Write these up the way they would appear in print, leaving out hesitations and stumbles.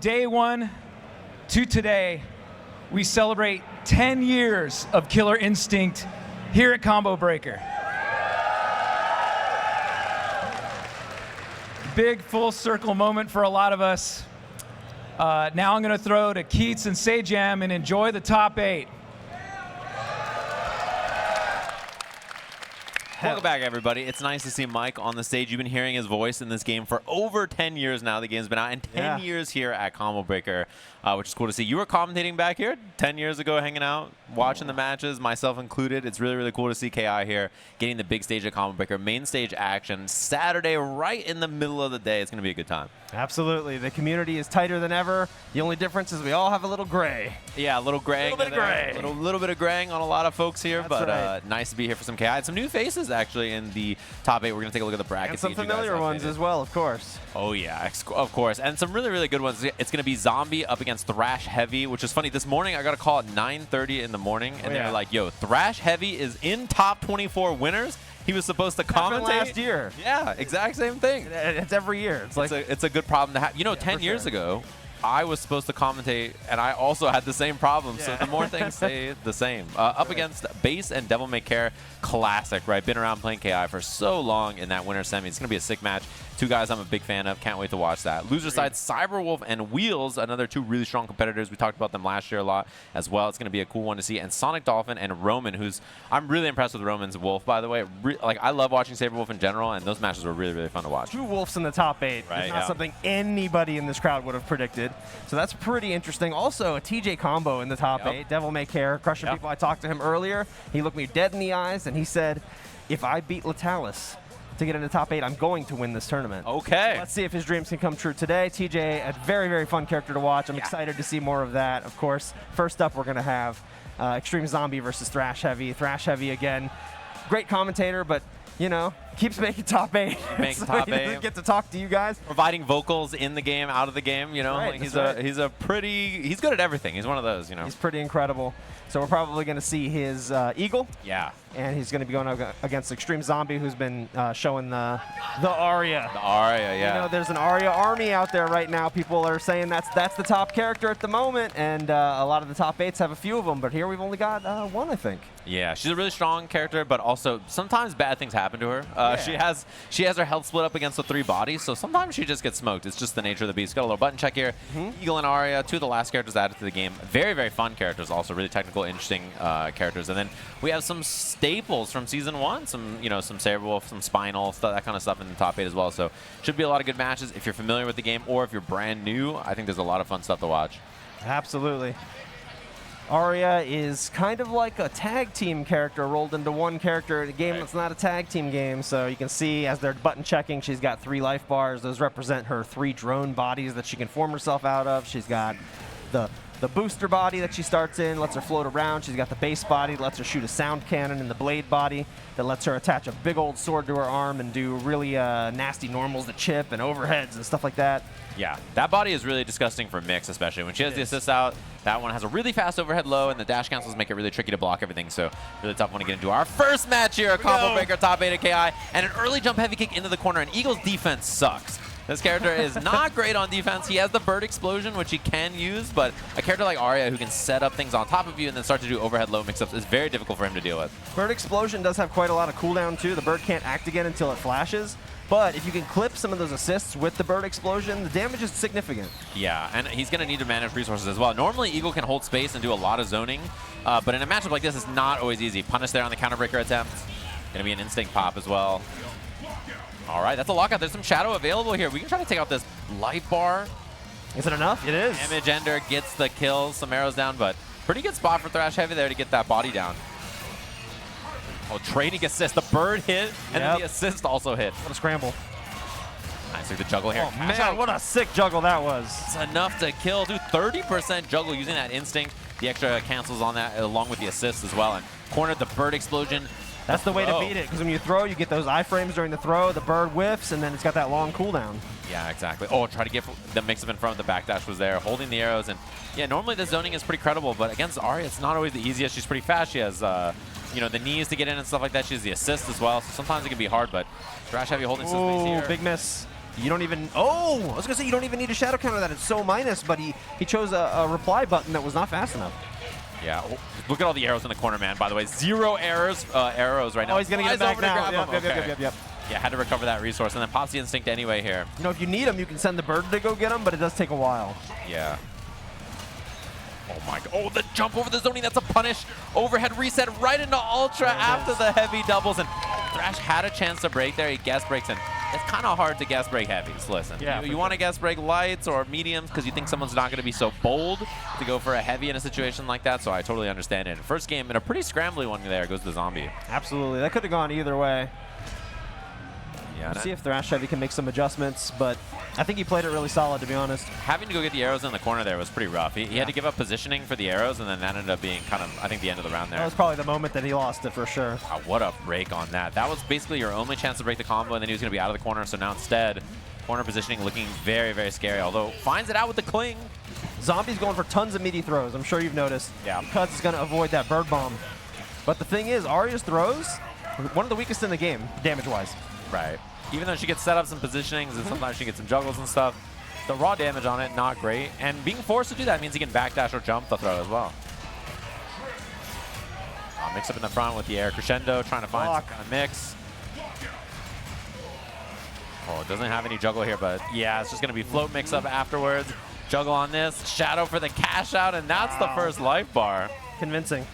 day one to today, we celebrate 10 years of Killer Instinct here at Combo Breaker. Big full circle moment for a lot of us. Now I'm going to throw to Keats and Sajam and enjoy the top 8. Welcome back, everybody. It's nice to see Mike on the stage. You've been hearing his voice in this game for over 10 years now. The game's been out, and 10 years here at Combo Breaker, which is cool to see. You were commentating back here 10 years ago, hanging out, watching the matches, myself included. It's really, really cool to see KI here getting the big stage at Combo Breaker. Main stage action Saturday, right in the middle of the day. It's going to be a good time. Absolutely. The community is tighter than ever. The only difference is we all have a little gray. Yeah, a little graying. A little bit of gray. A little bit of graying on a lot of folks here, That's but right. Nice to be here for some KI. And some new faces, actually, in the top 8. We're going to take a look at the bracket. And some familiar ones as well, of course. Oh, yeah, of course. And some really, really good ones. It's going to be Zombie up against ThrashHeavy, which is funny. This morning, I got a call at 9:30 in the morning, and they were like, yo, ThrashHeavy is in top 24 winners. He was supposed to commentate last year. Yeah, exact same thing. It's every year. It's a good problem to have. You know, 10 years ago, I was supposed to commentate, and I also had the same problem. So the more things stay the same. Up against Base and DevilMayCare, classic, right? Been around playing KI for so long in that winter semi. It's going to be a sick match. Two guys I'm a big fan of. Can't wait to watch that. Loser side, Sabrewulf and Wheels, another two really strong competitors. We talked about them last year a lot as well. It's going to be a cool one to see. And Sonic Dolphin and Roman, who's I'm really impressed with Roman's Wolf, by the way. Like, I love watching Sabrewulf in general, and those matches were really, really fun to watch. 2 Wolves in the top 8. Right, It's not something anybody in this crowd would have predicted. So that's pretty interesting. Also, a TJ combo in the top 8. DevilMayCare, crushing people. I talked to him earlier. He looked me dead in the eyes, and he said, if I beat Latalis to get in the top 8, I'm going to win this tournament. Okay. So let's see if his dreams can come true today. TJ, a very, very fun character to watch. I'm excited to see more of that, of course. First up, we're going to have Extreme Zombie versus ThrashHeavy. ThrashHeavy, again, great commentator, but, you know, keeps making top 8. Making so top he 8. doesn't get to talk to you guys. Providing vocals in the game, out of the game, you know. Right, like he's good at everything. He's one of those, you know. He's pretty incredible. So we're probably going to see his Eagle. Yeah. And he's going to be going against Extreme Zombie, who's been showing the Aria. The Aria, yeah. You know, there's an Aria army out there right now. People are saying that's the top character at the moment, and a lot of the top 8s have a few of them. But here we've only got one, I think. Yeah, she's a really strong character, but also sometimes bad things happen to her. She has her health split up against the 3 bodies, so sometimes she just gets smoked. It's just the nature of the beast. Got a little button check here. Eagle and Aria, 2 of the last characters added to the game. Very, very fun characters, also really technical, interesting characters. And then we have some staples from season 1, some Sabrewulf, some Spinal, that kind of stuff in the top 8 as well. So should be a lot of good matches if you're familiar with the game, or if you're brand new. I think there's a lot of fun stuff to watch. Absolutely. Aria is kind of like a tag team character rolled into one character in a game that's not a tag team game. So you can see as they're button checking, she's got 3 life bars. Those represent her 3 drone bodies that she can form herself out of. She's got the booster body that she starts in, lets her float around. She's got the base body, lets her shoot a sound cannon, and the blade body that lets her attach a big old sword to her arm and do really nasty normals to chip and overheads and stuff like that. Yeah, that body is really disgusting for mix, especially when she has the assist out. That one has a really fast overhead low, and the dash cancels make it really tricky to block everything. So really tough one to get into. Our first match here, a Combo Breaker top 8 at KI, and an early jump heavy kick into the corner, and Eagle's defense sucks. This character is not great on defense. He has the bird explosion, which he can use, but a character like Aria who can set up things on top of you and then start to do overhead low mix-ups is very difficult for him to deal with. Bird explosion does have quite a lot of cooldown too. The bird can't act again until it flashes. But if you can clip some of those assists with the bird explosion, the damage is significant. Yeah, and he's going to need to manage resources as well. Normally, Eagle can hold space and do a lot of zoning, but in a matchup like this, it's not always easy. Punish there on the counter breaker attempt. Going to be an instinct pop as well. All right, that's a lockout. There's some shadow available here. We can try to take out this life bar. Is it enough? It is. Damage Ender gets the kills, some arrows down, but pretty good spot for ThrashHeavy there to get that body down. Oh, trading assist. The bird hit, and then the assist also hit. What a scramble. Nice, like the juggle here. Oh, man, what a sick juggle that was. It's enough to kill. Do 30% juggle using that instinct. The extra cancels on that along with the assist as well. And cornered the bird explosion. That's the way to beat it, because when you throw, you get those iframes during the throw, the bird whiffs, and then it's got that long cooldown. Yeah, exactly. Oh, try to get the mix-up in front. The backdash was there, holding the arrows. And yeah, normally the zoning is pretty credible, but against Aria, it's not always the easiest. She's pretty fast. She has, you know, the knees to get in and stuff like that. She has the assist as well, so sometimes it can be hard, but ThrashHeavy holding some space here. Big miss. You don't even, oh, I was gonna say you don't even need a shadow counter that. It's so minus, but he chose a reply button that was not fast enough. Yeah, look at all the arrows in the corner, man, by the way. 0 arrows right now. Oh, he's gonna get it back now. Yep. Yeah, had to recover that resource, and then pops the instinct anyway here. You know, if you need him, you can send the bird to go get him, but it does take a while. Yeah. Oh my god. Oh, the jump over the zoning, that's a punish. Overhead reset right into Ultra after the heavy doubles, and Thrash had a chance to break there. He guest breaks, and it's kind of hard to guest break heavies. Listen, you want to guest break lights or mediums because you think someone's not going to be so bold to go for a heavy in a situation like that, so I totally understand it. First game in a pretty scrambly one there goes the zombie. Absolutely. That could have gone either way. Yeah, We'll see if ThrashHeavy can make some adjustments, but I think he played it really solid, to be honest. Having to go get the arrows in the corner there was pretty rough. He had to give up positioning for the arrows, and then that ended up being kind of, I think, the end of the round there. That was probably the moment that he lost it for sure. Wow, what a break on that. That was basically your only chance to break the combo, and then he was going to be out of the corner. So now instead, corner positioning looking very, very scary, although finds it out with the cling. Zombie's going for tons of meaty throws. I'm sure you've noticed. Yeah. Because he's going to avoid that bird bomb. But the thing is, Aria's throws, one of the weakest in the game, damage-wise. Right. Even though she gets setups and positionings, and sometimes she gets some juggles and stuff, the raw damage on it, not great. And being forced to do that means he can backdash or jump the throw as well. Mix up in the front with the air crescendo, trying to find some kind of mix. Oh, it doesn't have any juggle here, but yeah, it's just going to be float mix up afterwards. Juggle on this, shadow for the cash out, and that's the first life bar. Convincing.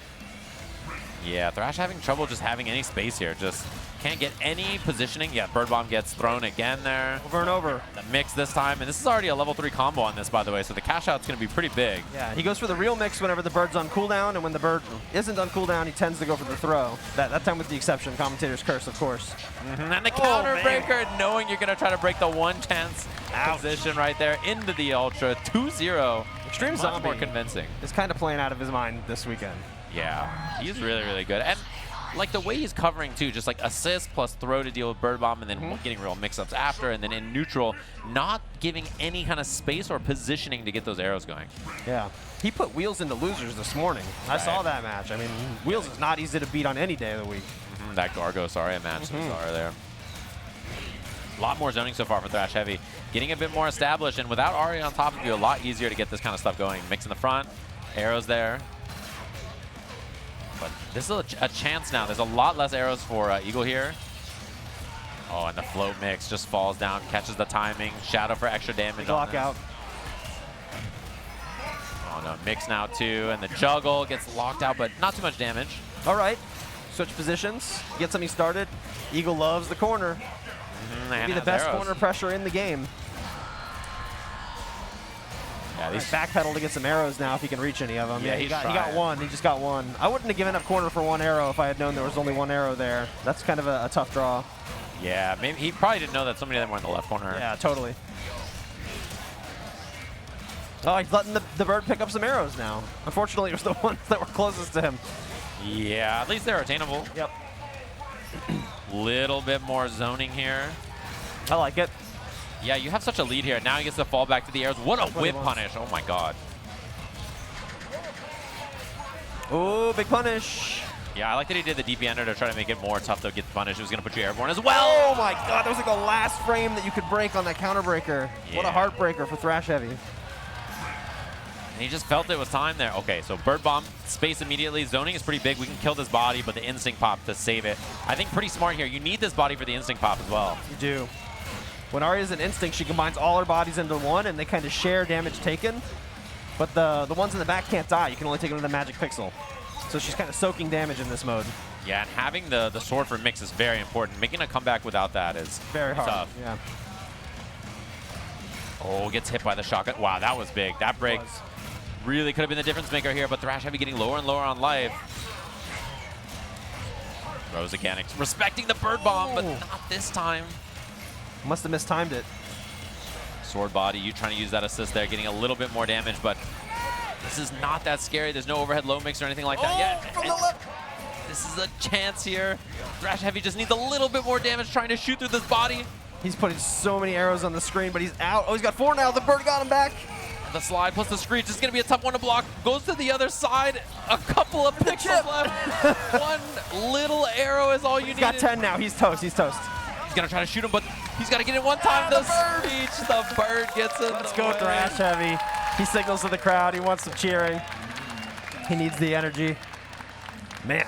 Yeah, Thrash having trouble just having any space here. Just can't get any positioning. Yeah, Bird Bomb gets thrown again there. Over and over. The mix this time, and this is already a level 3 combo on this, by the way, so the cash out's going to be pretty big. Yeah, he goes for the real mix whenever the bird's on cooldown, and when the bird isn't on cooldown, he tends to go for the throw. That time with the exception, commentator's curse, of course. And the counter breaker, knowing you're going to try to break the one chance position right there into the Ultra. 2-0. Extreme Much Zombie more convincing. is kind of playing out of his mind this weekend. Yeah, he's really, really good. And like the way he's covering too, just like assist plus throw to deal with Bird Bomb, and then getting real mix-ups after, and then in neutral, not giving any kind of space or positioning to get those arrows going. Yeah. He put Wheels into losers this morning. I saw that match. I mean, Wheels is not easy to beat on any day of the week. That Gargos Aria match was Aria there. A lot more zoning so far for ThrashHeavy. Getting a bit more established, and without Aria on top of you, a lot easier to get this kind of stuff going. Mix in the front, arrows there. But this is a chance now. There's a lot less arrows for Eagle here. Oh, and the float mix just falls down, catches the timing. Shadow for extra damage on this. Lockout. Oh no, mix now too, and the juggle gets locked out, but not too much damage. All right. Switch positions. Get something started. Eagle loves the corner. Maybe the best corner pressure in the game. Yeah, these backpedal to get some arrows now if he can reach any of them. Yeah, he got one. He just got one. I wouldn't have given up corner for one arrow if I had known there was only one arrow there. That's kind of a tough draw. Yeah, maybe he probably didn't know that so many of them were in the left corner. Yeah, totally. Oh, he's letting the bird pick up some arrows now. Unfortunately, it was the ones that were closest to him. Yeah, at least they're attainable. Yep. Little bit more zoning here. I like it. Yeah, you have such a lead here. Now he gets to fall back to the arrows. What a whip punish. Oh my god. Oh, big punish. Yeah, I like that he did the DP ender to try to make it more tough to get the punish. It was going to put you airborne as well. Oh my god, that was like the last frame that you could break on that counter breaker. Yeah. What a heartbreaker for ThrashHeavy. And he just felt it was time there. Okay, so Bird Bomb, space immediately. Zoning is pretty big. We can kill this body, but the Instinct Pop to save it. I think pretty smart here. You need this body for the Instinct Pop as well. You do. When Aria's an Instinct, she combines all her bodies into one, and they kind of share damage taken. But the ones in the back can't die. You can only take them to the Magic Pixel. So she's kind of soaking damage in this mode. Yeah, and having the sword for mix is very important. Making a comeback without that is very hard. Tough. Yeah. Oh, gets hit by the shotgun. Wow, that was big. That break really could have been the difference maker here, but ThrashHeavy getting lower and lower on life. Rose again, respecting the Bird Bomb, but not this time. Must have mistimed it. Sword body, you trying to use that assist there, getting a little bit more damage, but this is not that scary. There's no overhead low mix or anything like that yet. From the left. This is a chance here. ThrashHeavy just needs a little bit more damage trying to shoot through this body. He's putting so many arrows on the screen, but he's out. Oh, he's got 4 now. The bird got him back. The slide plus the screech is going to be a tough one to block. Goes to the other side. A couple of pixels left. One little arrow is all you need. He's got 10 now. He's toast. He's toast. He's going to try to shoot him, but He's got to get in one time. The speech, the bird gets in. Let's go, ThrashHeavy. He signals to the crowd. He wants some cheering. He needs the energy. Man.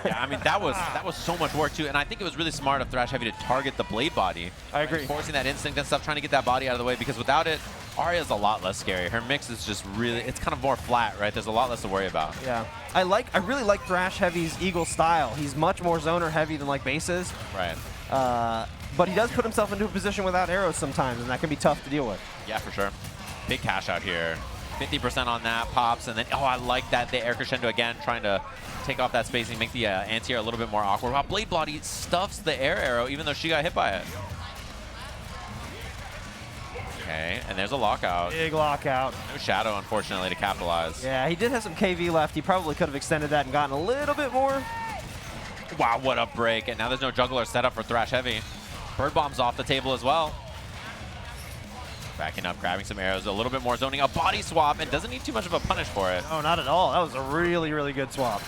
Yeah, I mean, that was so much work, too. And I think it was really smart of ThrashHeavy to target the blade body. I agree. Forcing that instinct and stuff, trying to get that body out of the way, because without it, Aria's a lot less scary. Her mix is just really, it's kind of more flat, right? There's a lot less to worry about. Yeah. I really like ThrashHeavy's Eagle style. He's much more zoner heavy than like base is. Right. But he does put himself into a position without arrows sometimes, and that can be tough to deal with. Yeah, for sure. Big cash out here. 50% on that, pops, and then, oh, I like that. The air crescendo again, trying to take off that spacing, make the anti-air a little bit more awkward. While Blade Body stuffs the air arrow, even though she got hit by it. Okay, and there's a lockout. Big lockout. No shadow, unfortunately, to capitalize. Yeah, he did have some KV left. He probably could have extended that and gotten a little bit more. Wow, what a break. And now there's no juggler set up for ThrashHeavy. Bird Bomb's off the table as well. Backing up, grabbing some arrows, a little bit more zoning, a body swap, and doesn't need too much of a punish for it. No, not at all. That was a really, really good swap.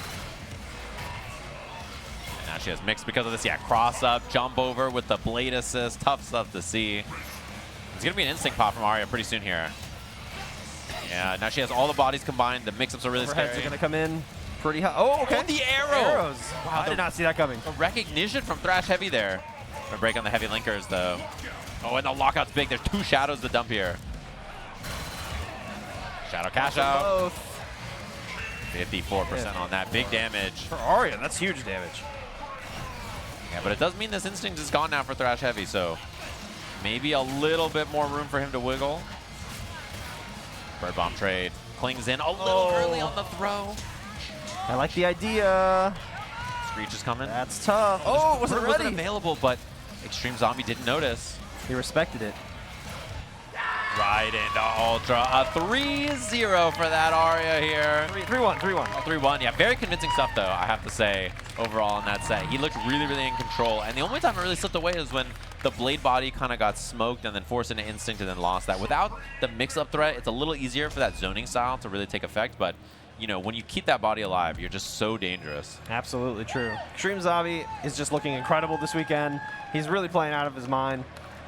And now she has mixed because of this. Yeah, cross up, jump over with the blade assist. Tough stuff to see. It's going to be an instinct pop from Aria pretty soon here. Yeah, now she has all the bodies combined. The mix-ups are really scary. Overheads are going to come in pretty high. Oh, okay. Oh, the arrow! Arrows. Wow, I did not see that coming. The recognition from ThrashHeavy there. A break on the heavy linkers, though. Oh, and the lockout's big. There's 2 shadows to dump here. Shadow cash out. Both. 54% on that. Big damage. For Aria, that's huge damage. Yeah, but it does mean this instinct is gone now for ThrashHeavy, so maybe a little bit more room for him to wiggle. Bird Bomb trade. Clings in a little early on the throw. I like the idea. Screech is coming. That's tough. Oh, it wasn't wasn't ready. available, but Extreme Zombie didn't notice. He respected it. Right into Ultra. A 3-0 for that Aria here. 3-1, 3-1. 3-1. Yeah, very convincing stuff, though, I have to say, overall in that set. He looked really, really in control. And the only time it really slipped away is when the blade body kind of got smoked and then forced into instinct and then lost that. Without the mix-up threat, it's a little easier for that zoning style to really take effect. But, you know, when you keep that body alive, you're just so dangerous. Absolutely true. Extreme Zombie is just looking incredible this weekend. He's really playing out of his mind.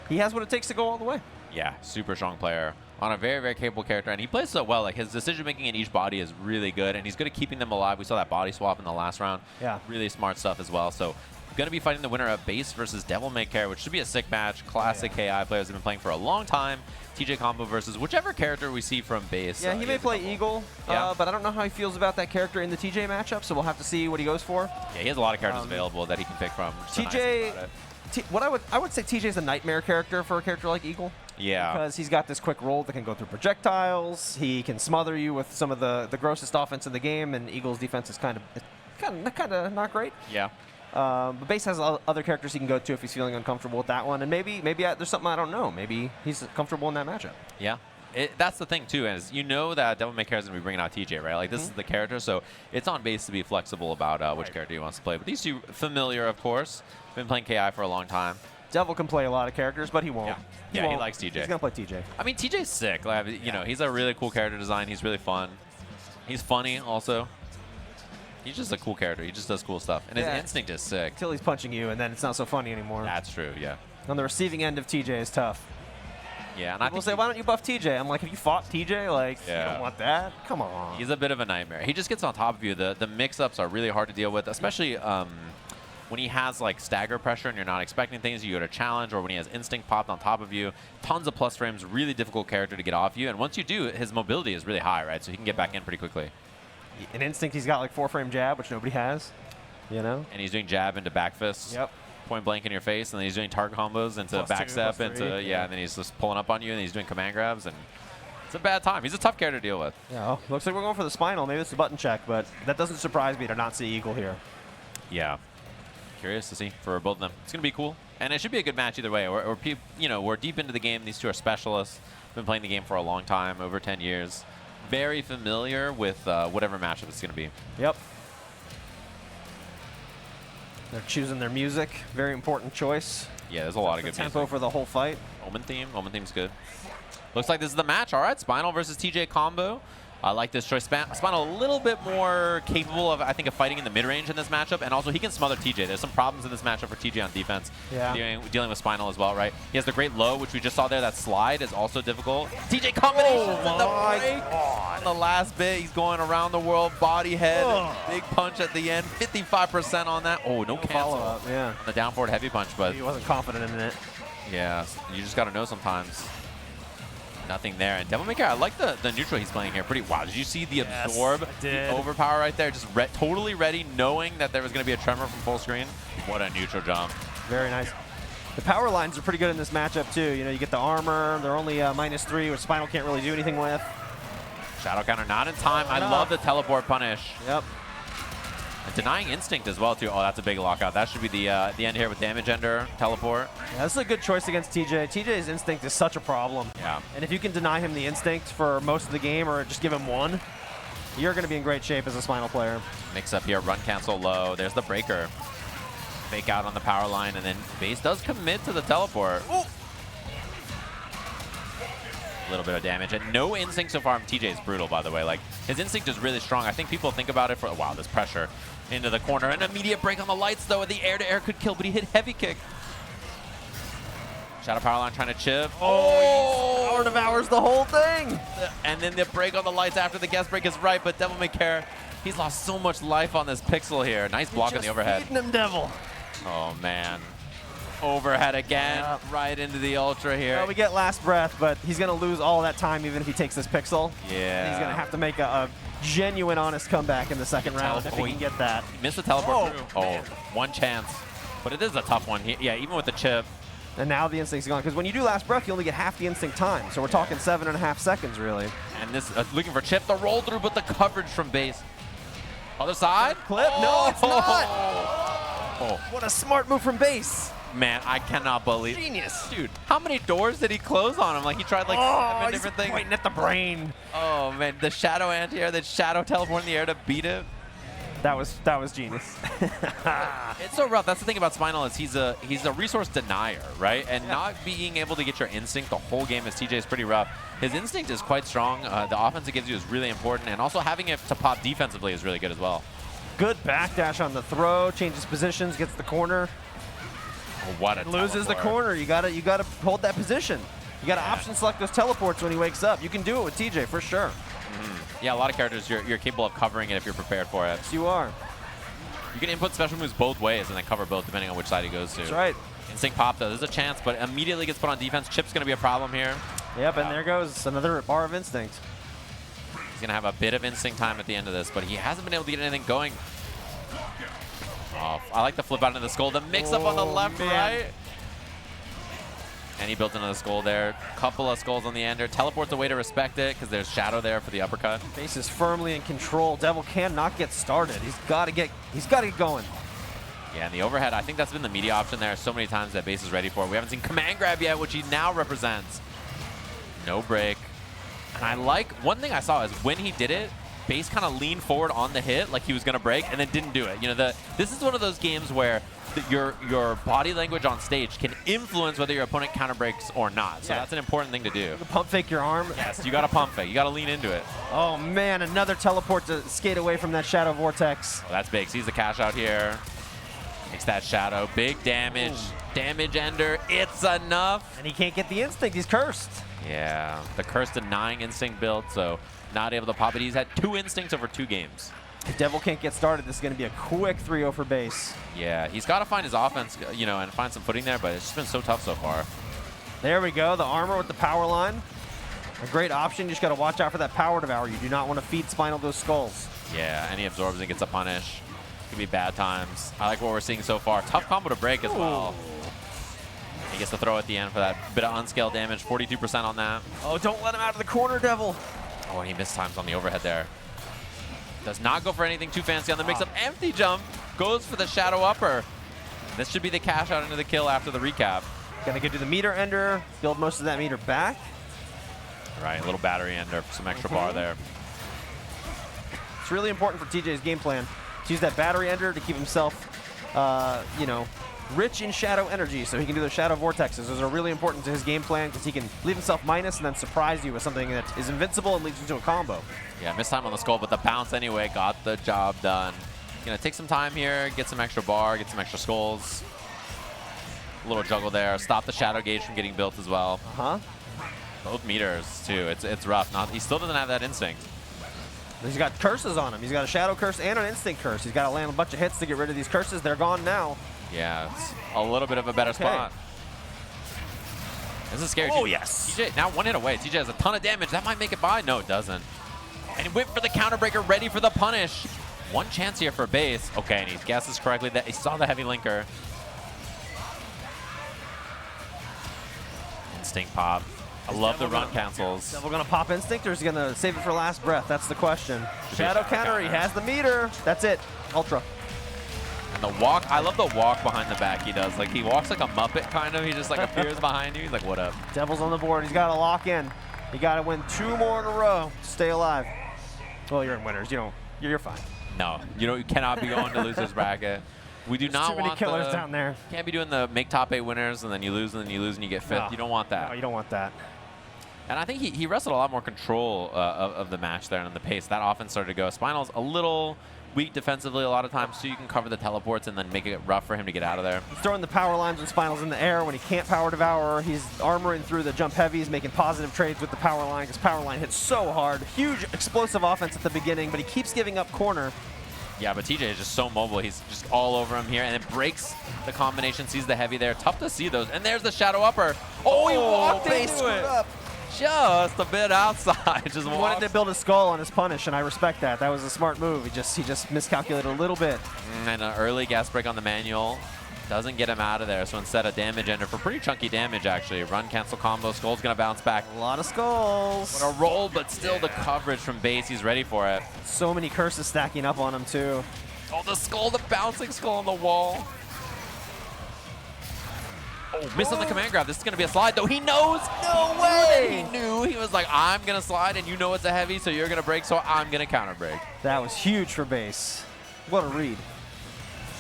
He has what it takes to go all the way. Yeah, super strong player on a very, very capable character, and he plays so well. Like, his decision-making in each body is really good, and he's good at keeping them alive. We saw that body swap in the last round. Yeah. Really smart stuff as well. So, going to be fighting the winner of Base versus DevilMayCare, which should be a sick match. Classic KI players have been playing for a long time. TJ combo versus whichever character we see from Base. Yeah, he may play Eagle, but I don't know how he feels about that character in the TJ matchup, so we'll have to see what he goes for. Yeah, he has a lot of characters available that he can pick from. TJ, I would say TJ's a nightmare character for a character like Eagle. Yeah. Because he's got this quick roll that can go through projectiles. He can smother you with some of the grossest offense in the game, and Eagle's defense is kind of not great. Yeah. But Base has other characters he can go to if he's feeling uncomfortable with that one, and maybe there's something I don't know. Maybe he's comfortable in that matchup. Yeah. That's the thing, too, is you know that DevilMayCare is going to be bringing out TJ, right? Like, this is the character, so it's on Base to be flexible about which character he wants to play. But these two, familiar, of course. Been playing KI for a long time. Devil can play a lot of characters, but he won't. Yeah, he likes TJ. He's going to play TJ. I mean, TJ's sick. Like, you know, he's a really cool character design. He's really fun. He's funny, also. He's just a cool character. He just does cool stuff. And his instinct is sick. Until he's punching you, and then it's not so funny anymore. That's true, yeah. On the receiving end of TJ is tough. Yeah, and People say, why don't you buff TJ? I'm like, have you fought TJ? Like, Yeah. you don't want that? Come on. He's a bit of a nightmare. He just gets on top of you. The mix-ups are really hard to deal with, especially when he has like stagger pressure and you're not expecting things. You go to challenge, or when he has instinct popped on top of you. Tons of plus frames, really difficult character to get off you. And once you do, his mobility is really high, right? So he can get back in pretty quickly. In instinct, he's got like 4-frame jab, which nobody has, you know? And he's doing jab into back fists. Yep. Point blank in your face, and then he's doing target combos into +2, backstep, into +3, and then he's just pulling up on you, and he's doing command grabs, and it's a bad time. He's a tough character to deal with. Yeah, looks like we're going for the Spinal. Maybe it's a button check, but that doesn't surprise me to not see Eagle here. Yeah. Curious to see for both of them. It's gonna be cool, and it should be a good match either way. We're deep into the game. These two are specialists. Been playing the game for a long time, over 10 years. Very familiar with whatever matchup it's gonna be. Yep. They're choosing their music. Very important choice. Yeah, there's a lot of good tempo music. for the whole fight. Omen theme. Omen theme's good. Looks like this is the match. All right, Spinal versus TJ combo. I like this choice. Spinal a little bit more capable of, I think, of fighting in the mid-range in this matchup, and also he can smother TJ. There's some problems in this matchup for TJ on defense, dealing with Spinal as well, right? He has the great low, which we just saw there. That slide is also difficult. TJ combinations in the break on the last bit. He's going around the world, body head, big punch at the end, 55% on that. Oh, no cancel follow-up, yeah. on the down forward heavy punch, but He wasn't confident in it. yeah, you just got to know sometimes. Nothing there. And DevilMayCare, I like the neutral he's playing here. Pretty wow. Did you see the absorb, the overpower right there? Just totally ready, knowing that there was going to be a tremor from full screen. What a neutral jump. Very nice. The power lines are pretty good in this matchup too. You know, you get the armor. They're only -3, which Spinal can't really do anything with. Shadow counter not in time. I love the teleport punish. Yep. And denying instinct as well too. Oh, that's a big lockout. That should be the end here with damage ender teleport. Yeah, this is a good choice against TJ. TJ's instinct is such a problem. Yeah. And if you can deny him the instinct for most of the game or just give him one, you're going to be in great shape as a Spinal player. Mix up here, run cancel low. There's the breaker. Fake out on the power line, and then base does commit to the teleport. Ooh. A little bit of damage, and no instinct so far from TJ is brutal, by the way. Like, his instinct is really strong. I think people think about it for, wow, this pressure into the corner. An immediate break on the lights, though, and the air-to-air could kill, but he hit heavy kick. Shadow power line trying to chip. Oh, power devours the whole thing. And then the break on the lights after the guest break is right, but DevilMayCare, he's lost so much life on this pixel here. Nice block on the overhead. Feeding him Devil. Oh, man. Overhead again, right into the ultra here. Well, we get last breath, but he's going to lose all that time even if he takes this pixel. Yeah. And he's going to have to make a genuine, honest comeback in the second round if he can get that. He missed the teleport through. Oh, one chance. But it is a tough one. Yeah, even with the chip. And now the instinct's gone. Because when you do last breath, you only get half the instinct time. So we're talking 7.5 seconds, really. And this, looking for chip, the roll through, but the coverage from base. Other side. Clip? Oh. No, it's not. Oh. What a smart move from base. Man, I cannot believe. Genius. Dude, how many doors did he close on him? Like, he tried like 7 different things. Pointing at the brain. Oh, man. The shadow anti-air, that shadow teleport in the air to beat it. That was genius. It's so rough. That's the thing about Spinal is he's a resource denier, right? And not being able to get your instinct the whole game as TJ is pretty rough. His instinct is quite strong. The offense it gives you is really important, and also having it to pop defensively is really good as well. Good backdash on the throw, changes positions, gets the corner. Oh, what a loses the corner. You gotta hold that position. You gotta option select those teleports when he wakes up. You can do it with TJ for sure. Yeah, a lot of characters you're capable of covering it if you're prepared for it. Yes, you are. You can input special moves both ways and then cover both depending on which side he goes to. That's right. Instinct pop though, there's a chance, but immediately gets put on defense. Chip's gonna be a problem here. Yep, and there goes another bar of instinct. He's gonna have a bit of instinct time at the end of this, but he hasn't been able to get anything going. Oh, I like the flip out into the skull. The mix up on the left, right. And he built another skull there. Couple of skulls on the ender. Teleports away to respect it because there's shadow there for the uppercut. Base is firmly in control. Devil cannot get started. He's got to get going. Yeah, and the overhead, I think that's been the media option there so many times that Base is ready for. We haven't seen command grab yet, which he now represents. No break. And I like, one thing I saw is when he did it, Base kind of leaned forward on the hit like he was going to break and then didn't do it. You know, this is one of those games where your body language on stage can influence whether your opponent counter breaks or not. So that's an important thing to do. You pump fake your arm. Yes, you got to pump fake. You got to lean into it. Oh man, another teleport to skate away from that shadow vortex. Oh, that's big. Sees the cash out here. Makes that shadow. Big damage. Ooh. Damage ender. It's enough. And he can't get the instinct. He's cursed. Yeah, the curse denying instinct build, so not able to pop it. He's had 2 instincts over 2 games. If Devil can't get started, this is going to be a quick 3-0 for Base. Yeah, he's got to find his offense, you know, and find some footing there, but it's just been so tough so far. There we go, the armor with the power line. A great option, you just got to watch out for that power devour. You do not want to feed Spinal those skulls. Yeah, and he absorbs and gets a punish. Could be bad times. I like what we're seeing so far. Tough combo to break as well. He gets the throw at the end for that bit of unscaled damage, 42% on that. Oh, don't let him out of the corner, Devil. Oh, and he missed times on the overhead there. Does not go for anything too fancy on the mix-up. Empty jump. Goes for the shadow upper. This should be the cash out into the kill after the recap. Gonna get to the meter ender, build most of that meter back. All right, a little battery ender for some extra bar there. It's really important for TJ's game plan to use that battery ender to keep himself, you know, rich in shadow energy, so he can do the shadow vortexes. Those are really important to his game plan because he can leave himself minus and then surprise you with something that is invincible and leads you to a combo. Yeah, missed time on the skull, but the bounce anyway got the job done. Gonna take some time here, get some extra bar, get some extra skulls. A little juggle there, stop the shadow gauge from getting built as well. Both meters too. It's rough. He still doesn't have that instinct. He's got curses on him. He's got a shadow curse and an instinct curse. He's got to land a bunch of hits to get rid of these curses. They're gone now. Yeah, it's a little bit of a better spot. This is scary. Oh, yes. TJ now 1 hit away. TJ has a ton of damage. That might make it by. No, it doesn't. And he went for the counter breaker, ready for the punish. One chance here for base. Okay, and he guesses correctly that he saw the heavy linker. Instinct pop. I love the run cancels. Devil gonna pop instinct or is he gonna save it for last breath? That's the question. Shadow counter, he has the meter. That's it. Ultra. And the walk, I love the walk behind the back he does. Like he walks like a Muppet kind of. He just like appears behind you. He's like, what up? Devil's on the board. He's got to lock in. You got to win 2 more in a row to stay alive. Well, you're in winners. You don't. You're fine. No, you cannot be going to losers bracket. We do not too many want killers down there. Can't be doing the make top 8 winners and then you lose and then you lose and you get 5th. No. You don't want that. No, you don't want that. And I think he wrestled a lot more control of the match there and the pace. That offense started to go. Spinal's a little weak defensively a lot of times, so you can cover the teleports and then make it rough for him to get out of there. He's throwing the power lines when Spinal's in the air. When he can't power devour, he's armoring through the jump heavies, making positive trades with the power line because power line hits so hard. Huge explosive offense at the beginning, but he keeps giving up corner. Yeah, but TJ is just so mobile. He's just all over him here, and it breaks the combination, sees the heavy there. Tough to see those. And there's the shadow upper. Oh, he walked into it. Up. Just a bit outside. Just He wanted to build a skull on his punish, and I respect that. That was a smart move. He just miscalculated a little bit. And an early gas break on the manual doesn't get him out of there. So instead a damage ender for pretty chunky damage, actually. Run, cancel combo. Skull's going to bounce back. A lot of skulls. What a roll, but still the coverage from base. He's ready for it. So many curses stacking up on him, too. Oh, the skull, the bouncing skull on the wall. Oh, missed on the command grab. This is going to be a slide, though. He knows. No way. He knew. He was like, I'm going to slide, and you know it's a heavy, so you're going to break, so I'm going to counter break. That was huge for base. What a read.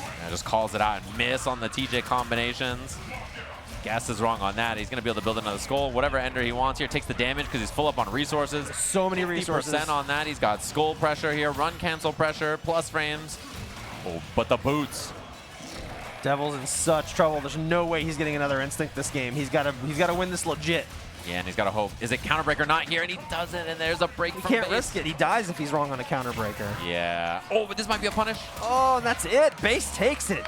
Yeah, just calls it out and miss on the TJ combinations. Guess is wrong on that. He's going to be able to build another skull. Whatever ender he wants here. Takes the damage because he's full up on resources. So many resources. 50% on that. He's got skull pressure here. Run cancel pressure. Plus frames. Oh, but the boots. Devil's in such trouble. There's no way he's getting another instinct this game. He's got to win this legit. Yeah, and he's got to hope. Is it counter break or not here? And he doesn't. And there's a break He from can't base. risk it. He dies if he's wrong on a counter breaker. Yeah. Oh, but this might be a punish. Oh, that's it. Base takes it.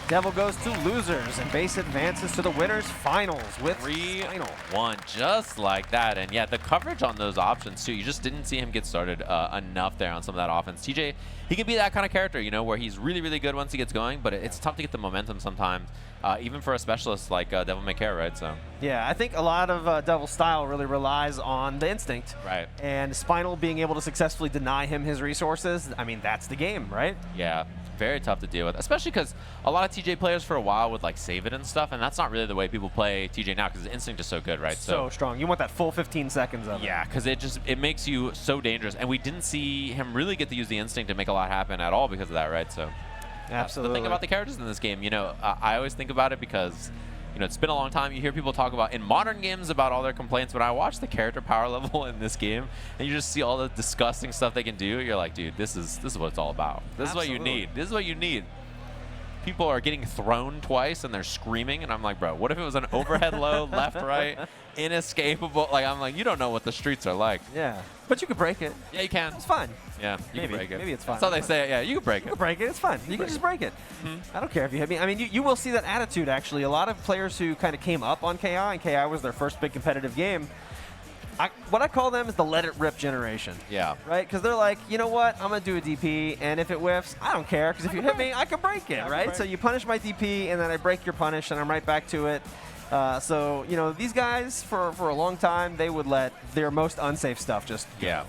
Devil goes to losers, and base advances to the winners finals with Spinal. 3-1, just like that. And yeah, the coverage on those options too, you just didn't see him get started enough there on some of that offense. TJ, he can be that kind of character, you know, where he's really, really good once he gets going, but it's tough to get the momentum sometimes, even for a specialist like DevilMayCare, right? So Yeah, I think a lot of Devil's style really relies on the instinct. Right. And Spinal being able to successfully deny him his resources, I mean, that's the game, right? yeah, very tough to deal with, especially because a lot of TJ players for a while would like save it and stuff, and that's not really the way people play TJ now because his instinct is so good, right? So strong. You want that full 15 seconds of it. Yeah, because it makes you so dangerous, and we didn't see him really get to use the instinct to make a lot happen at all because of that, right? So Absolutely. the thing about the characters in this game, you know, I always think about it because, you know, it's been a long time. You hear people talk about in modern games about all their complaints, but I watch the character power level in this game, and you just see all the disgusting stuff they can do. You're like, dude, this is what it's all about. This is what you need. This is what you need. People are getting thrown twice and they're screaming, and I'm like, bro, what if it was an overhead low, left, right, inescapable? Like, I'm like, you don't know what the streets are like. Yeah. But you could break it. Yeah, you can. It's fine. Yeah, you Maybe. can break it. Maybe it's fine. That's how they say it. Yeah, you can break You it. can break it. It's fine. You can just break it. I don't care if you hit me. I mean, you will see that attitude, actually. A lot of players who kind of came up on KI, and KI was their first big competitive game, what I call them is the let it rip generation. Yeah. Right? Because they're like, you know what? I'm going to do a DP, and if it whiffs, I don't care. Because if you hit me, I can break it, right? So you punish my DP, and then I break your punish, and I'm right back to it. So, you know, these guys, for a long time, they would let their most unsafe stuff just go. Yeah.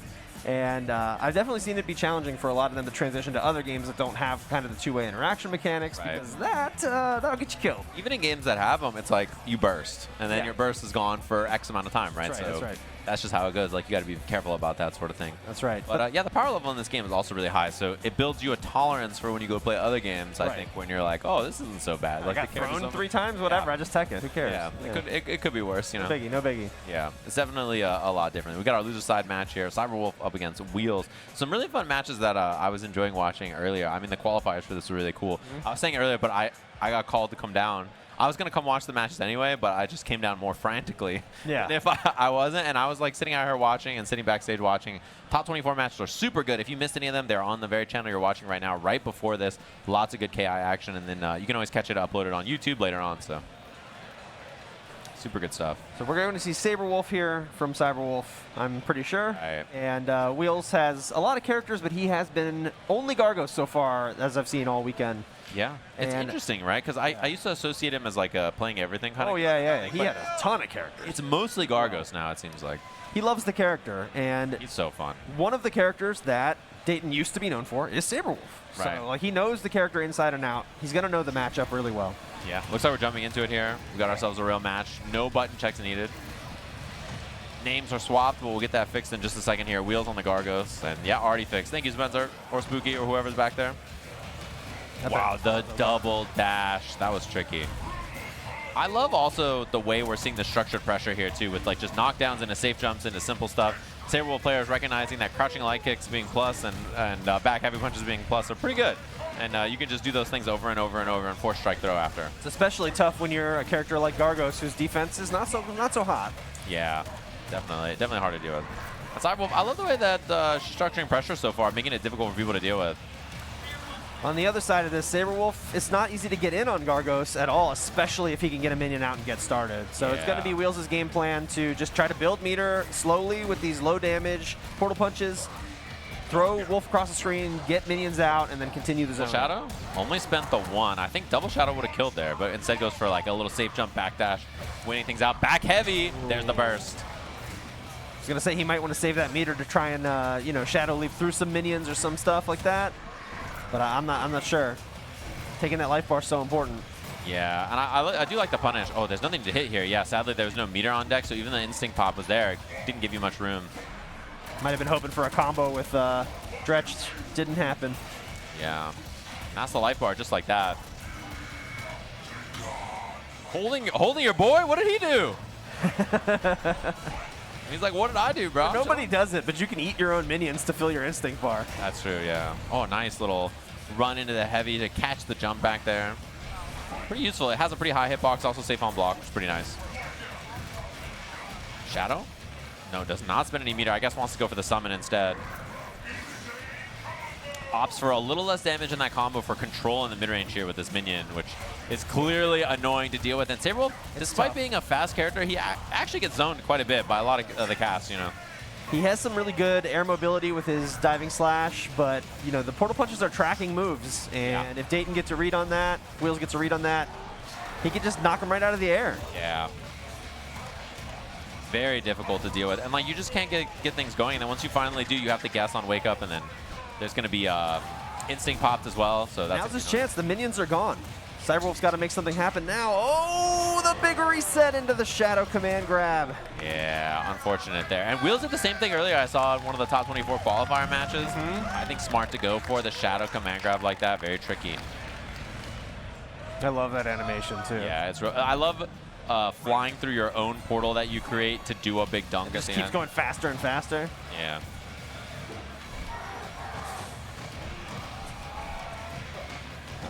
And I've definitely seen it be challenging for a lot of them to transition to other games that don't have kind of the two-way interaction mechanics, Right. because that'll get you killed. Even in games that have them, it's like you burst, and then Yeah. your burst is gone for X amount of time, right? That's right. that's just how it goes. Like, you got to be careful about that sort of thing. That's right. But yeah, the power level in this game is also really high, so it builds you a tolerance for when you go play other games. I think when you're like, oh, this isn't so bad. Like, I got thrown 3 times, whatever. I just tech it. Who cares? Yeah, it could be worse, you know. No biggie, no biggie. Yeah, it's definitely a lot different. We got our loser side match here. Sabrewulf up against Wheels. Some really fun matches that I was enjoying watching earlier. I mean, the qualifiers for this were really cool. I was saying earlier, but I got called to come down. I was going to come watch the matches anyway, but I just came down more frantically than if I wasn't. And I was like sitting out here watching and sitting backstage watching. Top 24 matches are super good. If you missed any of them, they're on the very channel you're watching right now, right before this. Lots of good KI action. And then you can always catch it uploaded on YouTube later on. So super good stuff. So we're going to see Sabrewulf here from Sabrewulf, I'm pretty sure. Right. And Wheels has a lot of characters, but he has been only Gargos so far, as I've seen all weekend. Yeah, it's interesting, right? Because I used to associate him as like a playing everything kind of. Oh yeah. He had a ton of characters. It's mostly Gargos now, it seems like. He loves the character, and he's so fun. One of the characters that Dayton used to be known for is Sabrewulf. Right. So like, he knows the character inside and out. He's gonna know the matchup really well. Yeah, looks like we're jumping into it here. We got ourselves a real match. No button checks needed. Names are swapped, but we'll get that fixed in just a second here. Wheels on the Gargos, and yeah, already fixed. Thank you, Spencer, or Spooky, or whoever's back there. Wow, the double dash. That was tricky. I love also the way we're seeing the structured pressure here, too, with like just knockdowns into safe jumps into simple stuff. Sabrewulf players recognizing that crouching light kicks being plus and back heavy punches being plus are pretty good. And you can just do those things over and over and over and force strike throw after. It's especially tough when you're a character like Gargos, whose defense is not so hot. Yeah, definitely hard to deal with. Sabrewulf, I love the way that structuring pressure so far, making it difficult for people to deal with. On the other side of this, Sabrewulf, it's not easy to get in on Gargos at all, especially if he can get a minion out and get started. So it's going to be Wheels' game plan to just try to build meter slowly with these low damage portal punches, throw Wolf across the screen, get minions out, and then continue the zone. Shadow only spent the 1. I think Double Shadow would have killed there, but instead goes for like a little safe jump backdash, winning things out. Back heavy. Ooh. There's the burst. I was going to say he might want to save that meter to try and Shadow leap through some minions or some stuff like that. But I'm not sure. Taking that life bar is so important. Yeah, and I do like the punish. Oh, there's nothing to hit here. Yeah, sadly there was no meter on deck, so even the instinct pop was there. It didn't give you much room. Might have been hoping for a combo with Dretched. Didn't happen. Yeah. And that's the life bar just like that. Holding your boy? What did he do? He's like, what did I do, bro? Well, nobody does it, but you can eat your own minions to fill your instinct bar. That's true, yeah. Oh, nice little run into the heavy to catch the jump back there. Pretty useful. It has a pretty high hitbox, also safe on block, which is pretty nice. Shadow? No, does not spend any meter. I guess wants to go for the summon instead. Opts for a little less damage in that combo for control in the mid-range here with this minion, which is clearly annoying to deal with. And Sabrewulf, despite being a fast character, he actually gets zoned quite a bit by a lot of the cast, you know. He has some really good air mobility with his diving slash, but, the portal punches are tracking moves. And if Dayton gets a read on that, Wheels gets a read on that, he can just knock him right out of the air. Yeah. Very difficult to deal with. And, like, you just can't get things going. And then once you finally do, you have to guess on wake up, and then there's going to be instinct popped as well. So that's now's his chance. The minions are gone. Sabrewulf's got to make something happen now. Oh, the big reset into the Shadow command grab. Yeah, unfortunate there. And Wheels did the same thing earlier. I saw in one of the top 24 qualifier matches. I think smart to go for the Shadow command grab like that. Very tricky. I love that animation, too. Yeah, it's real. I love flying through your own portal that you create to do a big dunk at the end. It keeps going faster and faster. Yeah.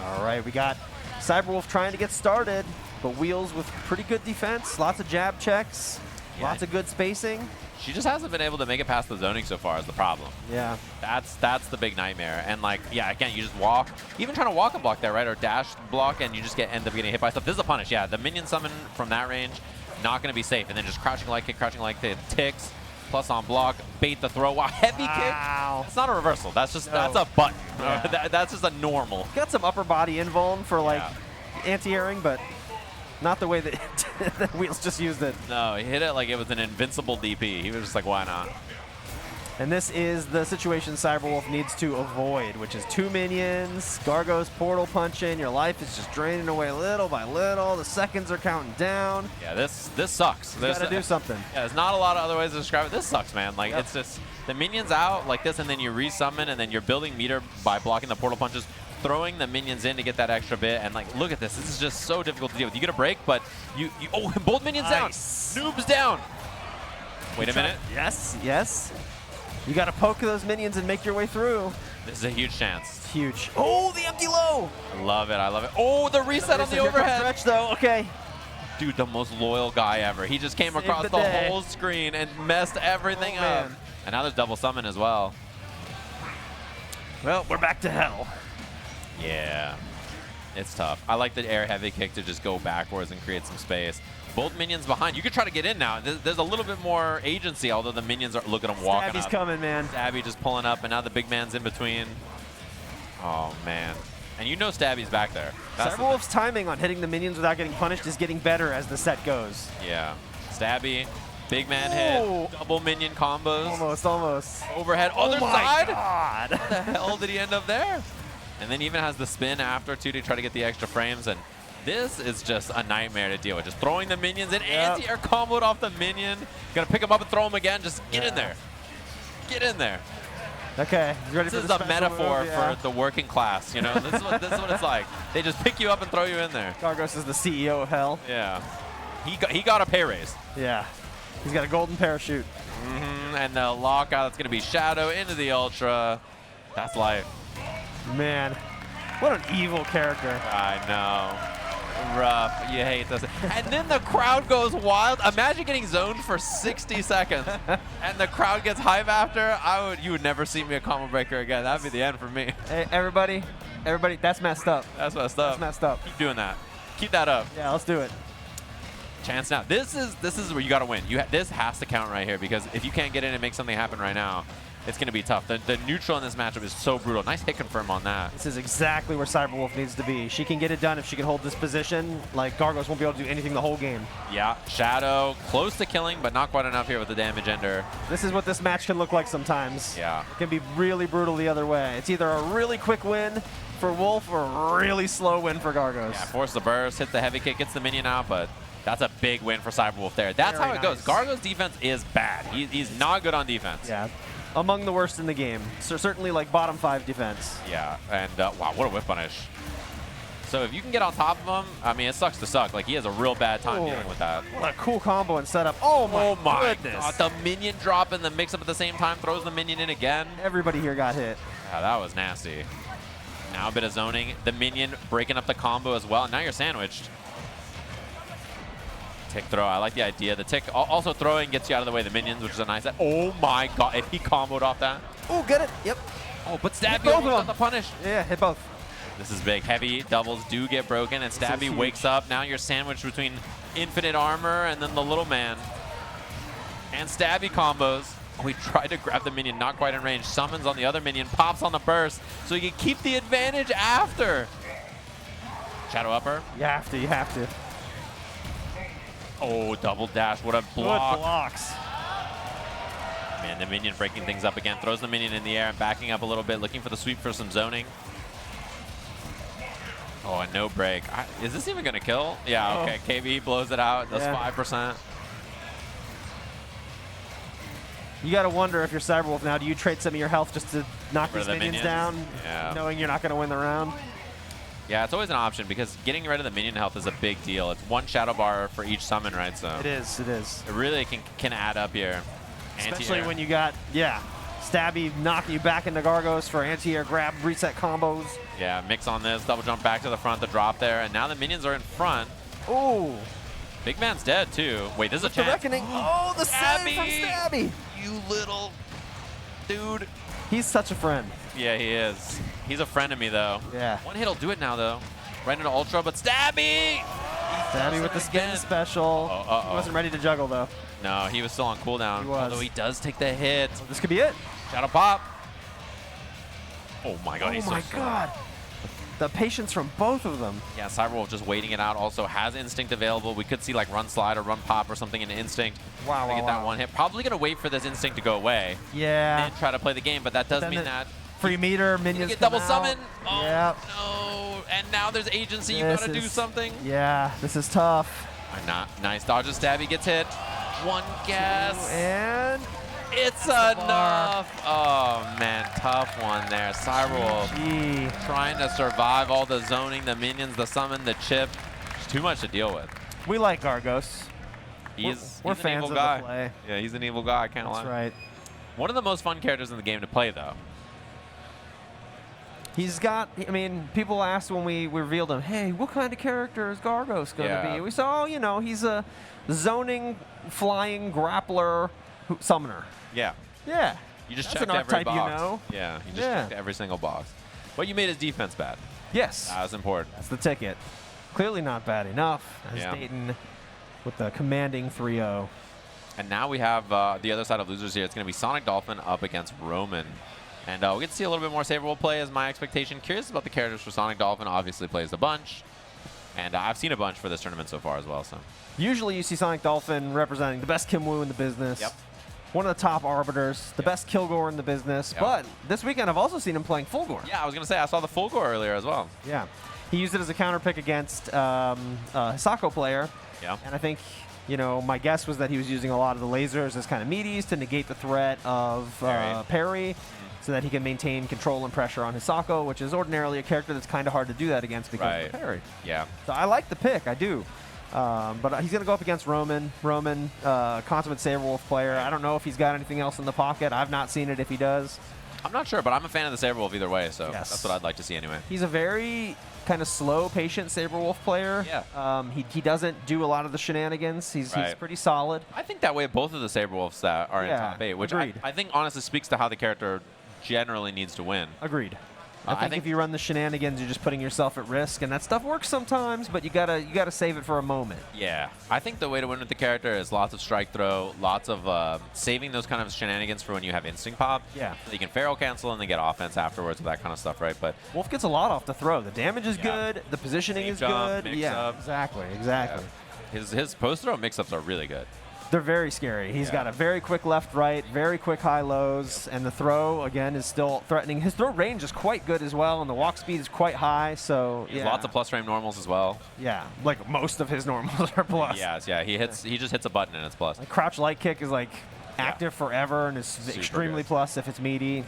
All right, we got Sabrewulf trying to get started, but Wheels with pretty good defense, lots of jab checks, lots of good spacing. She just hasn't been able to make it past the zoning so far is the problem. Yeah. That's the big nightmare. And like, yeah, again, you just walk, even trying to walk a block there, right? Or dash block, and you just end up getting hit by stuff. This is a punish, yeah. The minion summon from that range, not going to be safe. And then just crouching light kick, ticks, plus on block, bait the throw. Wow, heavy kick. It's not a reversal. That's just, that's a button. Yeah. That's just a normal. Got some upper body invuln for like anti-airing, but not the way that, that Wheels just used it. No, he hit it like it was an invincible DP. He was just like, why not? And this is the situation Sabrewulf needs to avoid, which is 2 minions, Gargos portal punching, your life is just draining away little by little, the seconds are counting down. Yeah, this sucks. You gotta do something. Yeah, there's not a lot of other ways to describe it. This sucks, man. Like, it's just, the minions out like this, and then you resummon, and then you're building meter by blocking the portal punches, throwing the minions in to get that extra bit, and like, look at this. This is just so difficult to deal with. You get a break, but oh, both minions Nice. down. Noobs down. Wait a minute. Yes, yes. You gotta poke those minions and make your way through. This is a huge chance. It's huge. Oh, the empty low. I love it. I love it. Oh, the reset on the overhead. Stretch though. Okay. Dude, the most loyal guy ever. He just came Saved across the the day. whole screen and messed everything Oh, up. man. And now there's double summon as well. Well, we're back to hell. Yeah. It's tough. I like the air heavy kick to just go backwards and create some space. Both minions behind. You could try to get in now. There's a little bit more agency, although the minions are, look at him walking Stabby's up. coming, man. Stabby just pulling up, and now the big man's in between. Oh, man. And you know Stabby's back there. That's the Sabrewulf's timing on hitting the minions without getting punished is getting better as the set goes. Yeah. Stabby, big man Ooh. hit, double minion combos. Almost, almost. Overhead, Oh other my side. God. What the hell did he end up there? And then even has the spin after too to try to get the extra frames. And this is just a nightmare to deal with. Just throwing the minions in, anti-air comboed off the minion. Gonna pick him up and throw him again. Just get in there. Get in there. Okay, you ready This for is the a special metaphor move? Yeah. for the working class, you know? This is what it's like. They just pick you up and throw you in there. Gargos is the CEO of hell. Yeah. He got a pay raise. Yeah. He's got a golden parachute. And the lockout, that's going to be Shadow into the Ultra. That's life. Man, what an evil character. I know. Rough. You hate this. And then the crowd goes wild. Imagine getting zoned for 60 seconds and the crowd gets hype after. You would never see me a combo breaker again. That'd be the end for me. Hey, everybody, that's messed up. That's messed up. That's messed up. Keep doing that. Keep that up. Yeah, let's do it. Chance now. This is where you got to win. This has to count right here, because if you can't get in and make something happen right now, it's going to be tough. The neutral in this matchup is so brutal. Nice hit confirm on that. This is exactly where Sabrewulf needs to be. She can get it done if she can hold this position. Like, Gargos won't be able to do anything the whole game. Yeah, Shadow close to killing, but not quite enough here with the damage ender. This is what this match can look like sometimes. Yeah. It can be really brutal the other way. It's either a really quick win for Wolf or a really slow win for Gargos. Yeah, force the burst, hit the heavy kick, gets the minion out, but that's a big win for Sabrewulf there. That's Very how it goes. nice. Gargos' defense is bad. He's not good on defense. Yeah. Among the worst in the game. So certainly like bottom 5 defense. Yeah, and wow, what a whip punish. So if you can get on top of him, I mean, it sucks to suck. Like, he has a real bad time dealing with that. What a cool combo and setup. Oh my goodness. God, the minion drop and the mix up at the same time, throws the minion in again. Everybody here got hit. Yeah, that was nasty. Now a bit of zoning. The minion breaking up the combo as well. And now you're sandwiched. Tick throw. I like the idea. The tick also throwing gets you out of the way of the minions, which is a nice. Oh my God! If he comboed off that. Oh, get it. Yep. Oh, but Stabby both almost of got them. the punish. Yeah, hit both. This is big. Heavy doubles do get broken, and Stabby huge. wakes up. Now you're sandwiched between infinite armor and then the little man. And Stabby combos. Oh, he tried to grab the minion, not quite in range. Summons on the other minion, pops on the burst, so he can keep the advantage after. Shadow upper. You have to. You have to. Oh, double dash. What a block. Good blocks. Man, the minion breaking things up again. Throws the minion in the air and backing up a little bit, looking for the sweep for some zoning. Oh, and no break. Is this even going to kill? Yeah, Oh. okay. KB blows it out. Does Yeah. 5%. You got to wonder if you're Sabrewulf now, do you trade some of your health just to knock Rid these of the minions minions? down, Yeah. knowing you're not going to win the round? Yeah, it's always an option, because getting rid of the minion health is a big deal. It's one shadow bar for each summon, right? So It is. It is. it really can add up here. Especially Anti-air. when you got, Stabby knocking you back into Gargos for anti-air grab, reset combos. Yeah, mix on this, double jump back to the front, the drop there, and now the minions are in front. Ooh. Big man's dead, too. Wait, this is a The chance. reckoning. Oh, the save from Stabby! Stabby. You little dude. He's such a friend. Yeah, he is. He's a friend of me, though. Yeah. One hit'll do it now, though. Right into Ultra, but Stabby! Stabby with the spin again. special. Uh-oh. He wasn't ready to juggle, though. No, he was still on cooldown. He was. Although he does take the hit. This could be it. Shadow pop. Oh my God, Oh he's my so strong. God. the patience from both of them. Yeah, Sabrewulf just waiting it out. Also has Instinct available. We could see like run slide or run pop or something in Instinct. Wow, to get that one hit. Probably going to wait for this Instinct to go away. Yeah. And try to play the game, but that does mean that free meter, minions get come double out. summon. Oh, Yep. no. And now there's agency. You got to do something. Yeah, this is tough. Nice dodge and stab. He gets hit. One guess. And it's enough. Oh, man. Tough one there. Sabrewulf trying to survive all the zoning, the minions, the summon, the chip. It's too much to deal with. We like Gargos. He's we're an fans evil of guy. the play. Yeah, he's an evil guy. I can't lie. That's right. One of the most fun characters in the game to play, though. He's got, I mean, people asked when we revealed him, hey, what kind of character is Gargos going to be? We said, oh, you know, he's a zoning, flying, grappler, summoner. Yeah. Yeah. You just That's checked an every archetype box. you know. Yeah, you just checked every single box. But you made his defense bad. Yes. That was important. That's the ticket. Clearly not bad enough, as Dayton with the commanding 3-0. And now we have the other side of losers here. It's going to be Sonic Dolphin up against Roman. And we get to see a little bit more Sabrewulf play is my expectation. Curious about the characters for Sonic Dolphin. Obviously plays a bunch. And I've seen a bunch for this tournament so far as well. So usually you see Sonic Dolphin representing the best Kim Woo in the business. Yep. One of the top Arbiters, the best Kilgore in the business. Yep. But this weekend I've also seen him playing Fulgore. yeah, I was going to say I saw the full gore earlier as well. Yeah. He used it as a counter pick against a Hisako player. Yeah. And I think, you know, my guess was that he was using a lot of the lasers as kind of meaties to negate the threat of parry. So that he can maintain control and pressure on Hisako, which is ordinarily a character that's kind of hard to do that against because of the parry. Yeah. So I like the pick, I do. But he's going to go up against Roman. Roman, consummate Sabrewulf player. I don't know if he's got anything else in the pocket. I've not seen it if he does. I'm not sure, but I'm a fan of the Sabrewulf either way, so that's what I'd like to see anyway. He's a very kind of slow, patient Sabrewulf player. Yeah. He doesn't do a lot of the shenanigans. He's pretty solid. I think that way both of the Sabrewulfs that are in top 8, which I think honestly speaks to how the character generally needs to win. Agreed. I think if you run the shenanigans, you're just putting yourself at risk, and that stuff works sometimes, but you gotta save it for a moment. Yeah, I think the way to win with the character is lots of strike throw, lots of saving those kind of shenanigans for when you have instinct pop. Yeah. So you can feral cancel and then get offense afterwards with that kind of stuff, right? But Wolf gets a lot off the throw. The damage is good. The positioning is good. Yeah, exactly. Yeah. His post throw mix-ups are really good. They're very scary. He's got a very quick left-right, very quick high-lows, and the throw, again, is still threatening. His throw range is quite good as well, and the walk speed is quite high, so Lots of plus frame normals as well. Yeah, like most of his normals are plus. Yes, yeah. He just hits a button and it's plus. Like crouch light kick is like active forever and is Super extremely good. plus if it's meaty.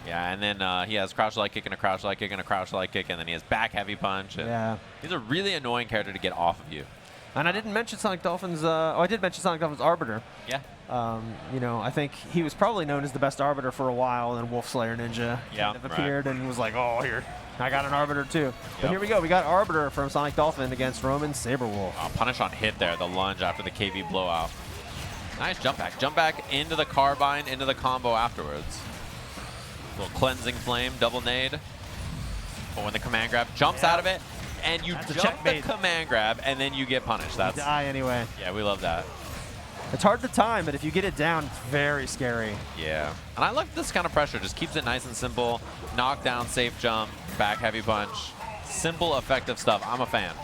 Yeah, and then he has crouch light kick and a crouch light kick and a crouch light kick, and then he has back heavy punch. And he's a really annoying character to get off of you. And I didn't mention Sonic Dolphin's. I did mention Sonic Dolphin's Arbiter. Yeah. You know, I think he was probably known as the best Arbiter for a while, and then Wolf Slayer Ninja kind of appeared and was like, "Oh, here, I got an Arbiter too." But here we go. We got Arbiter from Sonic Dolphin against Roman Sabrewulf. Punish on hit there. The lunge after the KV blowout. Nice jump back. Jump back into the carbine, into the combo afterwards. Little cleansing flame, double nade. But when the command grab jumps out of it, and you jump the command grab, and then you get punished. That's you die anyway. Yeah, we love that. It's hard to time, but if you get it down, it's very scary. Yeah. And I like this kind of pressure. Just keeps it nice and simple. Knockdown, safe jump, back heavy punch. Simple, effective stuff. I'm a fan.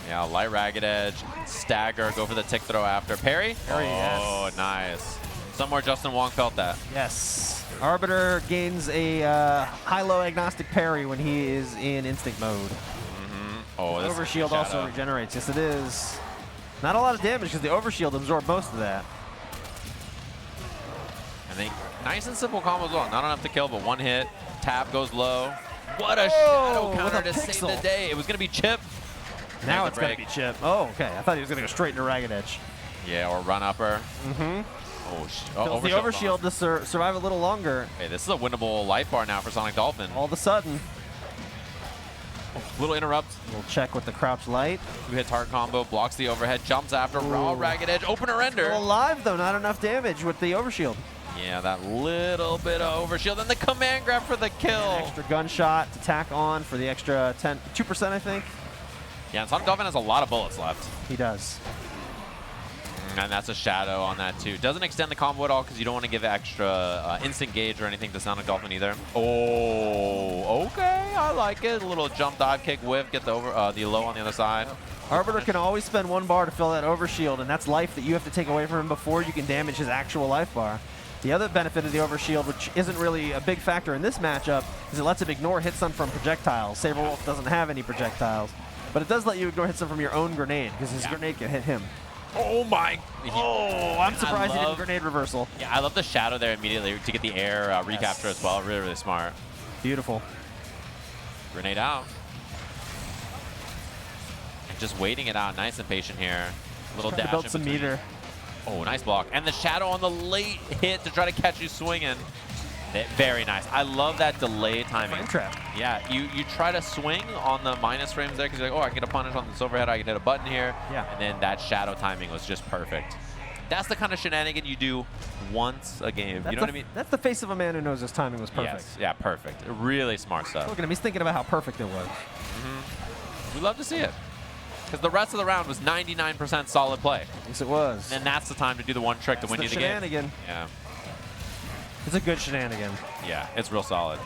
Yeah, light ragged edge, stagger, go for the tick throw after. Parry? Oh, nice. Somewhere Justin Wong felt that. Yes. Arbiter gains a high-low agnostic parry when he is in instinct mode. Oh, this Overshield also regenerates. Yes, it is. Not a lot of damage because the Overshield absorbed most of that. And then nice and simple combo as well. Not enough to kill, but one hit. Tap goes low. What a shadow counter to save the day. It was going to be Chip. Now it's going to be Chip. Oh, okay. I thought he was going to go straight into Ragged Edge. Yeah, or run upper. Oh, the Overshield to survive a little longer. Hey, this is a winnable life bar now for Sonic Dolphin. All of a sudden. Little interrupt. We'll check with the crouch light. 2-hit target combo, blocks the overhead, jumps after, raw ragged edge, opener render. Still alive though, not enough damage with the Overshield. Yeah, that little bit of Overshield, and the command grab for the kill. An extra gunshot to tack on for the extra 2%, I think. Yeah, and Sonic Dolphin has a lot of bullets left. He does. And that's a shadow on that too. Doesn't extend the combo at all because you don't want to give extra instant gauge or anything to Sonic Dolphin either. Oh, okay, I like it. A little jump dive kick whiff, get the the low on the other side. Arbiter can always spend 1 bar to fill that overshield, and that's life that you have to take away from him before you can damage his actual life bar. The other benefit of the overshield, which isn't really a big factor in this matchup, is it lets him ignore hit stun from projectiles. Sabrewulf doesn't have any projectiles, but it does let you ignore hit stun from your own grenade, because his grenade can hit him. Oh my! Oh, I'm surprised he didn't grenade reversal. Yeah, I love the shadow there immediately to get the air recapture as well. Really, really smart. Beautiful. Grenade out. Just waiting it out, nice and patient here. Little dash. Build some meter. Oh, nice block. And the shadow on the late hit to try to catch you swinging. Very nice. I love that delay timing. Frame trap. Yeah, you try to swing on the minus frames there because you're like, oh, I can get a punish on this overhead, I can hit a button here. Yeah. And then that shadow timing was just perfect. That's the kind of shenanigan you do once a game. You know what I mean? That's the face of a man who knows his timing was perfect. Yes, yeah, perfect. Really smart stuff. Look at him, he's thinking about how perfect it was. We love to see it. Because the rest of the round was 99% solid play. Yes, it was. And that's the time to do the one trick to win you the game. Shenanigan. Yeah. It's a good shenanigan. Yeah, it's real solid.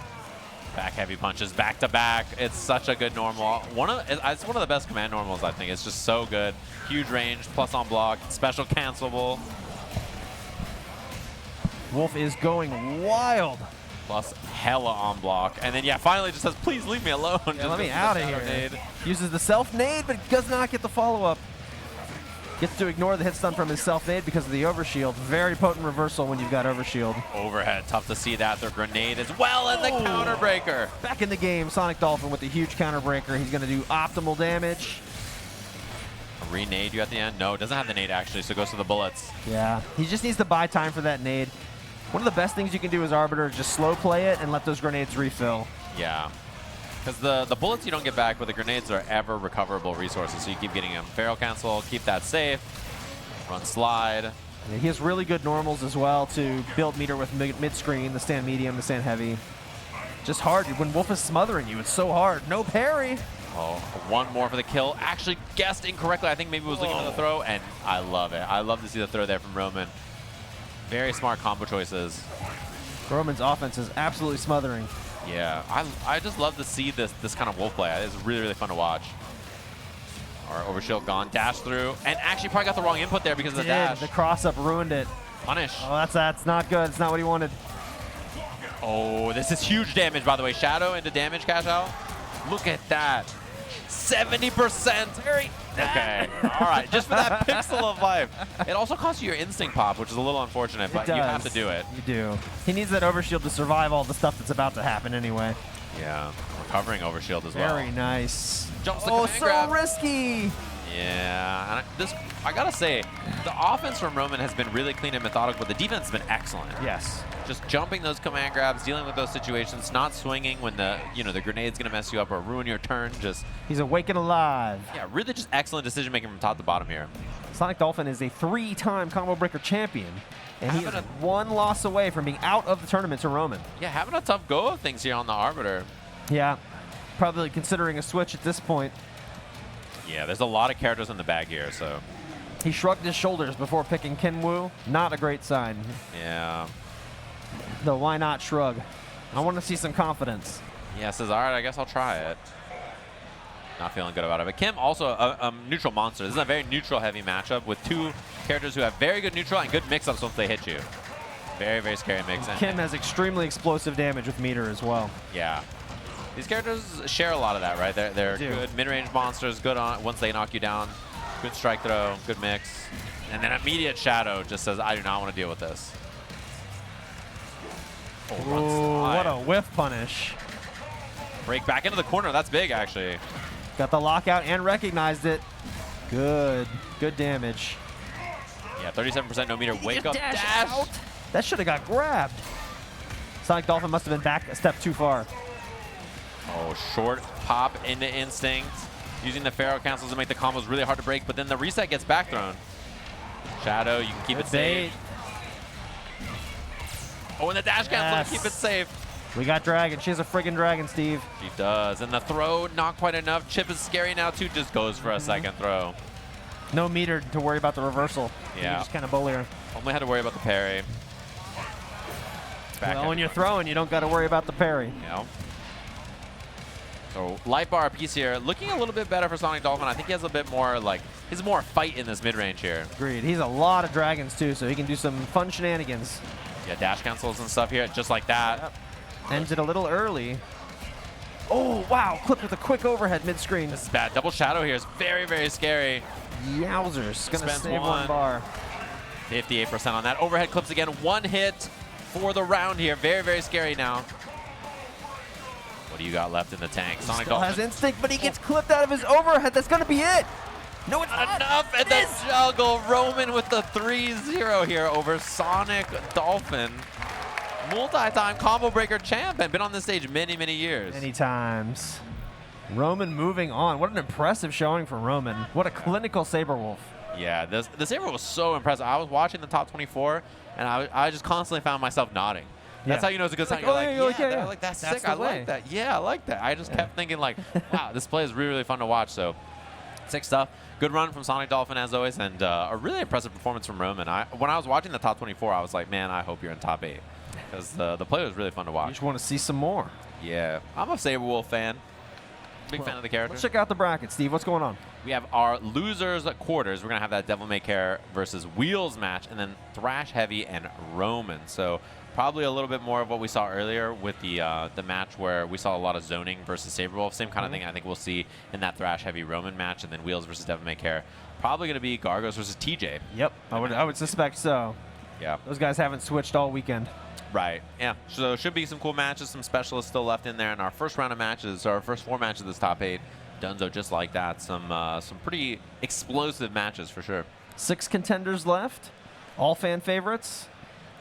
Back heavy punches, back to back. It's such a good normal. It's one of the best command normals, I think. It's just so good. Huge range, plus on block, special cancelable. Wolf is going wild. Plus hella on block. And then, yeah, finally just says, please leave me alone. Yeah, let me out of here. Nade. Uses the self-nade, but does not get the follow-up. Gets to ignore the hit stun from his self-nade because of the overshield. Very potent reversal when you've got overshield. Overhead, tough to see that. Their grenade as well as the counter breaker. Back in the game, Sonic Dolphin with the huge counter breaker. He's going to do optimal damage. A re-nade you at the end? No, doesn't have the nade actually, so it goes to the bullets. Yeah, he just needs to buy time for that nade. One of the best things you can do as Arbiter is just slow play it and let those grenades refill. Yeah. Because the bullets you don't get back, but the grenades are ever recoverable resources, so you keep getting them. Barrel cancel, keep that safe. Run slide. Yeah, he has really good normals as well to build meter with mid-screen, the stand medium, the stand heavy. Just hard. When Wolf is smothering you, it's so hard. No parry. Oh, one more for the kill. Actually guessed incorrectly. I think maybe was looking for the throw, and I love it. I love to see the throw there from Roman. Very smart combo choices. Roman's offense is absolutely smothering. Yeah, I just love to see this kind of Wolf play. It's really, really fun to watch. All right, overshield gone, dash through, and actually probably got the wrong input there because of the dash. The cross-up ruined it. Punish. Oh, that's not good. It's not what he wanted. Oh, this is huge damage, by the way. Shadow into damage cash out. Look at that. 70%. Okay. All right. Just for that pixel of life. It also costs you your instinct pop, which is a little unfortunate, but you have to do it. You do. He needs that overshield to survive all the stuff that's about to happen anyway. Yeah. Recovering overshield as well. Very nice. Jumps the oh, command so grab. risky. Yeah. And I got to say, the offense from Roman has been really clean and methodical, but the defense has been excellent. Yes. Just jumping those command grabs, dealing with those situations, not swinging when the grenade's going to mess you up or ruin your turn. Just he's awake and alive. Yeah, really just excellent decision making from top to bottom here. Sonic Dolphin is a 3-time combo breaker champion, and he is one loss away from being out of the tournament to Roman. Yeah, having a tough go of things here on the Arbiter. Yeah, probably considering a switch at this point. Yeah, there's a lot of characters in the bag here, so. He shrugged his shoulders before picking Kenwu. Not a great sign. Yeah. Though why not shrug? I want to see some confidence. Yeah, says, all right, I guess I'll try it. Not feeling good about it. But Kim also a neutral monster. This is a very neutral heavy matchup with two characters who have very good neutral and good mix-ups once they hit you. Very, very scary mix. Kim has extremely explosive damage with meter as well. Yeah. These characters share a lot of that, right? They're good mid-range monsters, good on once they knock you down. Good strike throw, good mix. And then immediate shadow just says, I do not want to deal with this. Oh, ooh, what a whiff punish. Break back into the corner. That's big, actually. Got the lockout and recognized it. Good. Good damage. Yeah, 37% no meter. Wake up dash. Out. That should have got grabbed. Sonic Dolphin must have been back a step too far. Oh, short pop into instinct. Using the Pharaoh cancels to make the combos really hard to break, but then the reset gets back thrown. Shadow, you can keep it safe. Oh, and the dash cancel to keep it safe. We got Dragon. She has a friggin' Dragon, Steve. She does. And the throw, not quite enough. Chip is scary now, too. Just goes for a second throw. No meter to worry about the reversal. Yeah. You just kind of bully her. Only had to worry about the parry. Well, when you're throwing, you don't got to worry about the parry. You know? So life bar piece here, looking a little bit better for Sonic Dolphin. I think he has a bit more he's more fight in this mid range here. Agreed. He's a lot of dragons too, so he can do some fun shenanigans. Yeah, dash cancels and stuff here, just like that. Yep. Ends it a little early. Oh wow! Clipped with a quick overhead mid screen. This is bad. Double shadow here is very, very scary. Yowzers! Gonna Spends save one. one bar. 58% on that. Overhead clips again. One hit for the round here. Very, very scary now. What do you got left in the tank? Sonic Still has Dolphin. instinct, but he gets clipped out of his overhead. That's gonna be it. No, it's not. Enough and the juggle. Roman with the 3-0 here over Sonic Dolphin. Multi-time combo breaker champ and been on this stage many, many years. Many times. Roman moving on. What an impressive showing from Roman. What a clinical Sabrewulf. Yeah, the Saber was so impressive. I was watching the top 24, and I just constantly found myself nodding. That's how you know it's a good sign. You're like, that's sick. I like that. Yeah, I like that. I just kept thinking like, wow, this play is really, really fun to watch. So sick stuff. Good run from Sonic Dolphin as always, and a really impressive performance from Roman. When I was watching the top 24, I was like, man, I hope you're in top 8. Because the play was really fun to watch. You just want to see some more. Yeah, I'm a Sabrewulf fan. Big fan of the character. Let's check out the bracket, Steve. What's going on? We have our losers quarters. We're going to have that DevilMayCare versus Wheels match, and then ThrashHeavy and Roman. So probably a little bit more of what we saw earlier with the match where we saw a lot of zoning versus Sabrewulf. Same kind of thing I think we'll see in that ThrashHeavy Roman match, and then Wheels versus DevilMayCare. Probably going to be Gargos versus TJ. Yep, I would suspect so. Yeah. Those guys haven't switched all weekend. Right. Yeah. So should be some cool matches, some specialists still left in there. And our first round of matches, our first 4 matches of this top 8, Dunzo just like that. Some pretty explosive matches for sure. 6 contenders left, all fan favorites.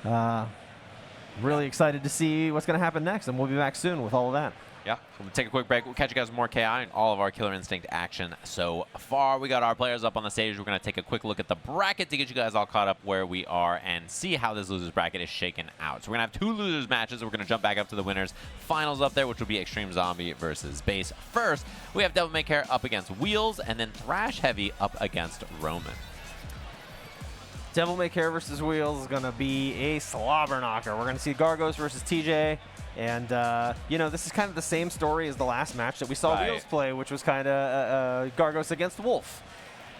Really excited to see what's going to happen next, and we'll be back soon with all of that. Yeah, we'll take a quick break. We'll catch you guys with more KI and all of our Killer Instinct action so far. We got our players up on the stage. We're going to take a quick look at the bracket to get you guys all caught up where we are and see how this losers bracket is shaken out. So we're going to have 2 losers matches. We're going to jump back up to the winners finals up there, which will be Extreme Zombie versus Base. First, we have DevilMayCare up against Wheels, and then ThrashHeavy up against Roman. DevilMayCare versus Wheels is going to be a slobber knocker. We're going to see Gargos versus TJ. And, you know, this is kind of the same story as the last match that we saw Wheels play, which was kind of Gargos against Wolf.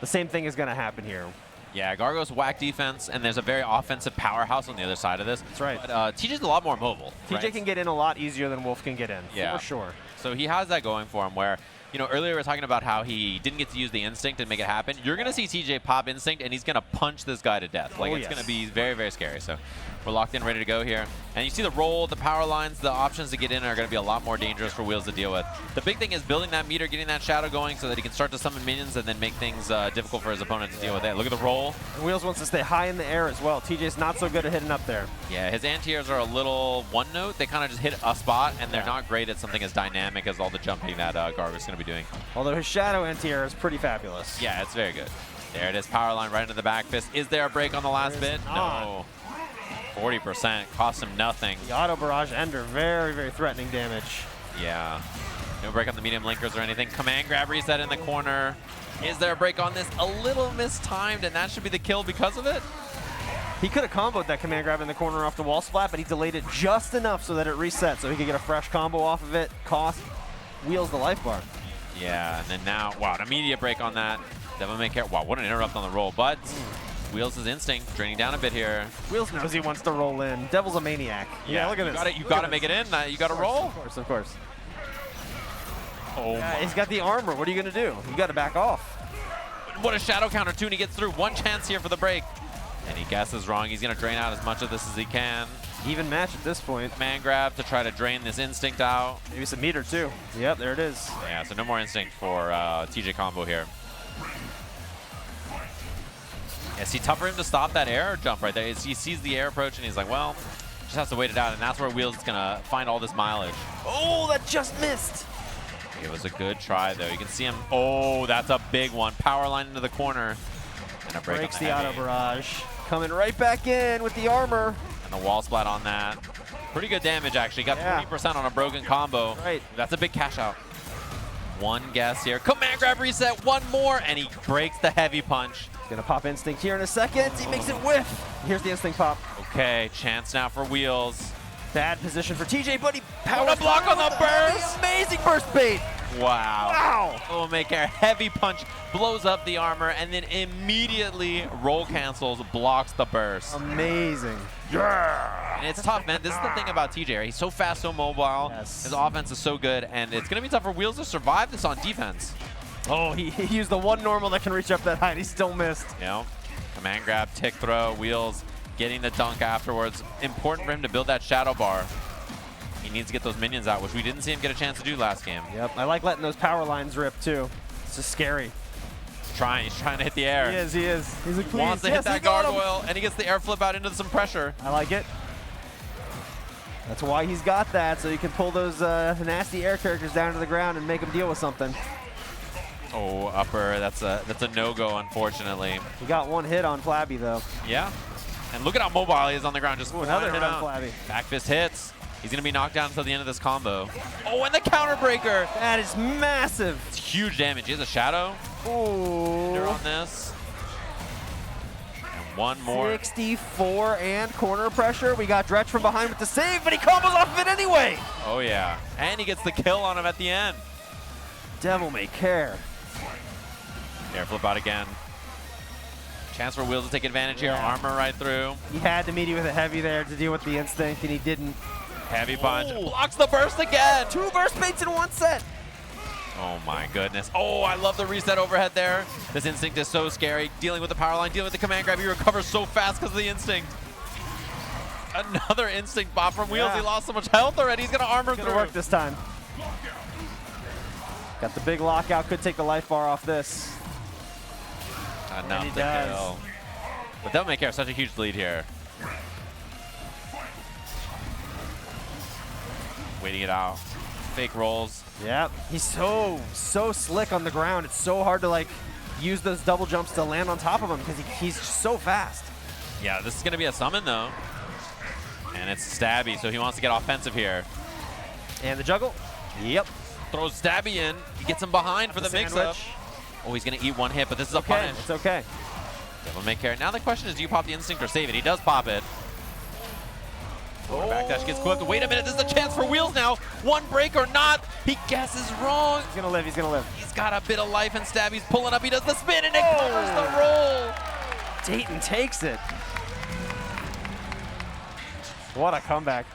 The same thing is going to happen here. Yeah, Gargos whack defense, and there's a very offensive powerhouse on the other side of this. That's right. But TJ's a lot more mobile. TJ can get in a lot easier than Wolf can get in, for sure. So he has that going for him where, you know, earlier we were talking about how he didn't get to use the instinct and make it happen. You're going to see TJ pop instinct, and he's going to punch this guy to death. Like, it's going to be very, very scary. So we're locked in, ready to go here. And you see the roll, the power lines, the options to get in are going to be a lot more dangerous for Wheels to deal with. The big thing is building that meter, getting that shadow going so that he can start to summon minions and then make things difficult for his opponent to deal with it. Look at the roll. And Wheels wants to stay high in the air as well. TJ's not so good at hitting up there. Yeah, his anti-airs are a little one note. They kind of just hit a spot, and they're not great at something as dynamic as all the jumping that Gargos is going to be doing. Although his shadow anti-air is pretty fabulous. Yeah, it's very good. There it is, power line right into the back fist. Is there a break on the last bit? No. 40%, cost him nothing. The auto barrage ender, very, very threatening damage. Yeah. No break on the medium linkers or anything. Command grab reset in the corner. Is there a break on this? A little mistimed, and that should be the kill because of it. He could have comboed that command grab in the corner off the wall splat, but he delayed it just enough so that it reset, so he could get a fresh combo off of it. Cost Wheels the life bar. Yeah, and then now, wow, an immediate break on that. DevilMayCare, wow, what an interrupt on the roll, but Wheels' instinct draining down a bit here. Wheels knows he wants to roll in. Devil's a maniac. Yeah, look at this. You got to make it in. You got to roll. Of course, of course. Oh, yeah, he's got the armor. What are you going to do? You got to back off. What a shadow counter too, and he gets through. One chance here for the break. And he guesses wrong. He's going to drain out as much of this as he can. Even match at this point. Man grab to try to drain this instinct out. Maybe some meter too. Yep, there it is. Yeah, so no more instinct for TJ combo here. Yeah, see, tough for him to stop that air jump right there. He sees the air approach and he's like, well, just has to wait it out. And that's where Wheels is going to find all this mileage. Oh, that just missed. It was a good try, though. You can see him. Oh, that's a big one. Power line into the corner. And a break breaks on the auto barrage. Coming right back in with the armor. And the wall splat on that. Pretty good damage, actually. Got 20% on a broken combo. Right. That's a big cash out. One guess here. Command grab reset, one more, and he breaks the heavy punch. He's gonna pop instinct here in a second. He makes it whiff. Here's the instinct pop. Okay, chance now for Wheels. Bad position for TJ, but he What powers a block on the through. burst! Amazing burst bait. Wow. Wow. DevilMayCare, heavy punch, blows up the armor, and then immediately roll cancels, blocks the burst. Amazing. And it's tough, man. This is the thing about TJ, right? He's so fast, so mobile. Yes. His offense is so good, and it's going to be tough for Wheels to survive this on defense. Oh, he used the one normal that can reach up that high, and he still missed. You know, command grab, tick throw, Wheels getting the dunk afterwards. Important for him to build that shadow bar. He needs to get those minions out, which we didn't see him get a chance to do last game. Yep, I like letting those power lines rip, too. It's just scary. He's trying to hit the air. He is. He's like, please. Wants to hit that gargoyle, and he gets the air flip out into some pressure. I like it. That's why he's got that, so you can pull those nasty air characters down to the ground and make them deal with something. Oh, upper. That's a no-go, unfortunately. He got one hit on Flabby, though. Yeah. And look at how mobile he is on the ground. Just Another flying hit around. on Flabby. Back fist hits. He's going to be knocked down until the end of this combo. Oh, and the counter breaker. That is massive. It's huge damage. He has a shadow. Ooh. They're on this. And one more. 64 and corner pressure. We got Dretch from behind with the save, but he combos off of it anyway. Oh, yeah. And he gets the kill on him at the end. DevilMayCare. Air flip out again. Chance for Wheels to take advantage here. Armor right through. He had to meet you with a heavy there to deal with the instinct, and he didn't. Heavy punch. Blocks the burst again. 2 burst baits in 1 set. Oh my goodness. Oh, I love the reset overhead there. This instinct is so scary. Dealing with the power line, dealing with the command grab. He recovers so fast because of the instinct. Another instinct bot from Wheels. Yeah. He lost so much health already. He's going to armor It's gonna through. work this time. Got the big lockout. Could take the life bar off this. Enough he to does. kill. But DevilMayCare such a huge lead here. Waiting it out. Fake rolls. Yep. He's so slick on the ground. It's so hard to like use those double jumps to land on top of him because he's so fast. Yeah, this is going to be a summon though. And it's Stabby, so he wants to get offensive here. And the juggle. Yep. Throws Stabby in. He gets him behind for the mix-up. Oh, he's going to eat one hit, but this is a punish. It's okay. DevilMayCare. Now the question is, do you pop the instinct or save it? He does pop it. Backdash gets clipped. Wait a minute, this is a chance for Wheels now. One break or not. He guesses wrong. He's gonna live. He's gonna live. He's got a bit of life and Stabby's pulling up. He does the spin and it covers the roll. Dayton takes it. What a comeback.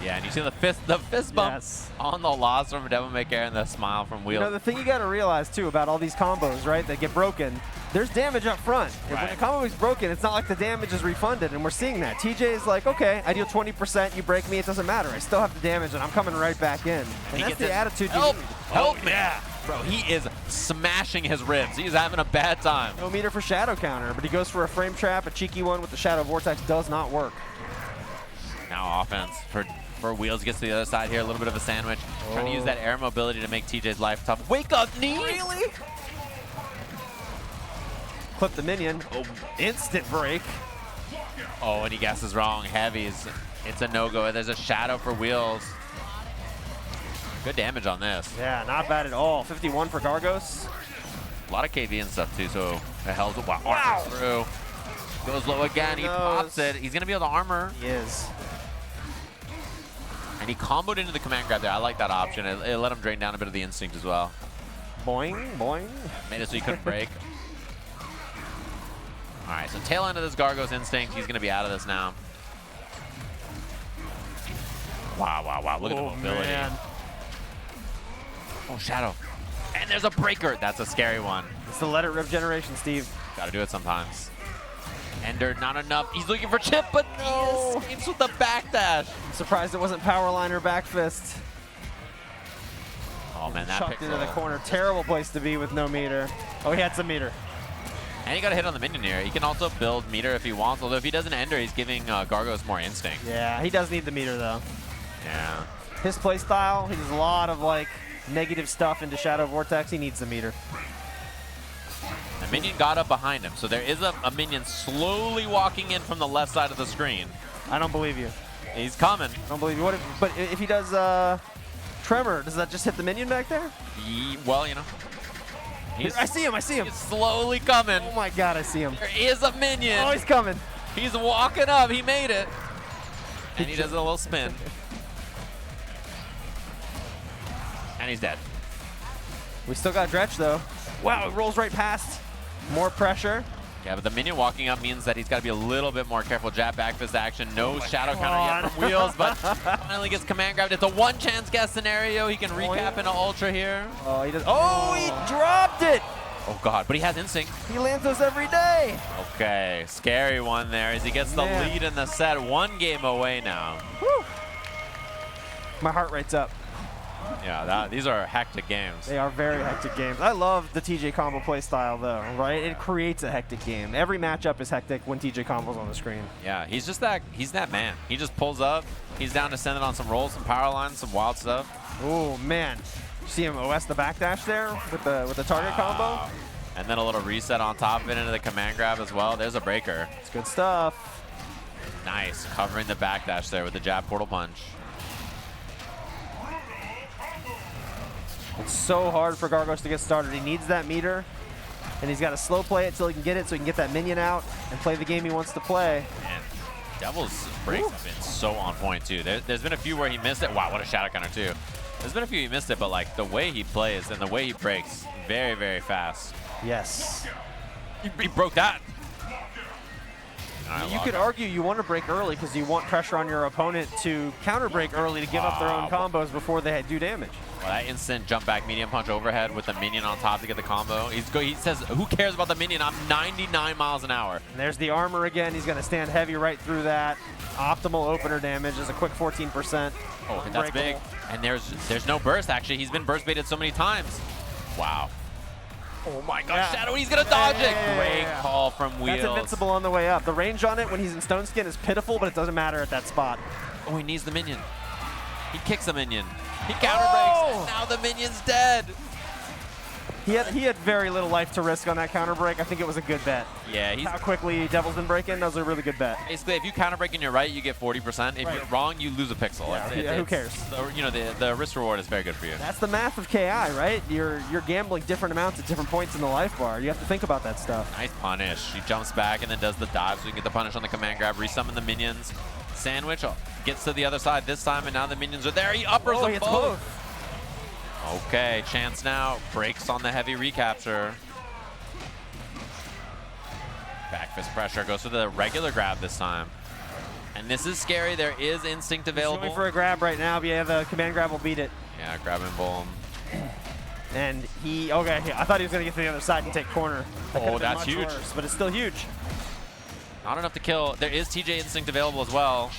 Yeah, and you see the fist bump Yes. on the loss from DevilMayCare and the smile from Wheels. You know, the thing you got to realize, too, about all these combos, right, that get broken, there's damage up front. And when Right. a combo is broken, it's not like the damage is refunded, and we're seeing that. TJ is like, okay, I deal 20%, you break me, it doesn't matter. I still have the damage, and I'm coming right back in. And He that's gets the it. attitude you Help! need. Help me! Yeah. Bro, he is smashing his ribs. He's having a bad time. No meter for Shadow counter, but he goes for a frame trap. A cheeky one with the Shadow Vortex does not work. Now offense for Wheels. Gets to the other side here. A little bit of a sandwich. Trying to use that air mobility to make TJ's life tough. Wake up, knee! Really? Clip the minion. Oh, instant break. Oh, and he guesses wrong. Heavies. It's a no-go. There's a shadow for Wheels. Good damage on this. Yeah, not bad at all. 51 for Gargos. A lot of KV and stuff too, so it helps. Wow. Through. Goes low again. He pops it. He's going to be able to armor. He is. And he comboed into the command grab there. I like that option. It let him drain down a bit of the instinct as well. Boing, boing. Made it so he couldn't break. All right, so tail end of this Gargos instinct. He's going to be out of this now. Wow. Look at the mobility. Man. Oh, shadow. And there's a breaker. That's a scary one. It's the let it rip generation, Steve. Got to do it sometimes. Ender, not enough. He's looking for chip, but No. he escapes with the backdash. I'm surprised it wasn't power line or back fist. Oh, man, that Chucked pick into the roll. corner. Terrible place to be with no meter. Oh, he had some meter. And he got a hit on the minion here. He can also build meter if he wants, although if he doesn't Ender, he's giving Gargos more instinct. Yeah, he does need the meter, though. Yeah. His play style, he does a lot of, like, negative stuff into Shadow Vortex. He needs the meter. The minion got up behind him, so there is a minion slowly walking in from the left side of the screen. I don't believe you. He's coming. I don't believe you. What if, but if he does Tremor, does that just hit the minion back there? Well, you know. I see him, I see him. He's slowly coming. Oh my god, I see him. There is a minion. Oh, he's coming. He's walking up. He made it. And he does a little spin. And he's dead. We still got Dretch, though. Wow, it rolls right past. More pressure. Yeah, but the minion walking up means that he's got to be a little bit more careful. Jab back fist action. No shadow counter yet from Wheels, but finally gets command grabbed. It's a one chance guess scenario. He can recap into Ultra here. Oh, he does. Oh, he dropped it. Oh, God, but he has instinct. He lands those every day. Okay, scary one there as he gets the lead in the set. 1 game away now. Woo. My heart rate's up. Yeah, these are hectic games. They are very hectic games. I love the TJ combo play style, though, right? It creates a hectic game. Every matchup is hectic when TJ combo's on the screen. Yeah, he's that man. He just pulls up. He's down to send it on some rolls, some power lines, some wild stuff. Oh, man. You see him OS the backdash there with the target combo? And then a little reset on top of it into the command grab as well. There's a breaker. It's good stuff. Nice, covering the backdash there with the jab portal punch. It's so hard for Gargos to get started. He needs that meter, and he's got to slow play it till he can get it, so he can get that minion out and play the game he wants to play. And Devil's breaks have been so on point, too. There's been a few where he missed it. Wow, what a shadow counter, too. There's been a few he missed it, but like the way he plays and the way he breaks, very, very fast. Yes. He broke that. You could argue you want to break early because you want pressure on your opponent to counter break early to give up their own combos before they do damage. Well, that instant jump back medium punch overhead with the minion on top to get the combo. He says, who cares about the minion? I'm 99 miles an hour. And there's the armor again. He's going to stand heavy right through that. Optimal opener damage is a quick 14%. Oh, that's big. And there's no burst, actually. He's been burst baited so many times. Wow. Oh my gosh, Shadow, he's gonna dodge it. Great call from Wheels. That's invincible on the way up. The range on it when he's in Stone Skin is pitiful, but it doesn't matter at that spot. Oh, he needs the minion. He kicks the minion. He counter breaks, and now the minion's dead. He had very little life to risk on that counter break. I think it was a good bet. Yeah, how quickly Devil's been breaking, that was a really good bet. Basically, if you counter break and you're right, you get 40%. If you're wrong, you lose a pixel. Yeah, who cares? You know, the risk reward is very good for you. That's the math of KI, right? You're gambling different amounts at different points in the life bar. You have to think about that stuff. Nice punish. He jumps back and then does the dive so you can get the punish on the command grab, resummon the minions. Sandwich gets to the other side this time, and now the minions are there. He uppers them both. Okay, chance now. Breaks on the heavy recapture. Back fist pressure. Goes for the regular grab this time. And this is scary. There is instinct available. He's going for a grab right now, but yeah, the command grab will beat it. Yeah, grab and bowl him. And I thought he was going to get to the other side and take corner. Oh, that's huge. Worse, but it's still huge. Not enough to kill. There is TJ instinct available as well.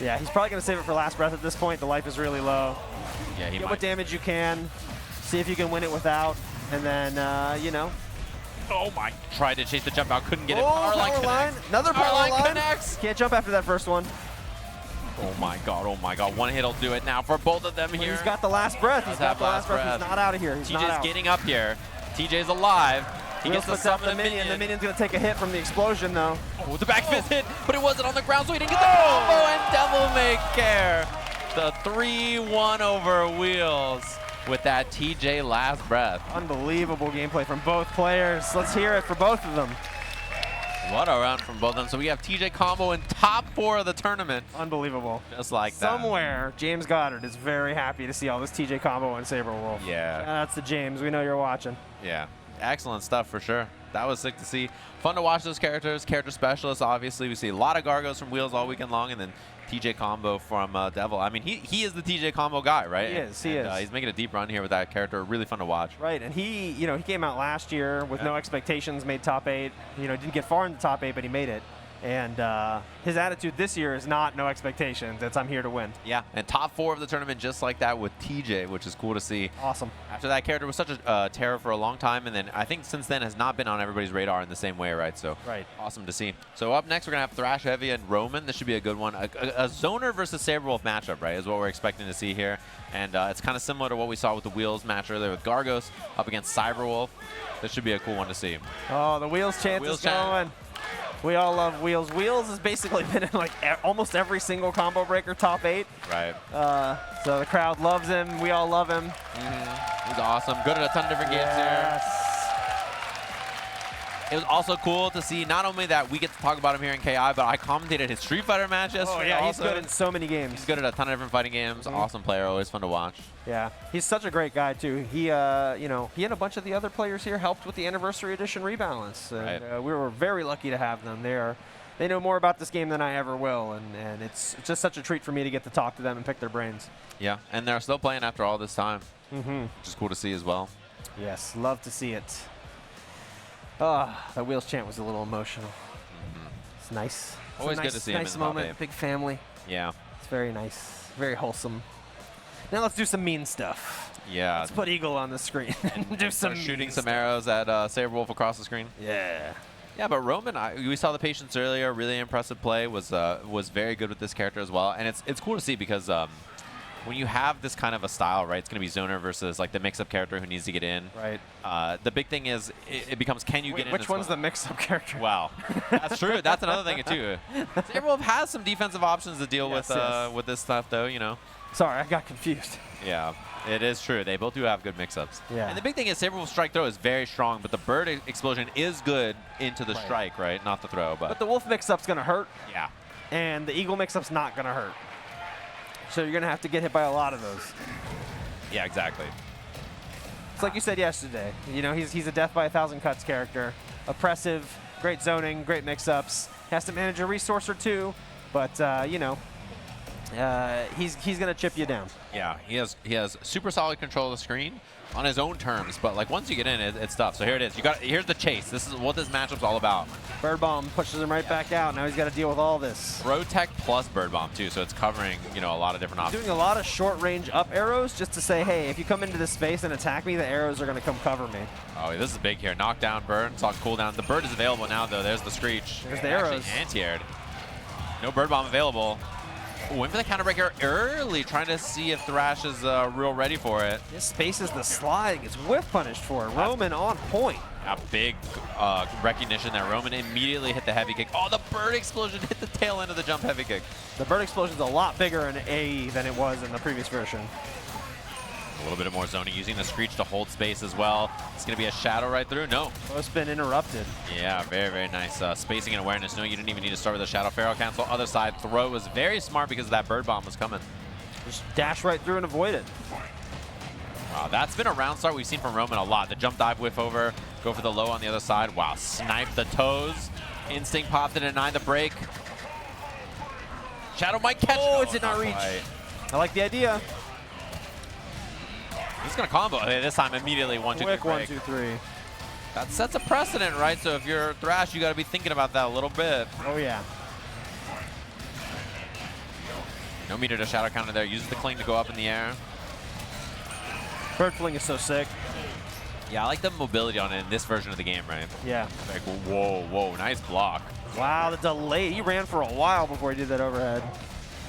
Yeah, he's probably going to save it for last breath at this point. The life is really low. Yeah, he Get what damage you can. See if you can win it without. And then, you know. Oh my. Tried to chase the jump out. Couldn't get it. Power line. Another power line. Connects. Can't jump after that first one. Oh my god. Oh my god. One hit will do it now for both of them here. He's got the last breath. He's got the last breath. He's not out of here. He's TJ's getting up here. TJ's alive. He gets to summon the minion. The minion's going to take a hit from the explosion, though. Oh, the back fist hit, but it wasn't on the ground, so he didn't get the combo, and DevilMayCare. The 3-1 over Wheels with that TJ last breath. Unbelievable gameplay from both players. Let's hear it for both of them. What a round from both of them. So we have TJ combo in top 4 of the tournament. Unbelievable. Just like that. Somewhere, James Goddard is very happy to see all this TJ combo in Sabrewulf. Yeah. That's the James. We know you're watching. Yeah. Excellent stuff for sure. That was sick to see. Fun to watch those characters. Character specialists, obviously. We see a lot of Gargos from Wheels all weekend long, and then TJ combo from Devil. I mean, he is the TJ combo guy, right? He is. He's making a deep run here with that character. Really fun to watch. Right, and he came out last year with no expectations, made top 8. Didn't get far in the top 8, but he made it. And his attitude this year is not no expectations. It's I'm here to win. Yeah, and top 4 of the tournament just like that with TJ, which is cool to see. Awesome. After that character was such a terror for a long time, and then I think since then has not been on everybody's radar in the same way, right? So awesome to see. So up next, we're going to have ThrashHeavy and Roman. This should be a good one. A Zoner versus Sabrewulf matchup, right, is what we're expecting to see here. And it's kind of similar to what we saw with the Wheels match earlier with Gargos up against Sabrewulf. This should be a cool one to see. Oh, the Wheels chance is going. We all love Wheels. Wheels has basically been in like almost every single combo breaker top 8. Right. So the crowd loves him. We all love him. He's awesome. Good at a ton of different games here. It was also cool to see not only that we get to talk about him here in KI, but I commentated his Street Fighter match yesterday. Oh yeah, also. he's good in so many games. He's good at a ton of different fighting games. Awesome player, always fun to watch. Yeah, he's such a great guy too. He, you know, he and a bunch of the other players here helped with the Anniversary Edition rebalance. And, we were very lucky to have them. They know more about this game than I ever will, and it's just such a treat for me to get to talk to them and pick their brains. Yeah, and they're still playing after all this time, which is cool to see as well. Yes, love to see it. That Wheels chant was a little emotional. It's nice. It's Always a good to see him in nice the top moment. 8. Big family. Yeah. It's very nice. Very wholesome. Now let's do some mean stuff. Yeah. Let's put Eagle on the screen and do some shooting mean some stuff. arrows at Sabrewulf across the screen. Yeah. Yeah, but Roman, we saw the patience earlier. Really impressive play. Was very good with this character as well. And it's cool to see because when you have this kind of a style, right, it's going to be zoner versus like the mix-up character who needs to get in. Right. The big thing is it becomes can you get in? Which one's the mix-up character? Wow, that's true. That's another thing too. Sabrewulf has some defensive options to deal with this stuff, though. You know. Sorry, I got confused. Yeah, it is true. They both do have good mix-ups. Yeah. And the big thing is Sabrewulf's strike throw is very strong, but the bird explosion is good into the strike, right? Not the throw, but the Wolf mix-up's gonna hurt, yeah. and the Eagle mix-up's not gonna hurt. So you're gonna have to get hit by a lot of those. Yeah, exactly. It's like you said yesterday. You know, he's a death by 1,000 cuts character. Oppressive, great zoning, great mix-ups. Has to manage a resource or two, but you know, he's gonna chip you down. Yeah, he has super solid control of the screen on his own terms, but like once you get in, it's tough. So here it is. Here's the chase. This is what this matchup's all about. Bird Bomb pushes him right back out. Now he's got to deal with all this. Throw tech plus Bird Bomb too, so it's covering a lot of different options. Doing a lot of short range up arrows just to say, hey, if you come into this space and attack me, the arrows are going to come cover me. Oh, this is big here. Knockdown, Bird. It's on cooldown. The Bird is available now though. There's the Screech. There's the arrows. Anti-aired. No Bird Bomb available. Went for the counter breaker early, trying to see if Thrash is real ready for it. This spaces the slide, gets whiff punished for it. Roman on point. A big recognition there. Roman immediately hit the heavy kick. Oh, the bird explosion hit the tail end of the jump heavy kick. The bird explosion's a lot bigger in AE than it was in the previous version. A little bit more zoning, using the Screech to hold space as well. It's going to be a shadow right through. No. Both been interrupted. Yeah, very, very nice spacing and awareness. No, you didn't even need to start with a shadow. Pharaoh cancel. Other side throw was very smart because that bird bomb was coming. Just dash right through and avoid it. Wow, that's been a round start we've seen from Roman a lot. The jump dive whiff over, go for the low on the other side. Wow, snipe the toes. Instinct pop to deny the break. Shadow might catch it. Oh, it did not reach. Right. I like the idea. He's going to combo. This time immediately 1, 2, 3 Quick 1, break. 2, 3. That sets a precedent, right? So if you're Thrash, you got to be thinking about that a little bit. Oh, yeah. No meter to shadow counter there. Uses the cling to go up in the air. Bird fling is so sick. Yeah, I like the mobility on it in this version of the game, right? Yeah. Like, whoa, whoa, nice block. Wow, the delay. He ran for a while before he did that overhead.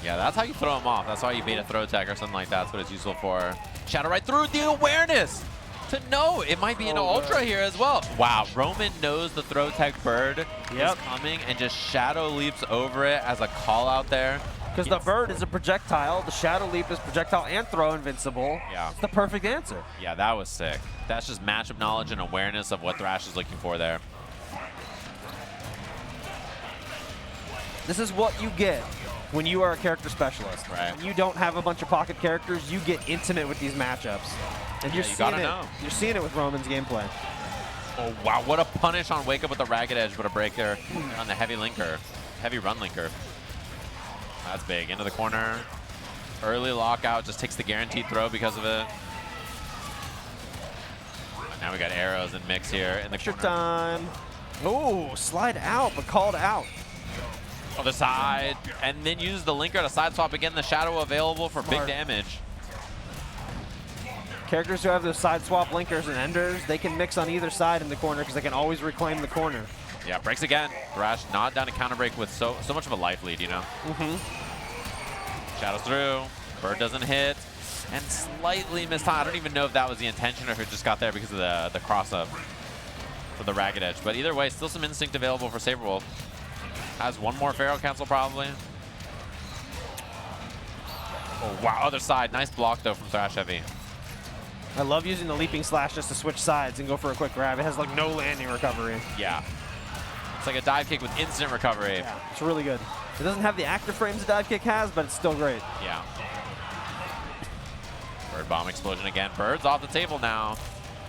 Yeah, that's how you throw him off. That's why you bait a throw tech or something like that. That's what it's useful for. Shadow right through the awareness to know it might be an ultra here as well. Wow, Roman knows the throw tech bird is coming and just shadow leaps over it as a call out there. Because the bird is a projectile, the shadow leap is projectile and throw invincible. Yeah. It's the perfect answer. Yeah, that was sick. That's just matchup knowledge and awareness of what Thrash is looking for there. This is what you get when you are a character specialist. Right. When you don't have a bunch of pocket characters, you get intimate with these matchups. And you're you seeing gotta it. know. You're seeing it with Roman's gameplay. Oh, wow, what a punish on Wake Up with the Ragged Edge, but a break there on the heavy linker. Heavy run linker. That's big. Into the corner. Early lockout, just takes the guaranteed throw because of it. Now we got arrows and mix here in the Extra corner. time. Oh, slide out, but called out. Other side, and then use the linker to side swap again. The shadow available for Smart. big damage. Characters who have those side swap linkers and enders, they can mix on either side in the corner because they can always reclaim the corner. Yeah, breaks again. Thrash not down to counter break with so much of a life lead, you know? Shadows through. Bird doesn't hit. And slightly missed time. I don't even know if that was the intention or if it just got there because of the cross up for the Ragged Edge. But either way, still some instinct available for Sabrewulf. Has one more Pharaoh cancel probably. Oh, wow, other side. Nice block, though, from ThrashHeavy. I love using the leaping slash just to switch sides and go for a quick grab. It has like no landing recovery. Yeah. It's like a dive kick with instant recovery. Yeah, it's really good. It doesn't have the active frames a dive kick has, but it's still great. Yeah. Bird bomb explosion again. Bird's off the table now.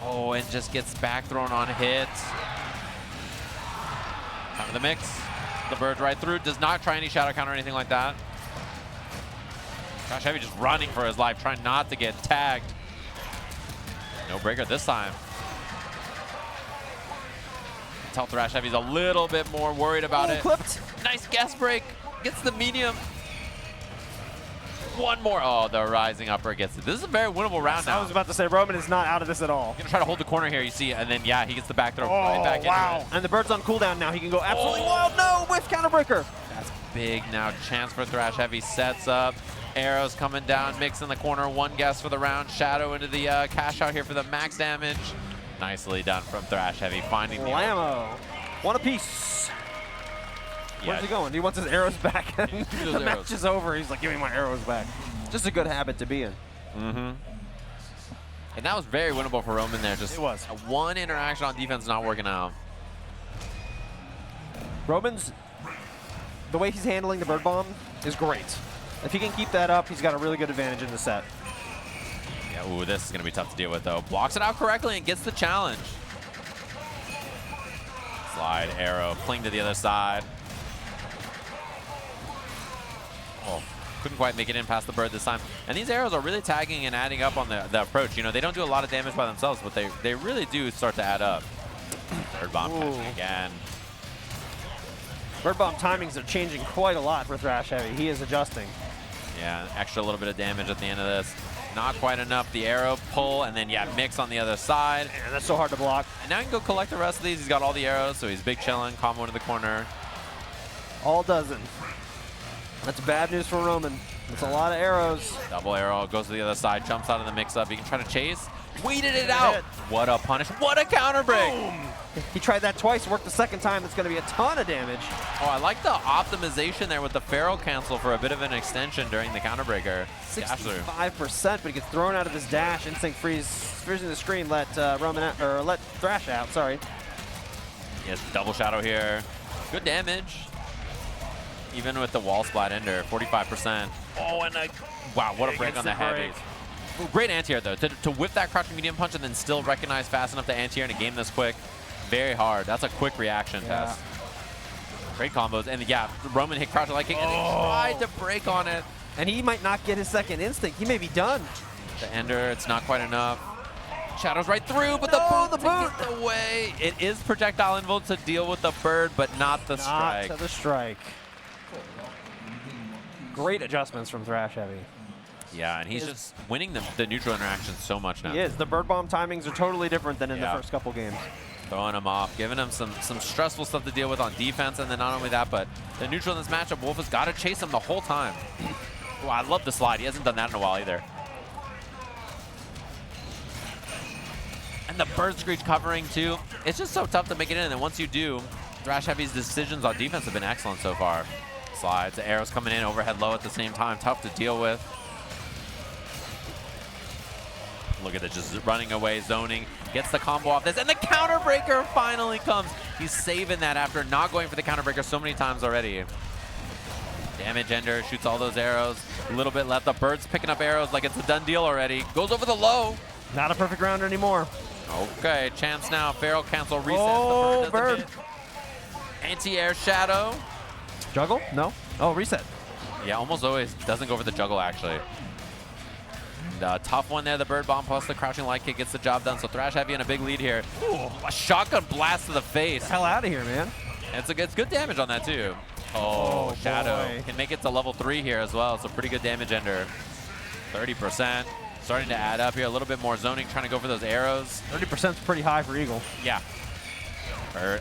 Oh, and just gets back thrown on hit. Time of the mix. The bird right through. Does not try any shadow counter or anything like that. ThrashHeavy just running for his life, trying not to get tagged. No breaker this time. Tell ThrashHeavy's a little bit more worried about it. Clipped. Nice guess break. Gets the medium. One more. Oh, the rising upper gets it. This is a very winnable round now. I was about to say, Roman is not out of this at all. Gonna try to hold the corner here, you see, and then, yeah, he gets the back throw right back into it. And the bird's on cooldown now. He can go absolutely wild. No, whiff counterbreaker. That's big now. Chance for ThrashHeavy sets up. Arrows coming down, mix in the corner. One guess for the round. Shadow into the cash out here for the max damage. Nicely done from ThrashHeavy, finding the Blammo. One apiece. Where's he going? He wants his arrows back. The match is over. He's like, give me my arrows back. Just a good habit to be in. Mm-hmm. And that was very winnable for Roman there. Just it was. One interaction on defense not working out. Roman's, the way he's handling the bird bomb is great. If he can keep that up, he's got a really good advantage in the set. Yeah, ooh, this is going to be tough to deal with, though. Blocks it out correctly and gets the challenge. Slide, arrow, fling to the other side. Oh, couldn't quite make it in past the bird this time. And these arrows are really tagging and adding up on the approach. You know, they don't do a lot of damage by themselves, but they really do start to add up. Bird bomb catching again. Bird bomb timings are changing quite a lot for ThrashHeavy. He is adjusting. Yeah, extra little bit of damage at the end of this. Not quite enough. The arrow pull, and then, yeah, mix on the other side. Man, that's so hard to block. And now he can go collect the rest of these. He's got all the arrows, so he's big chilling, combo into the corner. All dozen. That's bad news for Roman. It's a lot of arrows. Double arrow, goes to the other side, jumps out of the mix-up. He can try to chase. Waited it out. What a punish. What a counter break. Boom. He tried that twice, worked the second time. It's going to be a ton of damage. Oh, I like the optimization there with the Pharaoh cancel for a bit of an extension during the counter breaker. 65%, but he gets thrown out of his dash. Instinct freezing the screen. Let let Thrash out. Sorry. He has double shadow here. Good damage. Even with the wall splat ender, 45%. Oh, and wow, what a break on the heavies. Great anti-air, though. To whip that crouching medium punch and then still recognize fast enough to anti-air in a game this quick. Very hard. That's a quick reaction test. Great combos. And, yeah, Roman hit crouching light kick and then tried to break on it. And he might not get his second instinct. He may be done. The ender, it's not quite enough. Shadows right through, but the boot away. It is projectile invuln to deal with the bird, but not the strike. Not to the strike. Great adjustments from ThrashHeavy. Yeah, and he's just winning the neutral interaction so much now. He is. The bird bomb timings are totally different than in the first couple games. Throwing him off, giving him some stressful stuff to deal with on defense, and then not only that, but the neutral in this matchup, Wolf has got to chase him the whole time. Wow, I love the slide. He hasn't done that in a while either. And the bird screech covering too. It's just so tough to make it in, and then once you do, ThrashHeavy's decisions on defense have been excellent so far. Slides, the arrows coming in, overhead low at the same time, tough to deal with. Look at it, just running away, zoning, gets the combo off this, and the counter breaker finally comes. He's saving that after not going for the counter breaker so many times already. Damage ender, shoots all those arrows. A little bit left. The bird's picking up arrows like it's a done deal already. Goes over the low. Not a perfect round anymore. Okay, chance now. Pharaoh cancel, reset. Oh, the bird. Anti-air shadow. Juggle? No. Oh, reset. Yeah, almost always doesn't go for the juggle, actually. Tough one there. The bird bomb plus the crouching light kick gets the job done. So ThrashHeavy in a big lead here. Ooh, a shotgun blast to the face. Hell out of here, man. And it's good damage on that, too. Oh, Shadow boy. Can make it to level 3 here as well. So pretty good damage ender. 30%. Starting to add up here. A little bit more zoning, trying to go for those arrows. 30% is pretty high for Eagle. Yeah.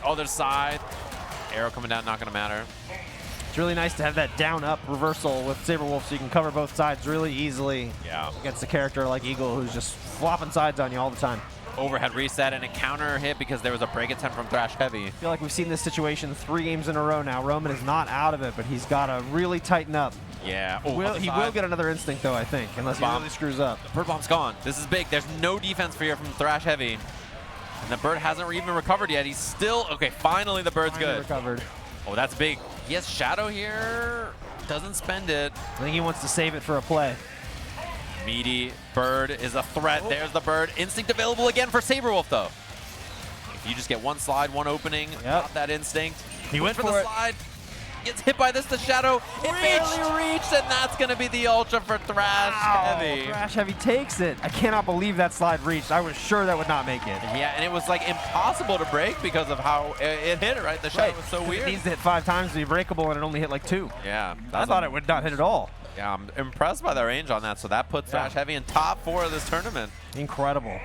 Other side. Arrow coming down, not going to matter. It's really nice to have that down-up reversal with Sabrewulf so you can cover both sides really easily. Yeah. Against a character like Eagle who's just flopping sides on you all the time. overhead reset and a counter hit because there was a break attempt from ThrashHeavy. I feel like we've seen this situation 3 games in a row now. Roman is not out of it, but he's got to really tighten up. Yeah. He will get another instinct, though, I think, unless he really screws up. The bird bomb's gone. This is big. There's no defense for here from ThrashHeavy. And the bird hasn't even recovered yet. He's still... Okay, finally the bird's good. Recovered. Oh, that's big. He has Shadow here. Doesn't spend it. I think he wants to save it for a play. Meaty bird is a threat. There's the bird. Instinct available again for Sabrewulf, though. If you just get one slide, one opening, got that instinct. He went for for the it. slide. Gets hit by this, the Shadow. It barely reached, and that's going to be the Ultra for ThrashHeavy. ThrashHeavy takes it. I cannot believe that slide reached. I was sure that would not make it. Yeah, and it was like impossible to break because of how it hit it, right? The Shadow was so weird. It needs to hit 5 times to be breakable, and it only hit like 2. Yeah. I thought it would not hit at all. Yeah, I'm impressed by the range on that. So that puts ThrashHeavy in top 4 of this tournament. Incredible.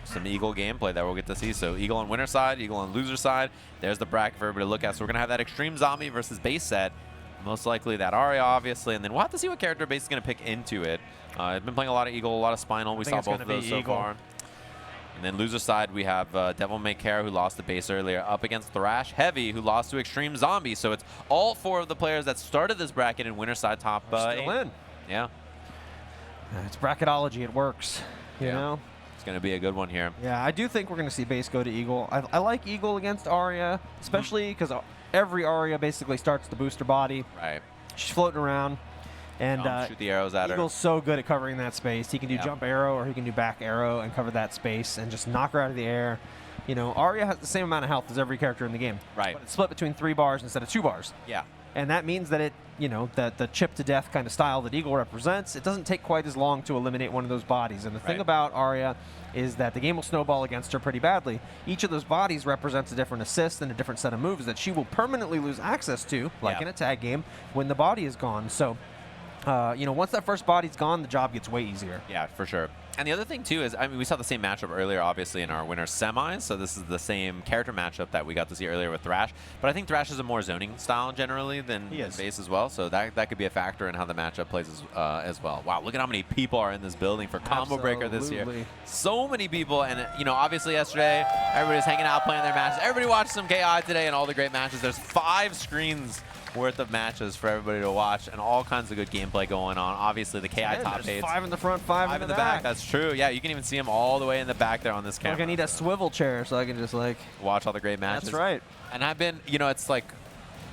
Some Eagle gameplay that we'll get to see. So Eagle on winner side, Eagle on loser side. There's the bracket for everybody to look at. So we're going to have that Extreme Zombie versus base set. Most likely that Aria, obviously. And then we'll have to see what character base is going to pick into it. I've been playing a lot of Eagle, a lot of Spinal. We saw both of those so far. And then loser side, we have DevilMayCare, who lost the base earlier, up against ThrashHeavy, who lost to Extreme Zombie. So it's all 4 of the players that started this bracket in winner side top 8. Still in. Yeah. It's bracketology. It works. You know? It's going to be a good one here. Yeah, I do think we're going to see base go to Eagle. I like Eagle against Aria, especially because every Aria basically starts the booster body. Right. She's floating around. And shoot the arrows at her. Eagle's so good at covering that space. He can do jump arrow or he can do back arrow and cover that space and just knock her out of the air. You know, Aria has the same amount of health as every character in the game. Right. But it's split between 3 bars instead of 2 bars. Yeah. And that means that it, you know, the chip to death kind of style that Eagle represents, it doesn't take quite as long to eliminate one of those bodies. And the thing about Aria is that the game will snowball against her pretty badly. Each of those bodies represents a different assist and a different set of moves that she will permanently lose access to, like in a tag game, when the body is gone. So, you know, once that first body's gone, the job gets way easier. Yeah, for sure. And the other thing, too, is, I mean, we saw the same matchup earlier, obviously, in our winner semis. So this is the same character matchup that we got to see earlier with Thrash. But I think Thrash is a more zoning style generally than base as well. So that could be a factor in how the matchup plays as well. Wow, look at how many people are in this building for Combo Breaker this year. So many people. And, you know, obviously yesterday, everybody's hanging out playing their matches. Everybody watched some KI today and all the great matches. There's 5 screens worth of matches for everybody to watch and all kinds of good gameplay going on. Obviously, the KI top 8. 5 in the front, 5 in the back. That's true. Yeah, you can even see them all the way in the back there on this camera. Like I need a swivel chair so I can just like watch all the great matches. That's right. And I've been, you know, it's like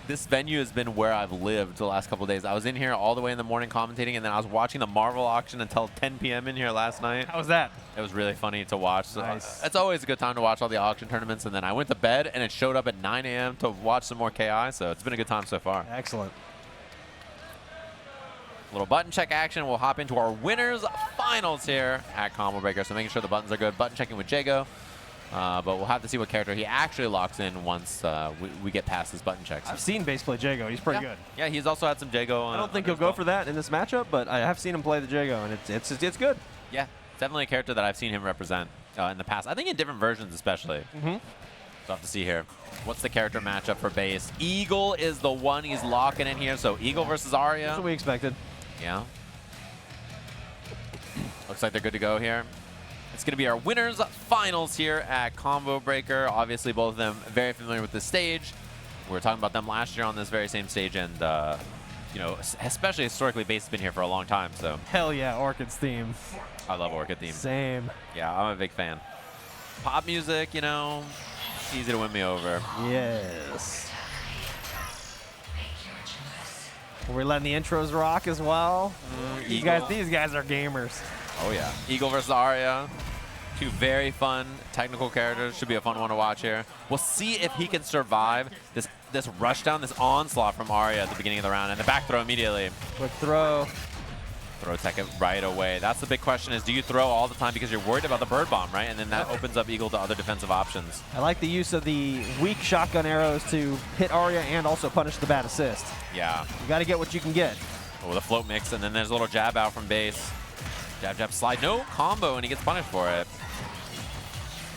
this venue has been where I've lived the last couple of days. I was in here all the way in the morning commentating, and then I was watching the Marvel auction until 10 p.m. in here last night. How was that? It was really funny to watch. So Nice. it's always a good time to watch all the auction tournaments. And then I went to bed, and it showed up at 9 a.m. to watch some more KI. So it's been a good time so far. Excellent. Little button check action. We'll hop into our winners finals here at Combo Breaker. So making sure the buttons are good. Button checking with Jago. But we'll have to see what character he actually locks in once we get past his button checks. I've seen base play Jago. He's pretty good. Yeah, he's also had some Jago. I don't think he'll go for that in this matchup, but I have seen him play the Jago, and it's good. Yeah, definitely a character that I've seen him represent in the past. I think in different versions especially. So I'll have to see here. What's the character matchup for base? Eagle is the one he's locking in here. So Eagle versus Aria. That's what we expected. Yeah. Looks like they're good to go here. It's going to be our winners finals here at Combo Breaker. Obviously, both of them very familiar with the stage. We were talking about them last year on this very same stage, and you know, especially historically, base has been here for a long time. So hell yeah, Orchid's theme. I love Orchid theme. Same. Yeah, I'm a big fan. Pop music, you know, easy to win me over. Yes. We're letting the intros rock as well. These guys are gamers. Oh yeah. Eagle versus Aria. 2 very fun technical characters. Should be a fun one to watch here. We'll see if he can survive this rush down, this onslaught from Aria at the beginning of the round, and the back throw immediately. Quick throw. Throw tech it right away. That's the big question is, do you throw all the time because you're worried about the bird bomb, right? And then that opens up Eagle to other defensive options. I like the use of the weak shotgun arrows to hit Aria and also punish the bad assist. Yeah. You got to get what you can get. Oh, the float mix, and then there's a little jab out from base. Jab, jab, slide. No combo, and he gets punished for it.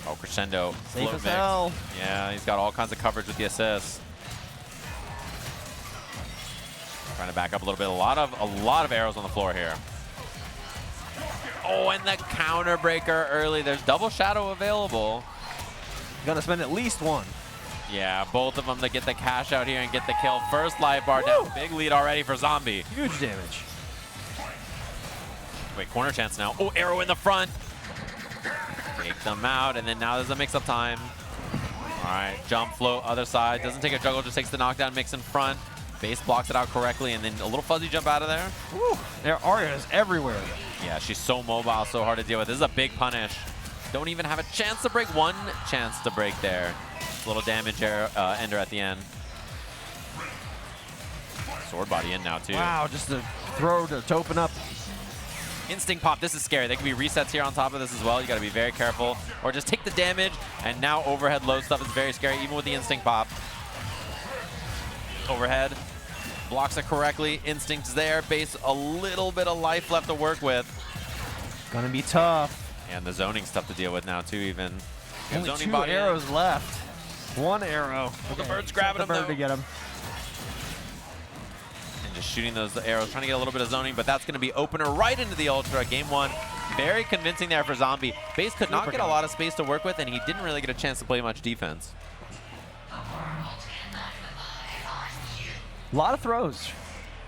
Oh, crescendo. Safe Float as mix. hell. Yeah, he's got all kinds of coverage with the assists. Trying to back up a little bit. A lot of arrows on the floor here. Oh, and the counter breaker early. There's double shadow available. Gonna spend at least one. Yeah, both of them to get the cash out here and get the kill. First life bar down. Big lead already for Zombie. Huge damage. Wait, corner chance now. Oh, arrow in the front. Take them out, and then now there's a mix-up time. All right, jump, float, other side. Doesn't take a juggle, just takes the knockdown mix in front. Base blocks it out correctly, and then a little fuzzy jump out of there. Woo. Aria is everywhere. Yeah, she's so mobile, so hard to deal with. This is a big punish. Don't even have a chance to break. One chance to break there. Little damage ender at the end. Sword body in now, too. Wow, just a throw to open up. Instinct pop, this is scary. There could be resets here on top of this as well. You gotta be very careful. Or just take the damage, and now overhead low stuff is very scary, even with the instinct pop. Overhead, blocks it correctly. Instinct's there, base a little bit of life left to work with. Gonna be tough. And the zoning's tough to deal with now too, even. Only Zoning 2 body in. arrows left. 1 arrow. The bird's grabbing him, the bird though. to get him. And just shooting those arrows, trying to get a little bit of zoning, but that's going to be opener right into the Ultra. Game 1, very convincing there for Zombie. Base could not get a lot of space to work with, and he didn't really get a chance to play much defense. A lot of throws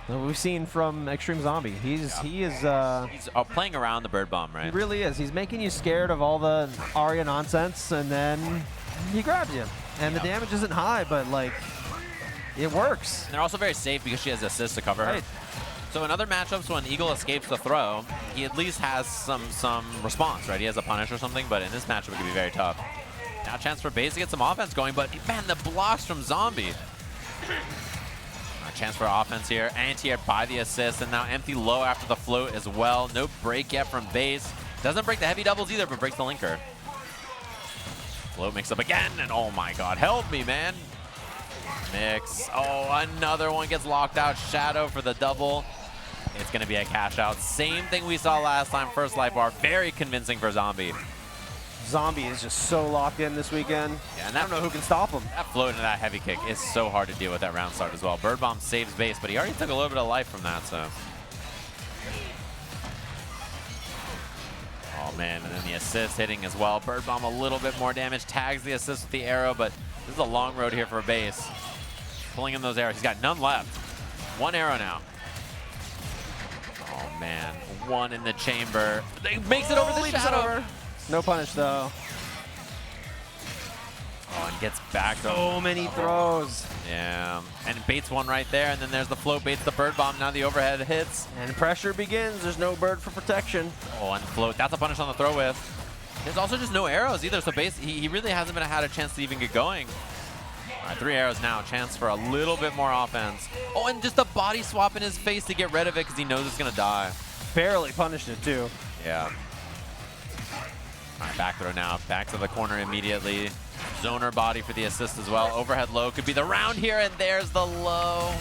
that we've seen from Extreme Zombie. He is He's playing around the bird bomb, right? he really is. He's making you scared of all the Aria nonsense, and then he grabs you. And the damage isn't high, but like it works. And they're also very safe because she has assist to cover her. Right. So in other matchups, when Eagle escapes the throw, he at least has some response, right? He has a punish or something, but in this matchup, it could be very tough. Now chance for Base to get some offense going, but man, the blocks from Zombie. A chance for offense here. Anti-air by the assist, and now empty low after the float as well. No break yet from Base. Doesn't break the heavy doubles either, but breaks the linker. Float mix up again, and oh my god, help me, man. Mix. Oh, another one gets locked out. Shadow for the double. It's going to be a cash out. Same thing we saw last time. First life bar. Very convincing for Zombie. Zombie is just so locked in this weekend. Yeah, and I don't know who can stop him. That float into that heavy kick is so hard to deal with that round start as well. Bird Bomb saves Base, but he already took a little bit of life from that, so. Oh man, and then the assist hitting as well. Bird Bomb a little bit more damage. Tags the assist with the arrow, but this is a long road here for Base. Pulling in those arrows. He's got none left. 1 arrow now. Oh man, 1 in the chamber. He makes it over the shadow. No punish though. Oh, and gets back. So many throws. Yeah, and baits 1 right there, and then there's the float, baits the bird bomb. Now the overhead hits. And pressure begins. There's no bird for protection. Oh, and the float. That's a punish on the throw with. There's also just no arrows either, so Base, he really hasn't had a chance to even get going. All right, 3 arrows now. Chance for a little bit more offense. Oh, and just a body swap in his face to get rid of it because he knows it's going to die. Barely punished it too. Yeah. All right, back throw now. Back to the corner immediately. Zoner body for the assist as well. Overhead low could be the round here, and there's the low.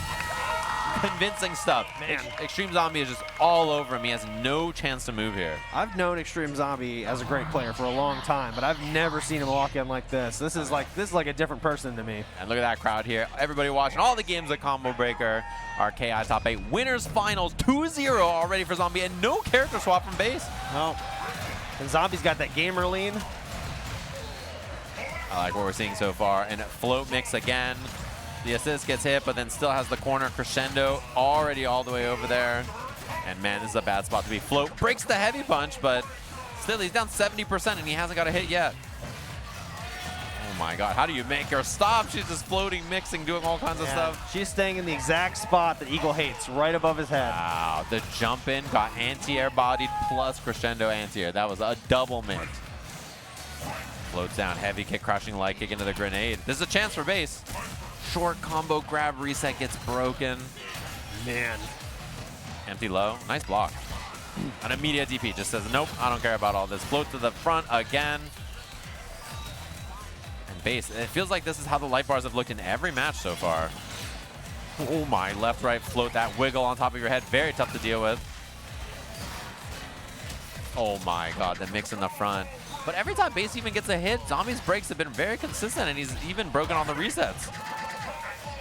Convincing stuff. Man, Extreme Zombie is just all over him. He has no chance to move here. I've known Extreme Zombie as a great player for a long time, but I've never seen him walk in like this. This is like a different person to me. And look at that crowd here. Everybody watching all the games at Combo Breaker. Our KI Top 8 winners finals 2-0 already for Zombie, and no character swap from Base. No. And Zombie's got that gamer lean. I like what we're seeing so far. And float mix again. The assist gets hit, but then still has the corner crescendo already all the way over there. And man, this is a bad spot to be. Float breaks the heavy punch, but still he's down 70% and he hasn't got a hit yet. Oh my god, how do you make her stop? She's just floating, mixing, doing all kinds of stuff. She's staying in the exact spot that Eagle hates, right above his head. Wow, the jump in got anti-air bodied plus crescendo anti-air. That was a double mix. Floats down, heavy kick, crushing light kick into the grenade. This is a chance for Base. Short combo grab reset gets broken. Man. Empty low, nice block. An immediate DP just says, nope, I don't care about all this. Float to the front again. And Base, it feels like this is how the light bars have looked in every match so far. Oh my, left, right, float, that wiggle on top of your head, very tough to deal with. Oh my god, the mix in the front. But every time Base even gets a hit, Zombie's breaks have been very consistent, and he's even broken on the resets.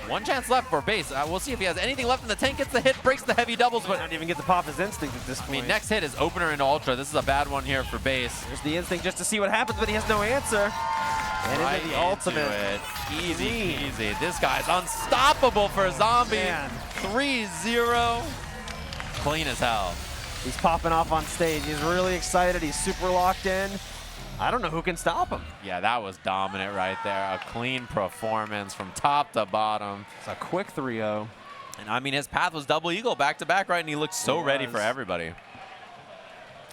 One chance left for base. We'll see if he has anything left in the tank. Gets the hit, breaks the heavy doubles, but Not even get to pop his instinct at this point. I mean, next hit is opener into ultra. This is a bad one here for base. There's the instinct just to see what happens, but he has no answer. And Right into the into ultimate. it. Easy, easy. This guy's unstoppable for a zombie. Man. 3-0. Clean as hell. He's popping off on stage. He's really excited. He's super locked in. I don't know who can stop him. Yeah, that was dominant right there. A clean performance from top to bottom. It's a quick 3-0. And I mean, his path was double eagle back to back, right? And he looked so ready for everybody.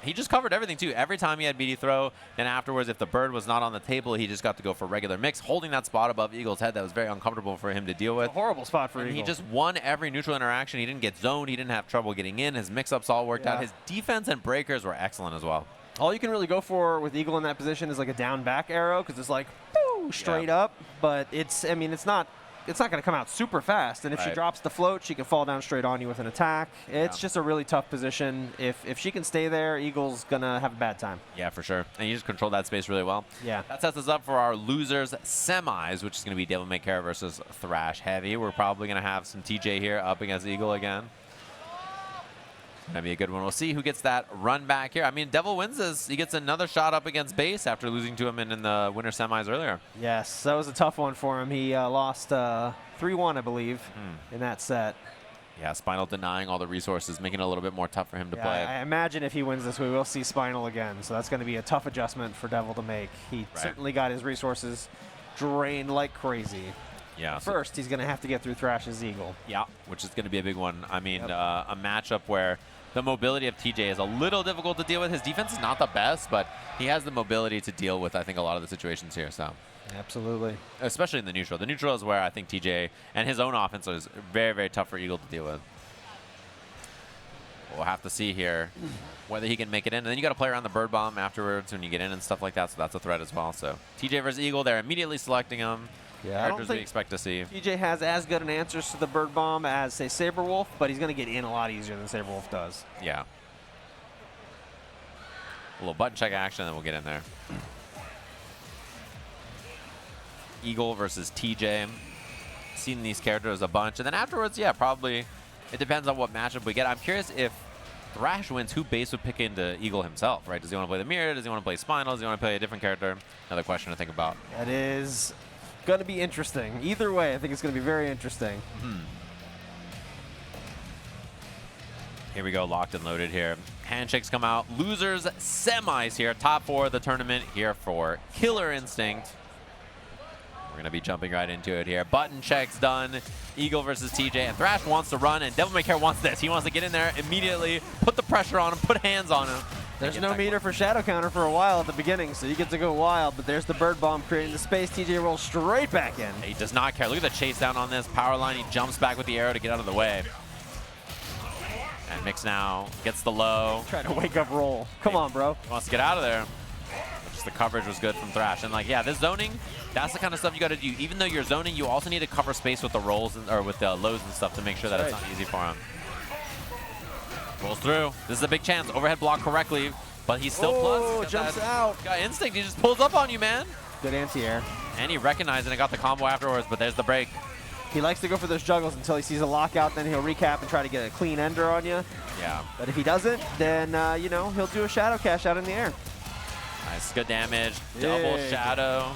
He just covered everything, too. Every time he had BD throw, then afterwards, if the bird was not on the table, he just got to go for regular mix, holding that spot above Eagle's head that was very uncomfortable for him to deal with. A horrible spot for And Eagle. he just won every neutral interaction. He didn't get zoned. He didn't have trouble getting in. His mix-ups all worked out. His defense and breakers were excellent as well. All you can really go for with Eagle in that position is like a down back arrow because it's like woo, straight up. But it's, I mean, it's not going to come out super fast. And if she drops the float, she can fall down straight on you with an attack. It's just a really tough position. If she can stay there, Eagle's going to have a bad time. Yeah, for sure. And you just control that space really well. Yeah. That sets us up for our losers semis, which is going to be DevilMayCare versus ThrashHeavy. We're probably going to have some TJ here up against Eagle again. Gonna be a good one. We'll see who gets that run back here. I mean, Devil wins this. He gets another shot up against base after losing to him in the winter semis earlier. Yes, that was a tough one for him. He lost 3-1, I believe, in that set. Yeah, Spinal denying all the resources, making it a little bit more tough for him to play. I imagine if he wins this, we will see Spinal again. So that's going to be a tough adjustment for Devil to make. He certainly got his resources drained like crazy. Yeah. First, he's going to have to get through Thrash's Eagle. Yeah, which is going to be a big one. I mean, a matchup where the mobility of TJ is a little difficult to deal with. His defense is not the best, but he has the mobility to deal with, I think, a lot of the situations here. So, absolutely. Especially in the neutral. The neutral is where I think TJ and his own offense is very, very tough for Eagle to deal with. We'll have to see here whether he can make it in. And then you got to play around the bird bomb afterwards when you get in and stuff like that. So that's a threat as well. So TJ versus Eagle, they're immediately selecting him. Yeah, Characters we expect to see. TJ has as good an answers to the bird bomb as, say, Sabrewulf, but he's going to get in a lot easier than Sabrewulf does. Yeah. A little button check action, and then we'll get in there. Eagle versus TJ. Seen these characters a bunch. And then afterwards, yeah, probably it depends on what matchup we get. I'm curious if Thrash wins, who base would pick into Eagle himself, right? Does he want to play the Mirror? Does he want to play Spinal? Does he want to play a different character? Another question to think about. That is going to be interesting. Either way, I think it's going to be very interesting. Here we go, locked and loaded here. Handshakes come out. Losers semis here. Top 4 of the tournament here for Killer Instinct. We're going to be jumping right into it here. Button checks done. Eagle versus TJ. And Thrash wants to run, and DevilMayCare wants this. He wants to get in there immediately, put the pressure on him, put hands on him. There's no meter for Shadow Counter for a while at the beginning, so you get to go wild, but there's the bird bomb creating the space. TJ rolls straight back in. He does not care. Look at the chase down on this. Power line, he jumps back with the arrow to get out of the way. And Mix now gets the low. Trying to wake up roll. Come on, bro. He wants to get out of there. Just the coverage was good from Thrash. And like, yeah, this zoning, that's the kind of stuff you got to do. Even though you're zoning, you also need to cover space with the rolls or with the lows and stuff to make sure that it's not easy for him. Rolls through. This is a big chance. Overhead block correctly, but he's still plus. Jumps out. Got instinct. He just pulls up on you, man. Good anti-air. And he recognized it and got the combo afterwards, but there's the break. He likes to go for those juggles until he sees a lockout, then he'll recap and try to get a clean ender on you. Yeah. But if he doesn't, then, you know, he'll do a shadow cash out in the air. Nice. Good damage. Double shadow.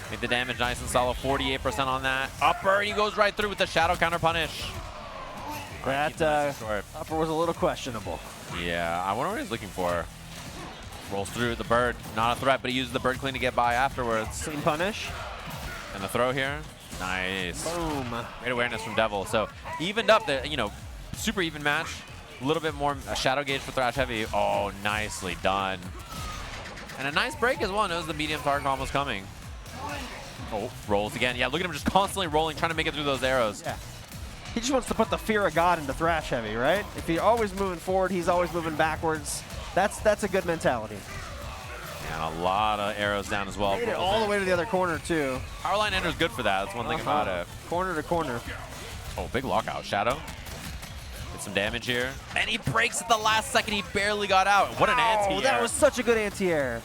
Made the damage nice and solid. 48% on that. Upper, and he goes right through with the shadow counter punish. That upper was a little questionable. Yeah, I wonder what he's looking for. Rolls through the bird. Not a threat, but he uses the bird clean to get by afterwards. Clean punish. And the throw here. Nice. Boom. Great awareness from Devil. So evened up the, you know, super even match. A little bit more shadow gauge for ThrashHeavy. Oh, nicely done. And a nice break as well. Knows the medium target combo is coming. Oh, rolls again. Yeah, look at him just constantly rolling, trying to make it through those arrows. Yeah. He just wants to put the fear of God into ThrashHeavy, right? If he's always moving forward, he's always moving backwards. That's a good mentality. And a lot of arrows down as well. Made it all the way to the other corner, too. Power line ender's good for that. That's one thing about it. Corner to corner. Oh, big lockout. Shadow. Get some damage here. And he breaks at the last second. He barely got out. What an anti-air. Oh, that was such a good anti-air.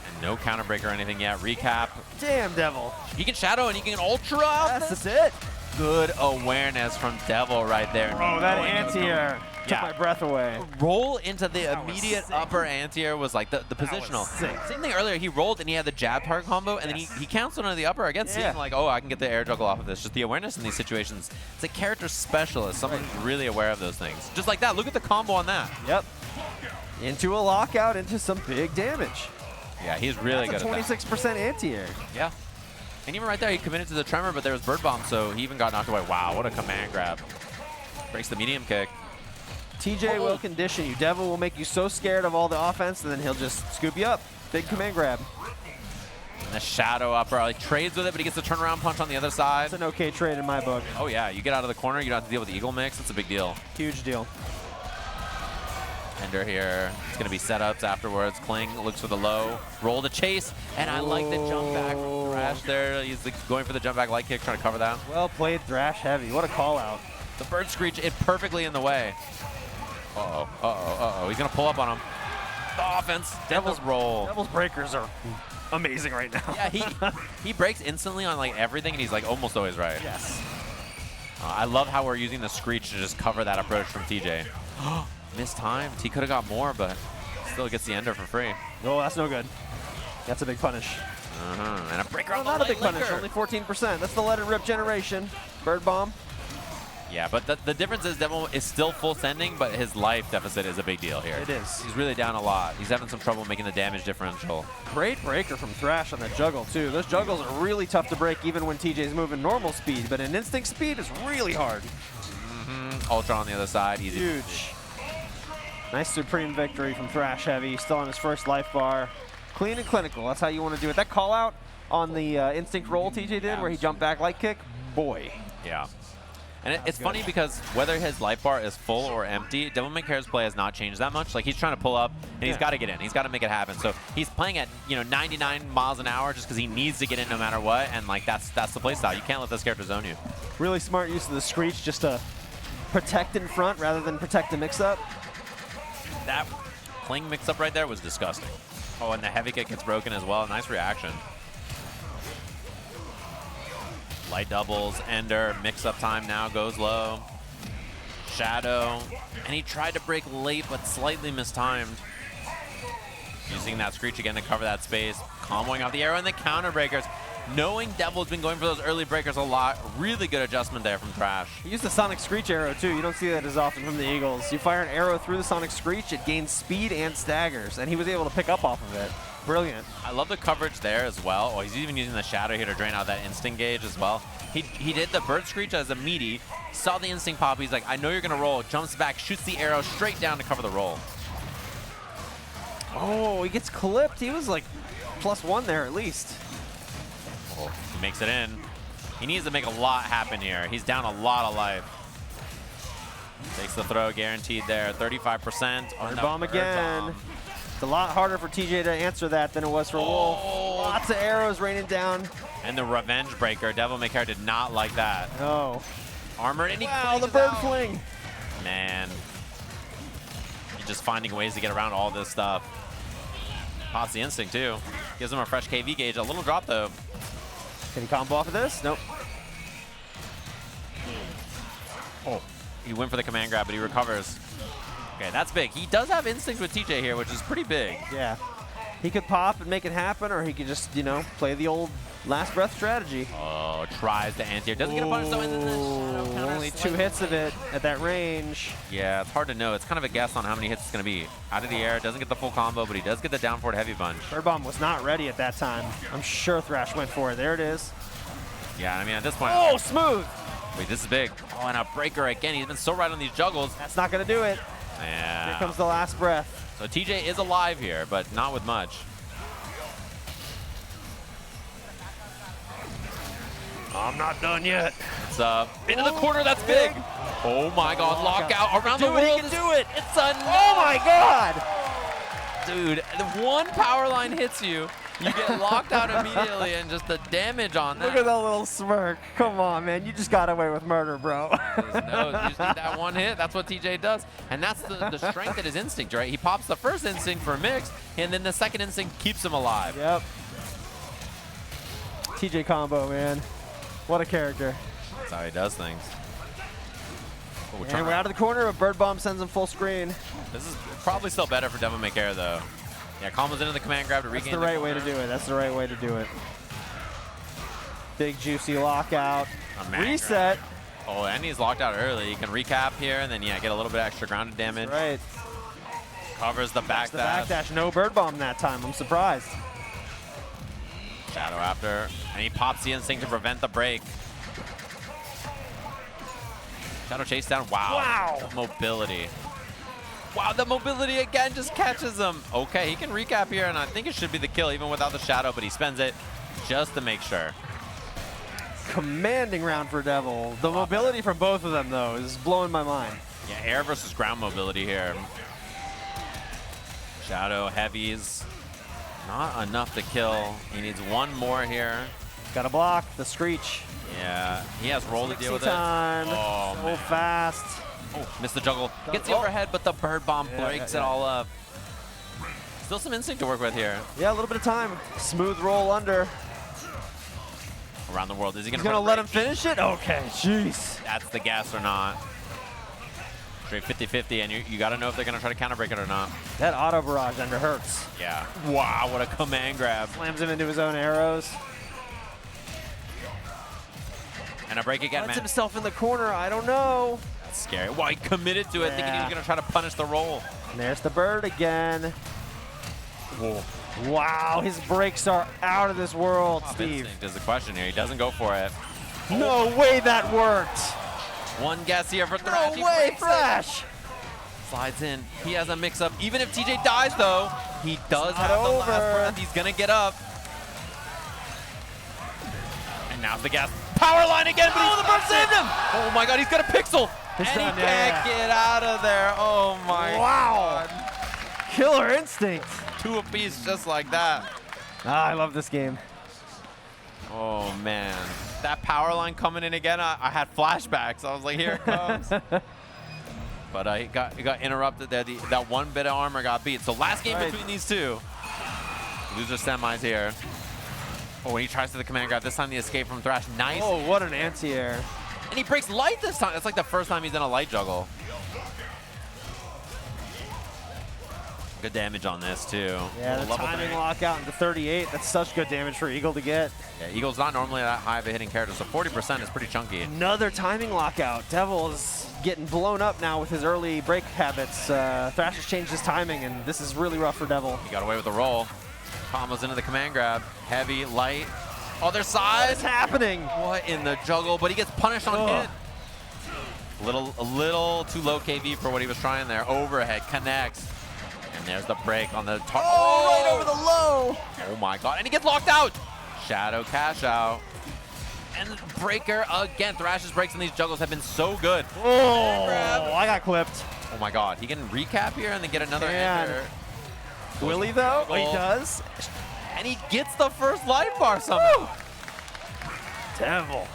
And no counter break or anything yet. Recap. Damn, Devil. He can shadow and he can ultra out. That's it. good awareness from Devil right there. Bro, that anti-air took Yeah. my breath away. Roll into the That was immediate sick. upper anti-air was like the positional. sick. Same thing earlier, he rolled and he had the jab target combo, and then he canceled into the upper again, seeing like, oh, I can get the air juggle off of this. Just the awareness in these situations. It's a character specialist, someone who's really aware of those things. Just like that, look at the combo on that. Yep. Into a lockout, into some big damage. Yeah, he's really That's good a at that. 26% anti-air. Yeah. And even right there, he committed to the tremor, but there was bird bomb, so he even got knocked away. Wow, what a command grab. Breaks the medium kick. TJ will condition you. Devil will make you so scared of all the offense, and then he'll just scoop you up. Big command grab. And the shadow upper, he trades with it, but he gets the turnaround punch on the other side. It's an okay trade in my book. Oh yeah, you get out of the corner, you don't have to deal with the eagle mix. It's a big deal. Huge deal. Ender here. It's going to be setups afterwards. Kling looks for the low. Roll to chase. And I like the jump back from Thrash there. He's going for the jump back light kick, trying to cover that. Well played, ThrashHeavy. What a call out. The bird screech it perfectly in the way. Uh-oh, uh-oh, uh-oh. He's going to pull up on him. The offense. Devil's roll. Devil's breakers are amazing right now. Yeah, he breaks instantly on like everything, and he's like almost always right. Yes. I love how we're using the screech to just cover that approach from TJ. Mistimed. He could have got more, but still gets the ender for free. Oh, that's no good. That's a big punish. And a breaker No, on the not a big light punish, liquor. only 14%. That's the let it rip generation. Bird bomb. Yeah, but the difference is Devil is still full sending, but his life deficit is a big deal here. It is. He's really down a lot. He's having some trouble making the damage differential. Great breaker from Thrash on that juggle, too. Those juggles are really tough to break even when TJ's moving normal speed, but an instinct speed is really hard. Ultra on the other side, easy. Huge. Nice Supreme victory from ThrashHeavy. Still on his first life bar. Clean and clinical. That's how you want to do it. That call out on the instinct roll TJ did, where he jumped back light kick, boy. Yeah. And it's funny because whether his life bar is full or empty, DevilMayCare's play has not changed that much. Like, he's trying to pull up, and he's got to get in. He's got to make it happen. So he's playing at 99 miles an hour just because he needs to get in no matter what, and like that's the play style. You can't let this character zone you. Really smart use of the screech just to protect in front rather than protect the mix-up. That Kling mix-up right there was disgusting. Oh, and the heavy kick gets broken as well. Nice reaction. Light doubles, ender, mix-up time now goes low. Shadow, and he tried to break late, but slightly mistimed. Using that screech again to cover that space. Comboing off the arrow and the counter breakers. Knowing Devil's been going for those early breakers a lot, really good adjustment there from Thrash. He used the Sonic Screech arrow, too. You don't see that as often from the Eagles. You fire an arrow through the Sonic Screech, it gains speed and staggers, and he was able to pick up off of it. Brilliant. I love the coverage there as well. Oh, he's even using the Shadow here to drain out that instinct gauge as well. He did the Bird Screech as a meaty, saw the instinct pop, he's like, I know you're going to roll, jumps back, shoots the arrow straight down to cover the roll. Oh, he gets clipped. He was like +1 there at least. Oh, he makes it in. He needs to make a lot happen here. He's down a lot of life. Takes the throw, guaranteed there. 35%. Bird bomb again. It's a lot harder for TJ to answer that than it was for Wolf. Lots of arrows raining down. And the revenge breaker. DevilMayCare did not like that. No. Armored, and he Wow, the clings bird out. fling. Man. He's just finding ways to get around all this stuff. Pops the instinct, too. Gives him a fresh KV gauge. A little drop, though. Can he combo off of this? Nope. Oh. He went for the command grab, but he recovers. Okay, that's big. He does have instinct with TJ here, which is pretty big. Yeah. He could pop and make it happen, or he could just, play the old last breath strategy. Oh, tries to anti-air. Doesn't get a punish, though, and then the shadow counter Only 2 slightly. hits of it at that range. Yeah, it's hard to know. It's kind of a guess on how many hits it's going to be. Out of the air, doesn't get the full combo, but he does get the down forward heavy punch. Bird bomb was not ready at that time. I'm sure Thrash went for it. There it is. Yeah, I mean, at this point... Oh, smooth. Wait, this is big. Oh, and a breaker again. He's been so right on these juggles. That's not going to do it. Yeah. Here comes the last breath. So TJ is alive here, but not with much. I'm not done yet. It's into the corner. That's big. Oh my God! Lockout around the Do it, he world. can do it. It's a Oh my God. dude. The one power line hits you, you get locked out immediately, and just the damage on that. Look at that little smirk. Come on, man. You just got away with murder, bro. No, you just need that one hit. That's what TJ does. And that's the strength of his instinct, right? He pops the first instinct for a mix, and then the second instinct keeps him alive. Yep. TJ combo, man. What a character. That's how he does things. Oh, And we're out of the corner, but Bird Bomb sends him full screen. This is probably still better for DevilMayCare, though. Yeah, combos into the command grab to That's regain the right way to do it. That's the right way to do it. Big juicy lockout. Reset. Oh, and he's locked out early. He can recap here and then, yeah, get a little bit extra grounded damage. Right. Covers the backdash. The backdash. No Bird Bomb that time. I'm surprised. Shadow after. And he pops the instinct to prevent the break. Shadow chase down. Wow. Wow. The mobility. Wow, the mobility again just catches him. Okay, he can recap here, and I think it should be the kill even without the Shadow, but he spends it just to make sure. Commanding round for Devil. The mobility from both of them, though, is blowing my mind. Yeah, air versus ground mobility here. Shadow, heavies. Not enough to kill. He needs one more here. Got to block the Screech. Yeah, he has roll to deal with time. it. Oh, so man. fast. Oh, missed the juggle. Gets the overhead, but the Bird Bomb breaks it all up. Still some instinct to work with here. Yeah, a little bit of time. Smooth roll under. Around the world. Is he He's going to let him finish it? Okay, jeez. That's the gas or not. Straight 50-50, and you got to know if they're going to try to counter break it or not. That auto barrage under hurts. Yeah. Wow, what a command grab. Slams him into his own arrows. And a break again, Puts man. himself in the corner. I don't know. That's scary. Wow, he committed to it, thinking he was going to try to punish the roll. And there's the bird again. Whoa. Wow, his breaks are out of this world, Steve. Instinct is the question here. He doesn't go for it. No way that worked. One guess here for Thrash. No way, Thrash. Slides in. He has a mix-up. Even if TJ dies, though, he does have the over. last breath. He's going to get up. And now's the gas. Power line again, but the bird saved him. Oh, my God, he's got a pixel. And he can't get out of there. Oh, my God. Killer instinct. Two apiece just like that. I love this game. Oh, man. That power line coming in again, I had flashbacks. I was like, here it comes. But he got interrupted there. That one bit of armor got beat. So last game between these two. Loser semis here. Oh, and he tries to the command grab. This time the escape from Thrash. Nice. Oh, what an anti-air. And he breaks light this time. It's like the first time he's done a light juggle. Good damage on this, too. Yeah, the timing lockout into 38. That's such good damage for Eagle to get. Yeah, Eagle's not normally that high of a hitting character, so 40% is pretty chunky. Another timing lockout. Devil is getting blown up now with his early break habits. Thrash has changed his timing, and this is really rough for Devil. He got away with the roll. Combos into the command grab. Heavy, light. Other side. What's happening? What in the juggle? But he gets punished on hit. A little too low KV for what he was trying there. Overhead connects. And there's the break on the top. Oh, right over the low. Oh my God. And he gets locked out. Shadow cash out. And breaker again. Thrash's breaks in these juggles have been so good. Oh, I got clipped. Oh my God. He can recap here and then get another enter. Will he though? Oh, he does. And he gets the first life bar somehow. Devil.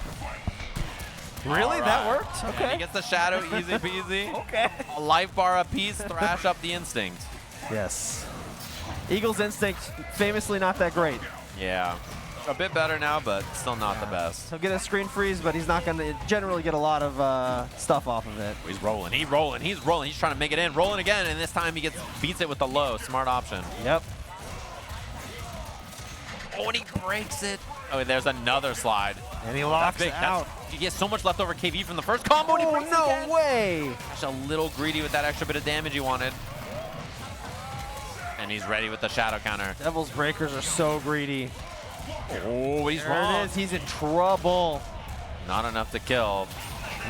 Really? That worked? Okay. And he gets the shadow easy peasy. Okay. A life bar apiece. Thrash up the instinct. Yes. Eagle's instinct, famously not that great. Yeah. A bit better now, but still not the best. He'll get a screen freeze, but he's not going to generally get a lot of stuff off of it. He's rolling. He's rolling. He's rolling. He's trying to make it in. Rolling again, and this time he beats it with the low. Smart option. Yep. Oh, and he breaks it. Oh, and there's another slide. And he locks big. out. He gets so much leftover KV from the first combo, and he breaks it again. No way. Just a little greedy with that extra bit of damage he wanted. And he's ready with the shadow counter. Devil's breakers are so greedy. Oh, he's There wrong. it is. He's in trouble. Not enough to kill.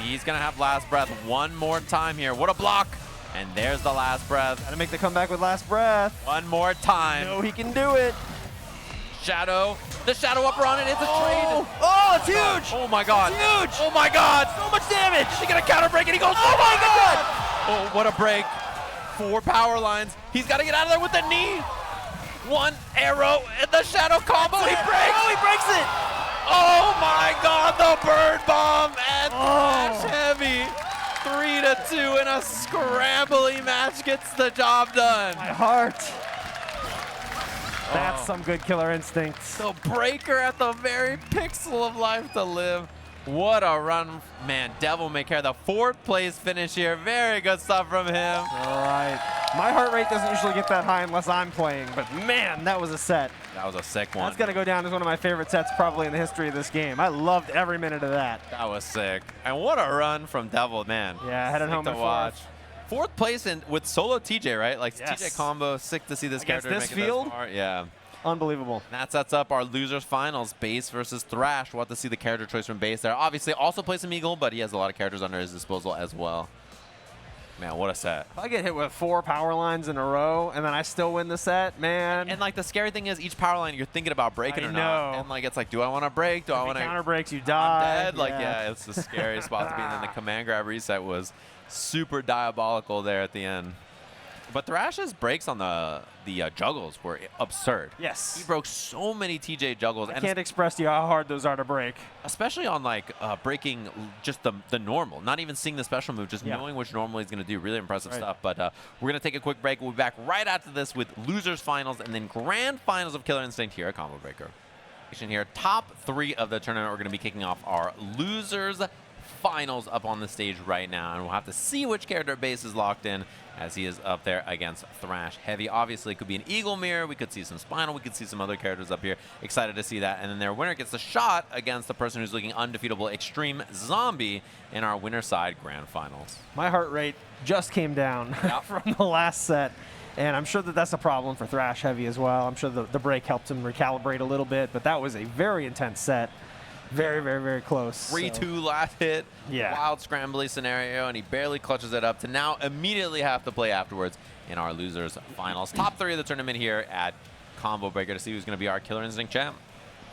He's going to have last breath one more time here. What a block. And there's the last breath. Got to make the comeback with last breath. One more time. No, he can do it. Shadow. The shadow upper on it. It's a trade. Oh, it's huge. Oh, my God. It's huge. Oh, my God. So much damage. He's going to counter break, and he goes, Oh, my God. oh, what a break. 4 power lines. He's got to get out of there with the knee. One arrow, and the shadow combo. He breaks. Oh, he breaks it. Oh, my God. The bird bomb and ThrashHeavy. 3-2 in a scrambly match gets the job done. My heart. That's some good killer instincts. The breaker at the very pixel of life to live. What a run, man. DevilMayCare, the 4th place finish here. Very good stuff from him. All right. My heart rate doesn't usually get that high unless I'm playing, but man, that was a set. That was a sick one. That's going to go down as one of my favorite sets probably in the history of this game. I loved every minute of that. That was sick. And what a run from Devil, man. Yeah, headed home to in watch. 4th. 4th place with solo TJ, right? Like Yes. TJ combo. Sick to see this Against character this make it field? this far. Yeah. Unbelievable. That sets up our losers finals, Base versus Thrash. We'll have to see the character choice from Base there. Obviously, also plays some Eagle, but he has a lot of characters under his disposal as well. Man, what a set. If I get hit with 4 power lines in a row and then I still win the set, man. And like the scary thing is, each power line you're thinking about breaking I or know. not. And like it's like, do I want to break? Do I if want he to counter breaks, you I'm die. dead? Like, yeah, it's the scariest spot to be in. And the command grab reset was super diabolical there at the end. But Thrash's breaks on the juggles were absurd. Yes. He broke so many TJ juggles. I can't express to you how hard those are to break. Especially on like breaking just the normal, not even seeing the special move, just knowing which normal he's going to do. Really impressive stuff. But we're going to take a quick break. We'll be back right after this with losers finals and then grand finals of Killer Instinct here at Combo Breaker. Here, top 3 of the tournament. We're going to be kicking off our losers finals up on the stage right now, and we'll have to see which character Base is locked in as he is up there against ThrashHeavy. Obviously, it could be an Eagle Mirror. We could see some Spinal. We could see some other characters up here. Excited to see that. And then their winner gets the shot against the person who's looking undefeatable, Extreme Zombie, in our winner side grand finals. My heart rate just came down from the last set, and I'm sure that that's a problem for ThrashHeavy as well. I'm sure the break helped him recalibrate a little bit, but that was a very intense set. Very, very, very close. 3-2 last hit. Yeah. Wild scrambly scenario, and he barely clutches it up to now immediately have to play afterwards in our losers finals. Top 3 of the tournament here at Combo Breaker to see who's going to be our Killer Instinct champ.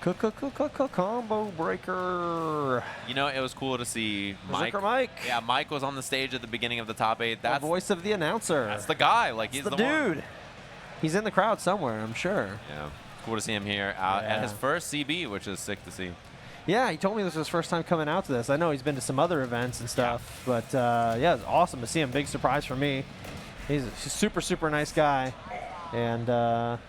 Combo Breaker. You know, it was cool to see Mike. Mike. Yeah, Mike was on the stage at the beginning of the top 8. That's the voice of the announcer. That's the guy. Like that's he's the dude. one. He's in the crowd somewhere, I'm sure. Yeah. Cool to see him here at his first CB, which is sick to see. Yeah, he told me this was his first time coming out to this. I know he's been to some other events and stuff, but yeah, it's awesome to see him. Big surprise for me. He's a super, super nice guy. And oh,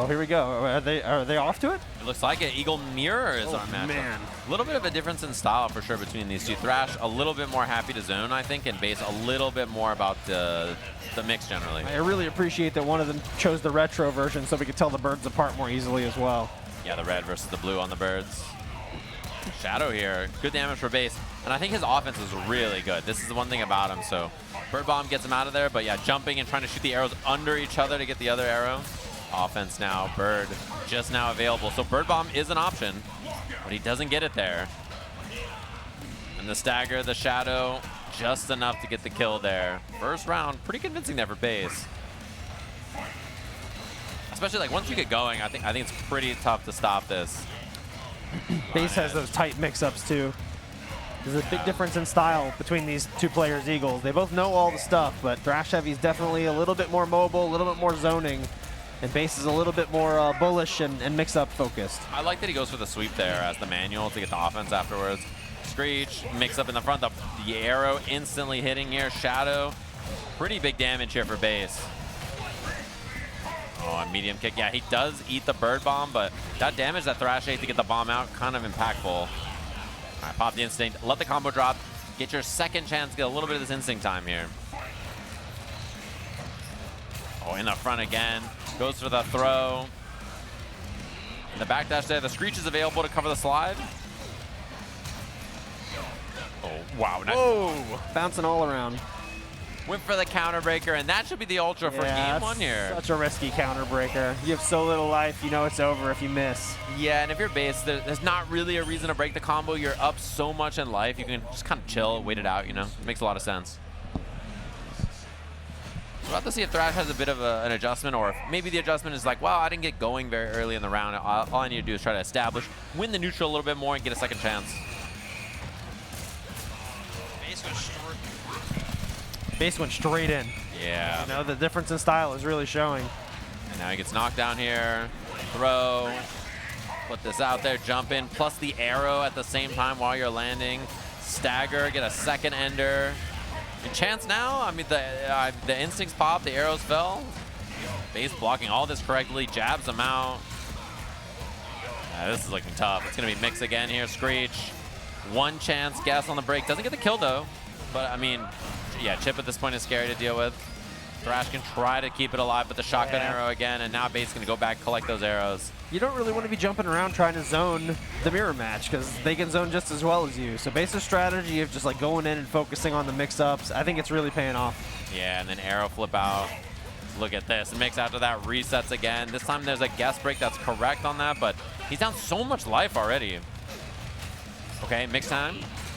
here we go. Are they off to it? It looks like it. Eagle Mirror is our matchup. Man. A little bit of a difference in style for sure between these two. Thrash a little bit more happy to zone, I think, and Base a little bit more about the mix generally. I really appreciate that one of them chose the retro version so we could tell the birds apart more easily as well. Yeah, the red versus the blue on the birds. Shadow here. Good damage for Base. And I think his offense is really good. This is the one thing about him. So Bird Bomb gets him out of there. But yeah, jumping and trying to shoot the arrows under each other to get the other arrow. Offense now. Bird just now available. So Bird Bomb is an option, but he doesn't get it there. And the stagger, the Shadow, just enough to get the kill there. First round, pretty convincing there for Base. Especially like once you get going, I think it's pretty tough to stop this. Base has those tight mix-ups too. There's a big difference in style between these two players, Eagles. They both know all the stuff, but ThrashHeavy's definitely a little bit more mobile, a little bit more zoning, and Base is a little bit more bullish and mix-up focused. I like that he goes for the sweep there as the manual to get the offense afterwards. Screech, mix up in the front, the arrow instantly hitting here. Shadow, pretty big damage here for Base. Oh, a medium kick. Yeah, he does eat the Bird Bomb, but that damage that Thrash ate to get the bomb out, kind of impactful. All right, pop the Instinct, let the combo drop, get your second chance, get a little bit of this Instinct time here. Oh, in the front again, goes for the throw. And the backdash there, the Screech is available to cover the slide. Oh, wow. Nice. Whoa, bouncing all around. Went for the counter breaker, and that should be the ultra for game 1 here. Such a risky counter breaker. You have so little life, you know it's over if you miss. Yeah, and if you're Base, there's not really a reason to break the combo. You're up so much in life, you can just kind of chill, wait it out, you know? It makes a lot of sense. We'll have to see if Thrash has a bit of an adjustment, or if maybe the adjustment is like, well, I didn't get going very early in the round. All I need to do is try to establish, win the neutral a little bit more, and get a second chance. Base went straight in. Yeah. You know, the difference in style is really showing. And now he gets knocked down here. Throw. Put this out there. Jump in. Plus the arrow at the same time while you're landing. Stagger. Get a second ender. And chance now. I mean, the instincts popped. The arrows fell. Base blocking all this correctly. Jabs him out. This is looking tough. It's going to be Mix again here. Screech. One chance. Gas on the break. Doesn't get the kill, though. But, I mean, yeah, Chip at this point is scary to deal with. Thrash can try to keep it alive, but the shotgun arrow again, and now Base going to go back, collect those arrows. You don't really want to be jumping around trying to zone the mirror match because they can zone just as well as you. So Base's strategy of just like going in and focusing on the mix-ups, I think it's really paying off. Yeah, and then arrow flip out. Look at this. Mix after that resets again. This time there's a guess break that's correct on that, but he's down so much life already. Okay, Mix time.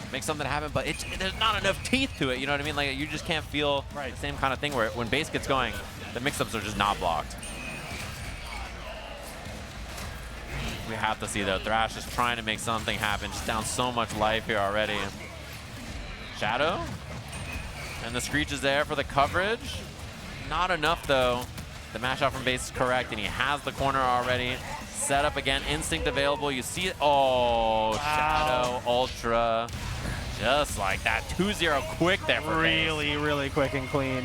Make something happen, but there's not enough teeth to it, you know what I mean? Like, you just can't feel the same kind of thing where when Base gets going, the mix-ups are just not blocked. We have to see, though, Thrash is trying to make something happen, just down so much life here already. Shadow, and the Screech is there for the coverage. Not enough, though. The mash out from Base is correct, and he has the corner already. Set up again, Instinct available. You see it. Oh, wow. Shadow, Ultra. Just like that. 2-0 quick there for Base. Really quick and clean.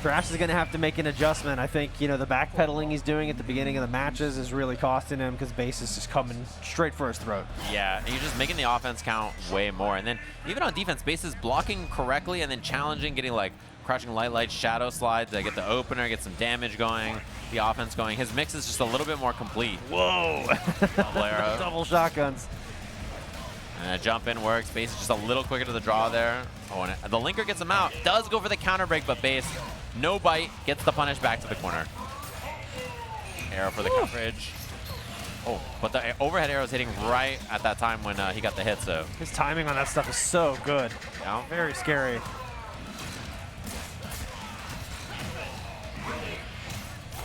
Thrash is going to have to make an adjustment. I think, you know, the backpedaling he's doing at the beginning of the matches is really costing him because Base is just coming straight for his throat. Yeah, and you're just making the offense count way more. And then even on defense, Base is blocking correctly and then challenging, getting like crouching light, shadow slides. They get the opener, get some damage going, the offense going. His mix is just a little bit more complete. Whoa! Double arrow. Double shotguns. And a jump in works. Base is just a little quicker to the draw there. Oh, and the linker gets him out. Does go for the counter break, but Base, no bite, gets the punish back to the corner. Arrow for the coverage. Oh, but the overhead arrow is hitting right at that time when he got the hit, so. His timing on that stuff is so good. Yeah. Very scary.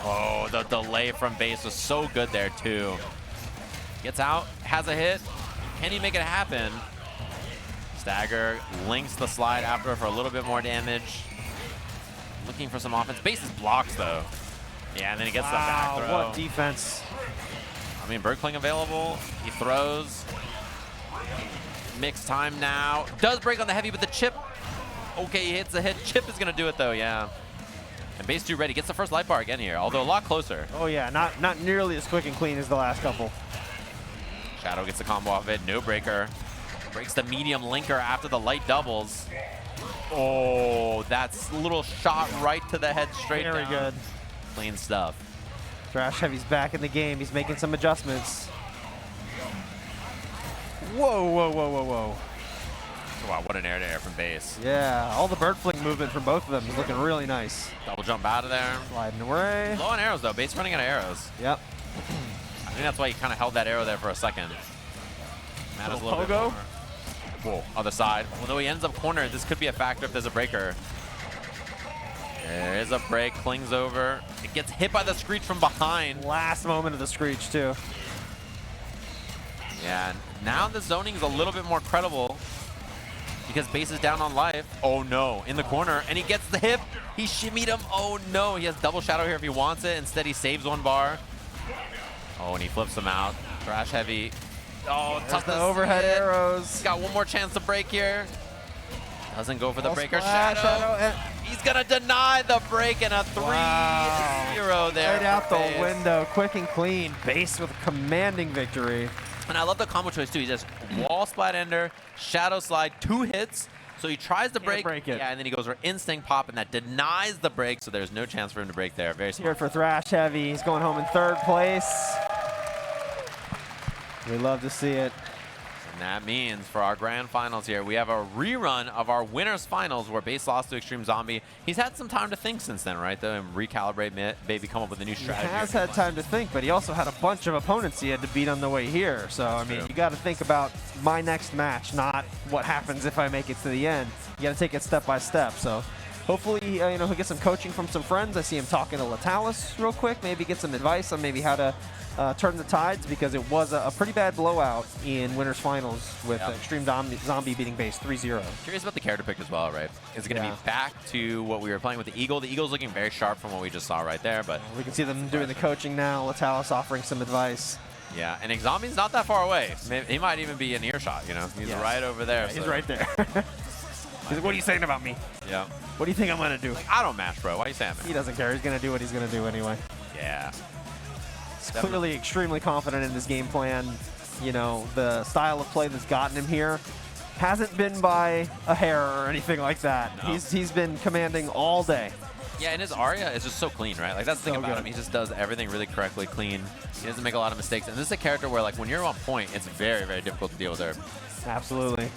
Oh, the delay from Base was so good there, too. Gets out, has a hit. Can he make it happen? Stagger links the slide after for a little bit more damage. Looking for some offense. Base is blocks, though. Yeah, and then he gets the back throw. What defense. I mean, Bergkling available. He throws. Mix time now. Does break on the heavy, but the chip. Okay, he hits the hit. Chip is going to do it, though, yeah. And Base 2 ready. Gets the first life bar again here, although a lot closer. Oh, yeah. Not nearly as quick and clean as the last couple. Shadow gets the combo off it. No breaker. Breaks the medium linker after the light doubles. Oh, that's a little shot right to the head straight down. Very good. Clean stuff. ThrashHeavy's back in the game. He's making some adjustments. Whoa. Wow, what an air-to-air from Base. Yeah, all the bird fling movement from both of them is looking really nice. Double jump out of there. Sliding away. Low on arrows, though. Base running out of arrows. Yep. I think that's why he kind of held that arrow there for a second. Matters a little bit pogo. more. Whoa, other side. Although he ends up cornered, this could be a factor if there's a breaker. There is a break, clings over. It gets hit by the Screech from behind. Last moment of the Screech, too. Yeah, and now the zoning is a little bit more credible because Base is down on life. Oh no, in the corner, and he gets the hip. He shimmied him. Oh no, he has double shadow here if he wants it. Instead, he saves one bar. Oh, and he flips him out. ThrashHeavy. Oh, tough the overhead arrows. He's got one more chance to break here. Doesn't go for the breaker. Splash, Shadow. He's going to deny the break and a 3-0 there. Right out the Base. window, quick and clean. Base with a commanding victory. And I love the combo choice, too. He just wall splat ender, shadow slide, 2 hits. So he tries to break it. Yeah, and then he goes for instinct pop, and that denies the break, so there's no chance for him to break there. Very smart. Here for ThrashHeavy. He's going home in 3rd place. We love to see it. And that means for our grand finals here, we have a rerun of our winners finals where Base lost to Extreme Zombie. He's had some time to think since then, right, though, and recalibrate, maybe come up with a new strategy. He has had time to think, but he also had a bunch of opponents he had to beat on the way here. So, I mean, you got to think about my next match, not what happens if I make it to the end. You got to take it step by step. So, hopefully, you know, he'll get some coaching from some friends. I see him talking to Latalis real quick, maybe get some advice on maybe how to turn the tides, because it was a pretty bad blowout in winners finals with Extreme Zombie beating Base 3-0. Curious about the character pick as well, right? Is it going to be back to what we were playing with the Eagle? The Eagle's looking very sharp from what we just saw right there, but we can see them doing the coaching now. Latalis offering some advice. Yeah, and Zombie's not that far away. He might even be in earshot, you know? He's right over there. Yeah, he's right there. He's like, what are you saying about me? Yeah. What do you think I'm going to do? Like, I don't mash, bro. Why are you saying that? He doesn't care. He's going to do what he's going to do anyway. Yeah. clearly extremely confident in his game plan. You know, the style of play that's gotten him here hasn't been by a hair or anything like that. No. He's been commanding all day. Yeah, and his Aria is just so clean, right? Like, that's the thing So about good. him. He just does everything really correctly, clean. He doesn't make a lot of mistakes. And this is a character where, like, when you're on point, it's very, very difficult to deal with her. Absolutely.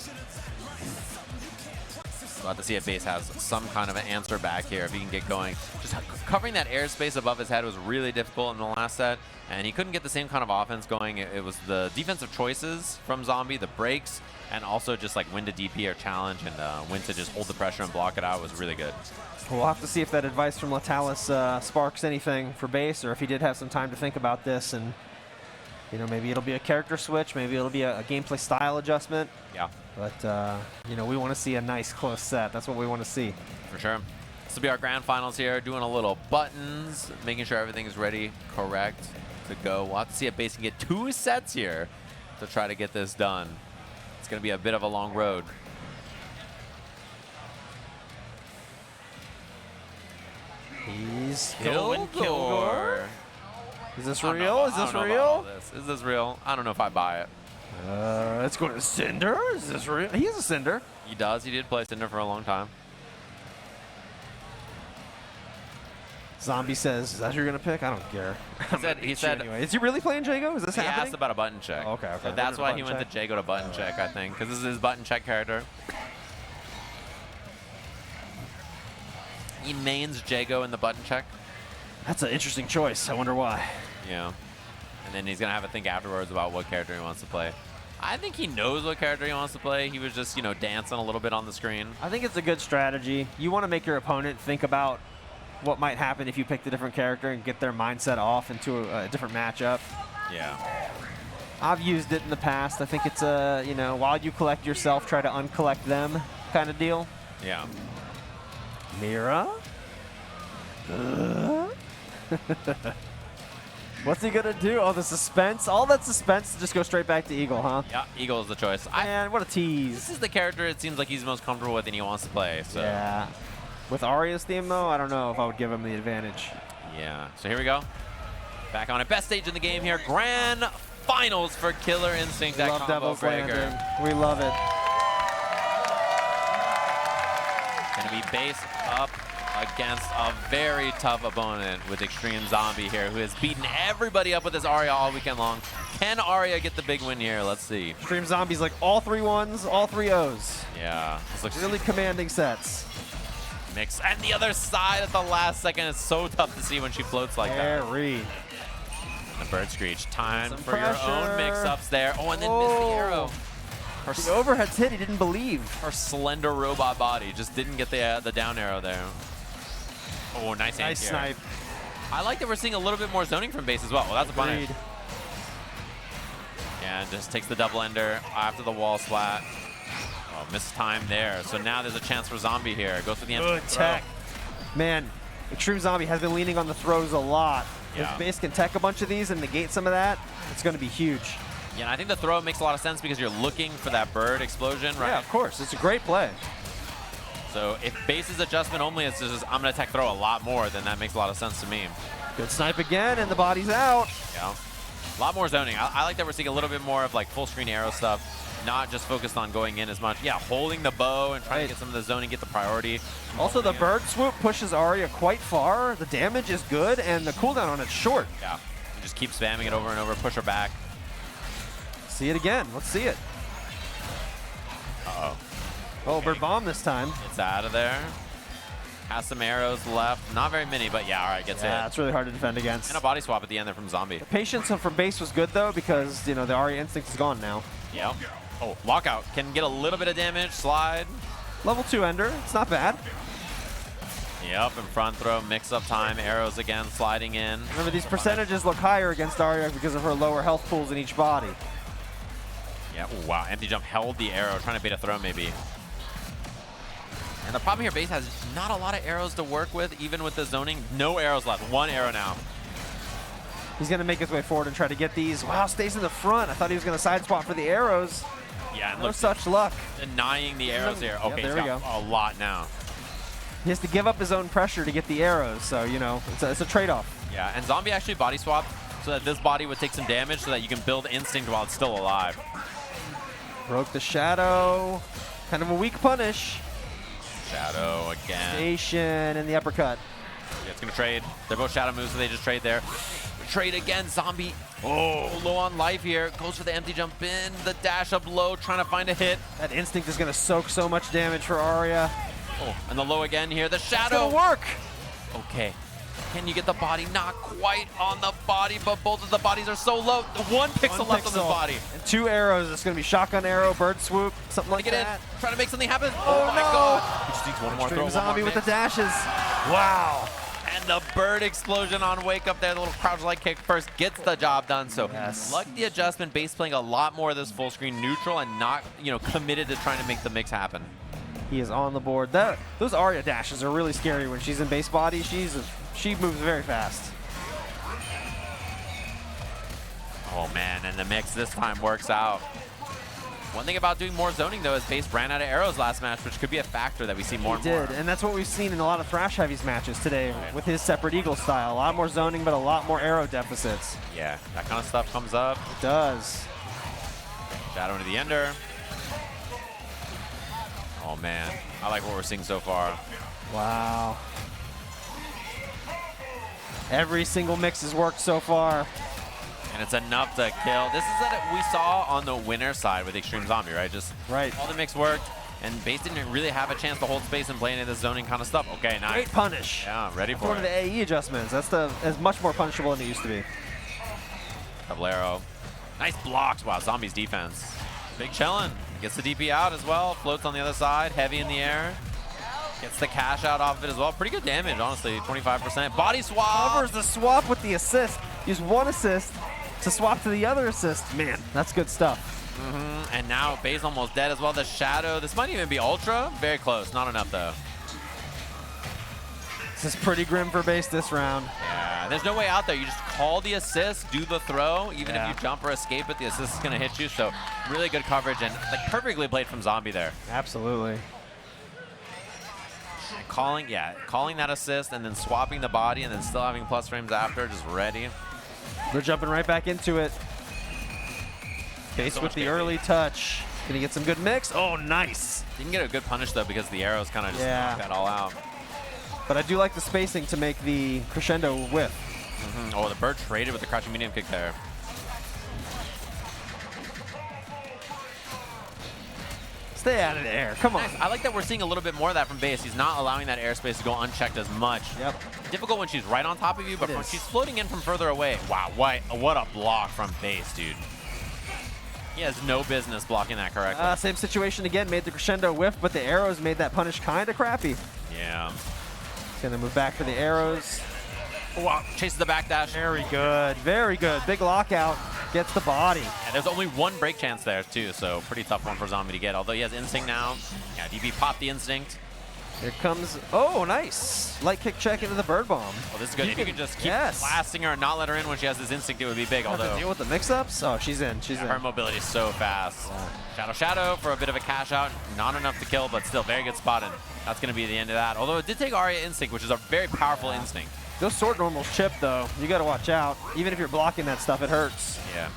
We'll have to see if Base has some kind of an answer back here, if he can get going. Just covering that airspace above his head was really difficult in the last set, and he couldn't get the same kind of offense going. It was the defensive choices from Zombie, the breaks, and also just like when to DP or challenge and when to just hold the pressure and block it out was really good. We'll have to see if that advice from Latalis sparks anything for Base, or if he did have some time to think about this, and you know, maybe it'll be a character switch, maybe it'll be a gameplay style adjustment. Yeah. But, you know, we want to see a nice close set. That's what we want to see. For sure. This will be our grand finals here, doing a little buttons, making sure everything is ready, correct, to go. We'll have to see if Base can get 2 sets here to try to get this done. It's going to be a bit of a long road. He's going Kilgore. Is this I don't real? know- Is I this don't know about all real? this. Is this real? I don't know if I buy it. It's going to Cinder? Is this real? He's a Cinder. He does. He did play Cinder for a long time. Zombie says, is that who you're going to pick? I don't care. He said Anyway, is he really playing Jago? Is this he happening? asked about a button check. Oh, okay, okay. So that's why he Button went to check. Jago to button check, I think, because this is his button check character. He mains Jago in the button check. That's an interesting choice. I wonder why. Yeah. And then he's going to have a think afterwards about what character he wants to play. I think he knows what character he wants to play. He was just, you know, dancing a little bit on the screen. I think it's a good strategy. You want to make your opponent think about what might happen if you picked a different character and get their mindset off into a different matchup. Yeah. I've used it in the past. I think it's a, you know, while you collect yourself, try to uncollect them kind of deal. Yeah. Mira? What's he gonna do? Oh, the suspense. All that suspense to just go straight back to Eagle, huh? Yeah, Eagle is the choice. Man, what a This tease. is the character it seems like he's most comfortable with and he wants to play. So Yeah. With Aria's theme, though, I don't know if I would give him the advantage. yeah. So here we go. Back on it. Best stage in the game here. Grand finals for Killer Instinct We at love Combo Devil's Breaker. Landing. We love it. Gonna be Base up against a very tough opponent with Extreme Zombie here, who has beaten everybody up with his Aria all weekend long. Can Aria get the big win here? Let's see. Extreme Zombies like all 3 1s, all 3 O's. Yeah, this looks Really commanding sets. mixed. And the other side at the last second is so tough to see when she floats like that. Very. The bird screech. Time Some for your own pressure. mix-ups there. Oh, and then missed the arrow. Her, The overhead's hit, he didn't believe. her slender robot body just didn't get the down arrow there. Oh, nice Nice anti-air. snipe. I like that we're seeing a little bit more zoning from Base as well. Well, that's a punish. Agreed. Yeah, just takes the double ender after the wall splat. Oh, missed time there. So now there's a chance for Zombie here. Goes for the end. Good tech. Man, Extreme Zombie has been leaning on the throws a lot. Yeah. If Base can tech a bunch of these and negate some of that, it's going to be huge. Yeah, and I think the throw makes a lot of sense because you're looking for that bird explosion, right? Yeah, of course. It's a great play. So if Base's adjustment only is just I'm going to tech throw a lot more, then that makes a lot of sense to me. Good snipe again, and the body's out. Yeah. A lot more zoning. I like that we're seeing a little bit more of like full screen arrow stuff, not just focused on going in as much. Yeah, holding the bow and trying to get some of the zoning, get the priority. Also, the bird swoop pushes Aria quite far. The damage is good, and the cooldown on it's short. Yeah. You just keep spamming it over and over, push her back. See it again. Let's see it. Uh-oh. Oh, Okay. bird bomb this time. It's out of there. Has some arrows left. Not very many, but yeah, all right, gets Yeah, it. it's really hard to defend against. And a body swap at the end there from Zombie. Patience from Base was good, though, because, you know, the Aria instinct is gone now. Yeah. Oh, lockout. Can get a little bit of damage. Slide. Level 2 Ender. It's not bad. Yep, and front throw, mix-up time. Arrows again, sliding in. Remember, these percentages look higher against Aria because of her lower health pools in each body. Yeah, ooh, wow, empty jump held the arrow, trying to bait a throw maybe. And the problem here, Base has not a lot of arrows to work with, even with the zoning. No arrows left, 1 arrow now. He's going to make his way forward and try to get these. Wow, stays in the front. I thought he was going to side swap for the arrows. Yeah, and No look, such luck. denying the arrows here. Yeah, Okay, there he's we got a lot now. He has to give up his own pressure to get the arrows, so, you know, it's a trade-off. Yeah, and Zombie actually body swapped so that this body would take some damage so that you can build instinct while it's still alive. Broke the shadow. Kind of a weak punish. Shadow again. Station and the uppercut. Yeah, it's going to trade. They're both shadow moves, so they just trade there. Trade again. Zombie. Oh, low on life here. Goes for the empty jump in. The dash up low, trying to find a hit. That instinct is going to soak so much damage for Aria. Oh, and the low again here. The It's shadow. going to work. Okay. Can you get the body? Not quite on the body, but both of the bodies are so low. One pixel left on the body. And 2 arrows. It's going to be shotgun arrow, bird swoop, something like Get in. that. Trying to make something happen. Oh, my no. God. He just needs one more Extreme throw. zombie with the dashes. Wow. And the bird explosion on wake up there. The little crouch light kick first gets the job done. So like the adjustment, base playing a lot more of this full screen neutral and not, committed to trying to make the mix happen. He is on the board. Those Aria dashes are really scary when she's in base body. She moves very fast. Oh man, and the mix this time works out. One thing about doing more zoning though is base ran out of arrows last match, which could be a factor that we see more and more. And that's what we've seen in a lot of ThrashHeavy's matches today with his separate eagle style. A lot more zoning, but a lot more arrow deficits. Yeah, that kind of stuff comes up. It does. Shadow into the ender. Oh man, I like what we're seeing so far. Wow. Every single mix has worked so far. And it's enough to kill. This is what we saw on the winner side with Extreme Zombie, right? Just all the mix worked, and base didn't really have a chance to hold space and play any of this zoning kind of stuff. Okay, nice. Great punish. Yeah, ready for one it. of the AE adjustments. That's much more punishable than it used to be. Double arrow. Nice blocks. Wow, Zombie's defense. Big chillin'. Gets the DP out as well. Floats on the other side. Heavy in the air. Gets the cash out off of it as well. Pretty good damage, honestly. 25%. Body swap. Covers the swap with the assist. Use one assist to swap to the other assist. Man, that's good stuff. And now base almost dead as well. The shadow. This might even be ultra. Very close. Not enough though. This is pretty grim for base this round. Yeah, there's no way out there. You just call the assist, do the throw. Even if you jump or escape it, the assist is going to hit you. So really good coverage and like perfectly played from Zombie there. Absolutely. Calling that assist and then swapping the body and then still having plus frames after, just ready. They're jumping right back into it. Base with the early touch. Gonna get some good mix. Oh, nice. Didn't get a good punish though because the arrows kind of just knocked that all out. But I do like the spacing to make the crescendo whiff. Oh, the bird traded with the crouching medium kick there. Stay out of the air. Come on. Nice. I like that we're seeing a little bit more of that from base. He's not allowing that airspace to go unchecked as much. Yep. Difficult when she's right on top of you, but when she's floating in from further away. Wow, what a block from base, dude. He has no business blocking that correctly. Same situation again. Made the crescendo whiff, but the arrows made that punish kind of crappy. Yeah. Gonna move back for the arrows. Wow, chases the backdash. Very good. Very good. Big lockout. Gets the body. And there's only one break chance there, too, so pretty tough one for Zombie to get. Although he has Instinct now. Yeah, DB popped the Instinct. Here comes, oh, nice. Light kick check into the bird bomb. Oh, this is good. If you could just keep blasting her and not let her in when she has this Instinct, it would be big. Although, deal with the mix-ups? Oh, she's in. She's in. Her mobility is so fast. Shadow for a bit of a cash out. Not enough to kill, but still very good spotting. That's going to be the end of that. Although it did take Aria Instinct, which is a very powerful Instinct. Those sword normals chip, though. You got to watch out. Even if you're blocking that stuff, it hurts. Yeah.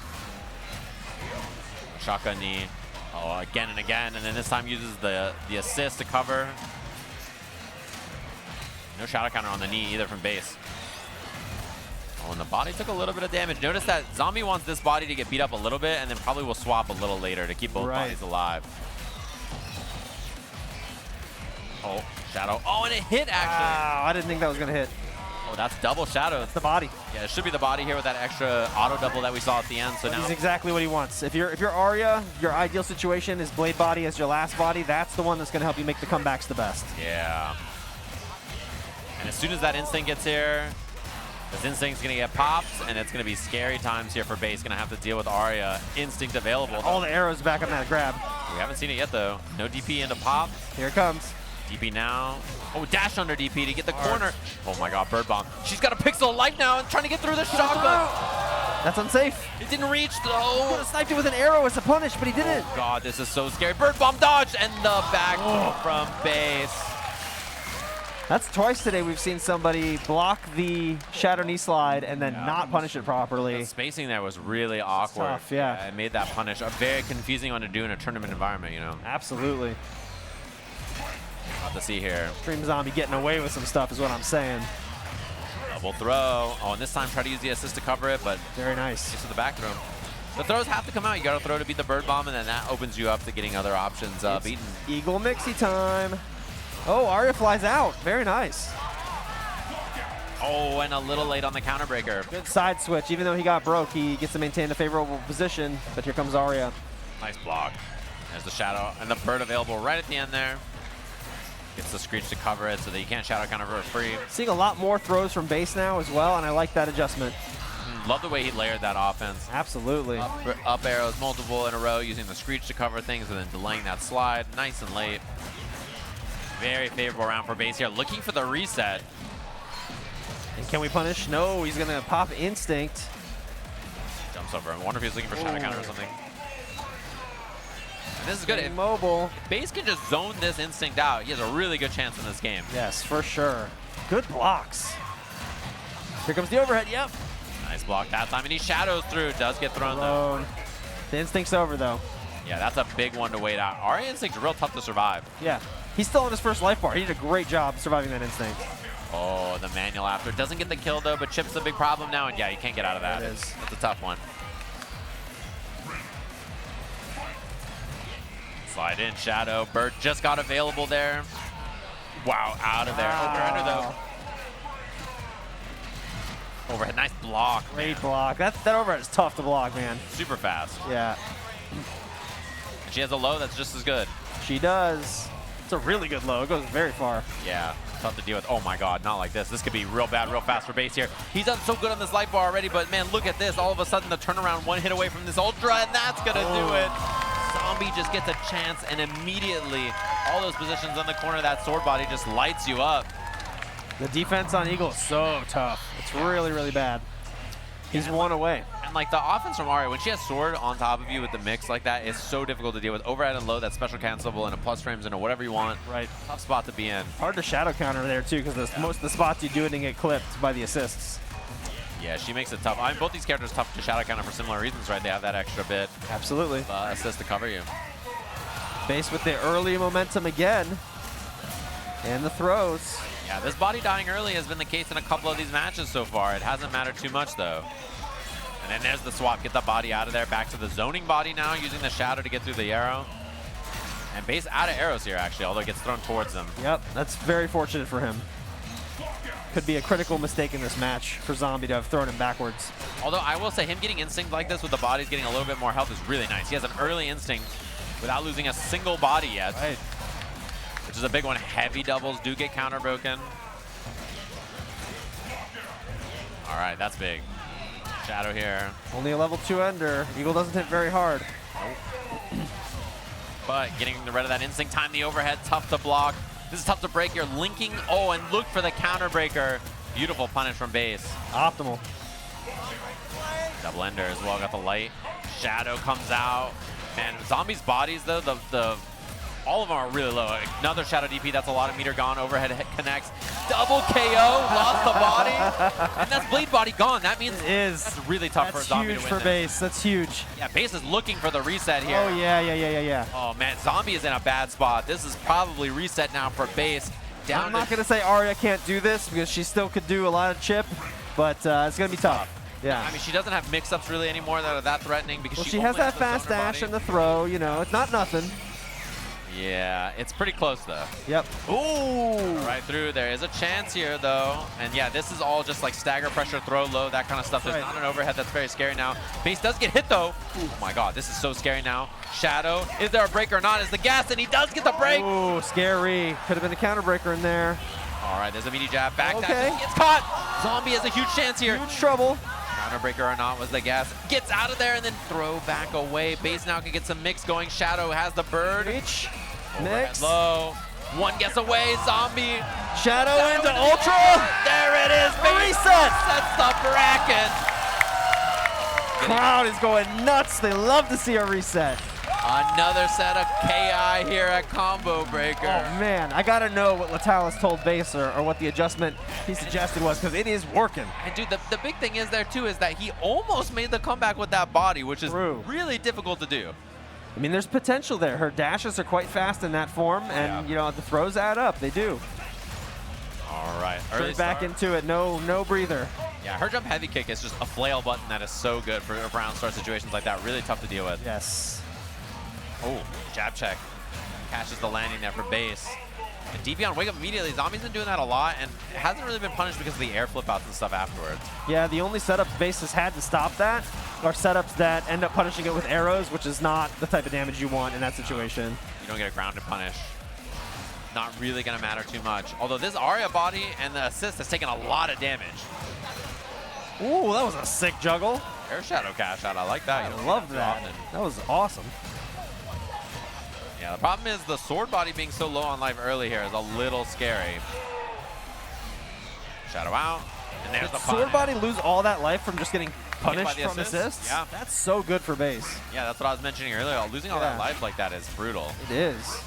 Shotgun knee. Oh, again and again. And then this time uses the assist to cover. No shadow counter on the knee either from base. Oh, and the body took a little bit of damage. Notice that Zombie wants this body to get beat up a little bit and then probably will swap a little later to keep both bodies alive. Oh, shadow. Oh, and it hit actually. Wow, I didn't think that was going to hit. Oh, that's double shadow. That's the body. Yeah, it should be the body here with that extra auto double that we saw at the end. So now he's exactly what he wants. If you're Aria, your ideal situation is blade body as your last body. That's the one that's going to help you make the comebacks the best. Yeah. And as soon as that Instinct gets here, this Instinct's going to get popped, and it's going to be scary times here for base. Going to have to deal with Aria. Instinct available. All the arrows back on that grab. We haven't seen it yet, though. No DP into pop. Here it comes. DP now. Oh, dash under DP to get the corner. Oh my god, bird bomb. She's got a pixel of life now and trying to get through the shotgun. That's unsafe. It didn't reach though. Could have sniped it with an arrow as a punish, but he didn't. Oh god, this is so scary. Bird bomb dodge and the back from base. That's twice today we've seen somebody block the Shadow knee slide and then not punish it properly. The spacing there was really awkward. Tough, yeah. It made that punish a very confusing one to do in a tournament environment, you know. Absolutely. About to see here. Stream Zombie getting away with some stuff is what I'm saying. Double throw. Oh, and this time try to use the assist to cover it, but Very nice. gets to the back throw. The throws have to come out. You got to throw to beat the bird bomb, and then that opens you up to getting other options beaten. Eagle Mixie time. Oh, Aria flies out. Very nice. Oh, and a little late on the counter breaker. Good side switch. Even though he got broke, he gets to maintain a favorable position. But here comes Aria. Nice block. There's the shadow and the bird available right at the end there. Gets the screech to cover it so that you can't shadow counter for free. Seeing a lot more throws from base now as well, and I like that adjustment. Love the way he layered that offense. Absolutely. Up arrows, multiple in a row, using the screech to cover things and then delaying that slide. Nice and late. Very favorable round for base here. Looking for the reset. And can we punish? No, he's going to pop Instinct. Jumps over. I wonder if he's looking for shadow counter or something. And this is good. If Mobile. base can just zone this instinct out, he has a really good chance in this game. Yes, for sure. Good blocks. Here comes the overhead. Yep. Nice block that time, and he shadows through. Does get thrown though. The Instinct's over though. Yeah, that's a big one to wait out. Aria Instinct's real tough to survive. Yeah. He's still on his first life bar. He did a great job surviving that Instinct. Oh, the manual after. Doesn't get the kill though, but Chip's a big problem now, and yeah, you can't get out of that. It is. It's a tough one. Slide in, Shadow. Bird just got available there. Wow, out of there. Overheader though. Overhead, nice block. Great block. That overhead is tough to block, man. Super fast. Yeah, And she has a low that's just as good. she does. It's a really good low. It goes very far. Yeah, tough to deal with. Oh my God, not like this. This could be real bad, real fast for base here. He's done so good on this light bar already, but man, look at this. All of a sudden, the turnaround, one hit away from this Ultra, and that's gonna do it. Zombie just gets a chance, and immediately, all those positions on the corner of that sword body just lights you up. The defense on Eagle is so tough. It's really, really bad. He's one away. And like the offense from Aria, when she has sword on top of you with the mix like that, it's so difficult to deal with. Overhead and low, that special cancelable, and a plus frames, and a whatever you want. Right. Tough spot to be in. Hard to shadow counter there too, because most of the spots you do it and get clipped by the assists. Yeah, she makes it tough. I mean, both these characters tough to shadow counter for similar reasons, right? They have that extra bit Absolutely. of assist to cover you. Base with the early momentum again. And the throws. Yeah, this body dying early has been the case in a couple of these matches so far. It hasn't mattered too much, though. And then there's the swap. Get the body out of there. Back to the zoning body now, using the shadow to get through the arrow. And base out of arrows here, actually, although it gets thrown towards them. Yep, that's very fortunate for him. Could be a critical mistake in this match for Zombie to have thrown him backwards. Although I will say him getting instinct like this with the bodies getting a little bit more health is really nice. He has an early instinct without losing a single body yet. Right. Which is a big one. Heavy doubles do get counter broken. All right, that's big. Shadow here. Only a level 2 ender. Eagle doesn't hit very hard. But getting rid of that instinct time, the overhead, tough to block. This is tough to break. You're linking. Oh, and look for the counter breaker. Beautiful punish from base. Optimal. Double ender as well. Got the light. Shadow comes out. And Zombie's bodies, though, all of them are really low. Another Shadow DP, that's a lot of meter gone. Overhead connects. Double KO, lost the body. And that's Blade Body gone. That means it's really tough for Zombie to win. That's huge for base. That's huge. Yeah, base is looking for the reset here. Oh, yeah. Oh, man, Zombie is in a bad spot. This is probably reset now for base. I'm not going to say Aria can't do this because she still could do a lot of chip, but it's going to be tough. Yeah. I mean, she doesn't have mix-ups really anymore that are that threatening because she has that fast dash and the throw. You know, it's not nothing. Yeah, it's pretty close, though. Yep. Ooh! Right through. There is a chance here, though. And yeah, this is all just like stagger pressure, throw low, that kind of stuff. There's not an overhead that's very scary now. Base does get hit, though. Ooh, oh my God, this is so scary now. Shadow, is there a break or not? Is the gas, and he does get the break. Ooh, scary. Could have been a counter breaker in there. All right, there's a meaty jab. Back dash. He gets caught. Zombie has a huge chance here. Huge trouble. Counterbreaker or not was the gas. Gets out of there and then throw back away. Base now can get some mix going. Shadow has the bird. Reach. Overhead Mix. low. One gets away. Zombie. Shadow into Ultra. There it is. Base Reset. sets the bracket. Crowd is going nuts. They love to see a reset. Another set of KI here at Combo Breaker. Oh man, I gotta know what Latalis told Base or what the adjustment he suggested was, because it is working. And dude, the big thing is there too is that he almost made the comeback with that body, which is really difficult to do. I mean, there's potential there. Her dashes are quite fast in that form, and you know, the throws add up. They do. All right, early back into it, no breather. Yeah, her jump heavy kick is just a flail button that is so good for round start situations like that. Really tough to deal with. Yes. Oh, jab check. Catches the landing there for Base. And DP on wake up immediately. Zombie's been doing that a lot, and it hasn't really been punished because of the air flip outs and stuff afterwards. Yeah, the only setups Base has had to stop that are setups that end up punishing it with arrows, which is not the type of damage you want in that situation. You don't get a grounded punish. Not really going to matter too much. Although this Aria body and the assist has taken a lot of damage. Ooh, that was a sick juggle. Air Shadow cash out. I like that. I love that. That was awesome. Yeah, the problem is the sword body being so low on life early here is a little scary. Shadow out. And there's the sword body lose all that life from just getting punished from assists? Yeah. That's so good for Base. Yeah, that's what I was mentioning earlier. Losing all that life like that is brutal. It is.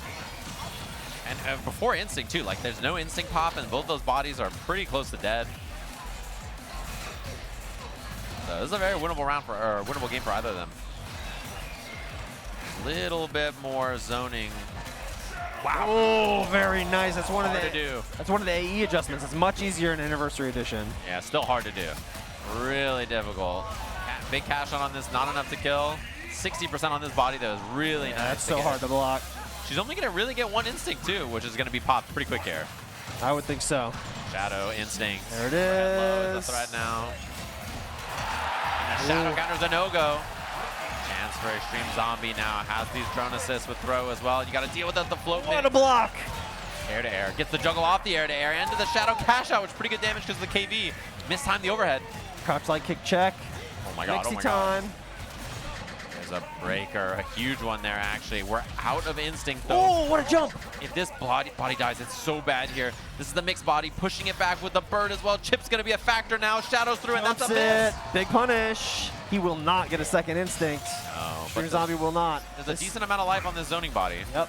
And before Instinct, too. Like, there's no Instinct pop, and both those bodies are pretty close to dead. So this is a very winnable round for, or winnable game for either of them. Little bit more zoning. Wow. Oh, very nice. That's one hard of the to do. That's one of the AE adjustments. It's much easier in Anniversary Edition. Yeah, still hard to do. Really difficult. Big cash on this, not enough to kill. 60% on this body, though, is really nice. That's so hard to block. She's only going to really get one Instinct, too, which is going to be popped pretty quick here. I would think so. Shadow, Instinct. There it is. The threat now. And the Shadow counter's a no-go. Chance for Extreme Zombie now. Has these drone assists with throw as well. You got to deal with the float. What a block. Air to air. Gets the juggle off the air to air. Into the Shadow cash out, which is pretty good damage because of the KV. Mistimed the overhead. Crouch light kick check. Oh my god, oh my time. god. There's a breaker, a huge one there actually. We're out of Instinct though. Oh, what a jump! If this body dies, it's so bad here. This is the mixed body pushing it back with the bird as well. Chip's gonna be a factor now. Shadows through and that's a miss. Big punish. He will not get a second Instinct. No, Extreme Zombie will not. There's a decent amount of life on this zoning body. Yep.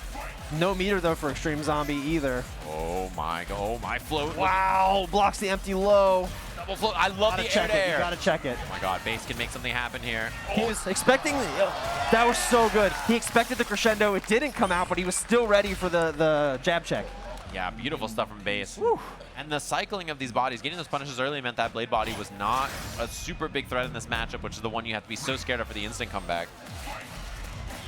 No meter though for Extreme Zombie either. Oh my god, oh my float. Wow, blocks the empty low. Double float, I love the air to air. You gotta check it. Oh my god, Base can make something happen here. He was expecting, that was so good. He expected the crescendo, it didn't come out, but he was still ready for the jab check. Yeah, beautiful stuff from Base. Woo. And the cycling of these bodies, getting those punishes early meant that Blade body was not a super big threat in this matchup, which is the one you have to be so scared of for the instant comeback.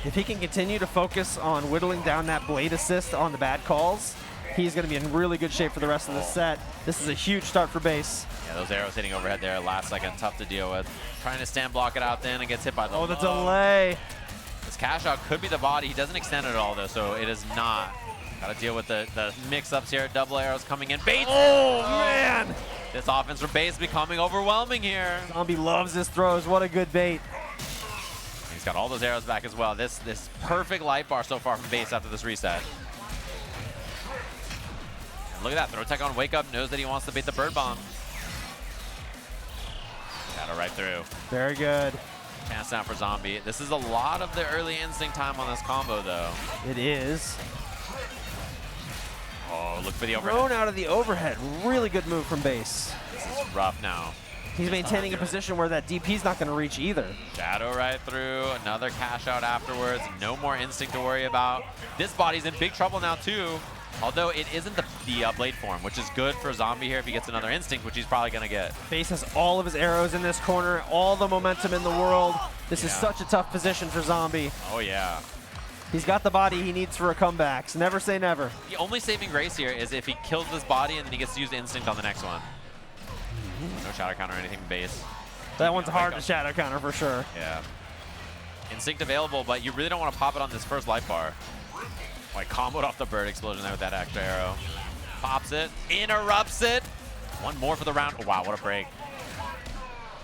If he can continue to focus on whittling down that Blade assist on the bad calls, he's going to be in really good shape for the rest of the set. This is a huge start for Base. Yeah, those arrows hitting overhead there last second, tough to deal with. Trying to stand block it out then and gets hit by the the delay. This cash out could be the body. He doesn't extend it at all though, so it is not. Got to deal with the mix-ups here. Double arrows coming in. Base! Oh, man! This offense for Base becoming overwhelming here. Zombie loves his throws. What a good bait. He's got all those arrows back as well. This perfect life bar so far from Base after this reset. And look at that. Throw tech on Wake Up. Knows that he wants to bait the bird bomb. Shadow right through. Very good. Chance down for Zombie. This is a lot of the early instinct time on this combo, though. It is. Oh, look for the overhead. Thrown out of the overhead. Really good move from Base. This is rough now. He's maintaining a position where that DP's not going to reach either. Shadow right through. Another cash out afterwards. No more instinct to worry about. This body's in big trouble now, too. Although it isn't the Blade form, which is good for Zombie here if he gets another instinct, which he's probably going to get. Base has all of his arrows in this corner, all the momentum in the world. This is such a tough position for Zombie. Oh, yeah. He's got the body he needs for a comeback. So never say never. The only saving grace here is if he kills this body and then he gets to use instinct on the next one. No shadow counter or anything from Base. That one's hard to shadow counter for sure. Yeah. Instinct available, but you really don't want to pop it on this first life bar. Like comboed off the bird explosion there with that extra arrow. Pops it, interrupts it. One more for the round. Oh, wow, what a break.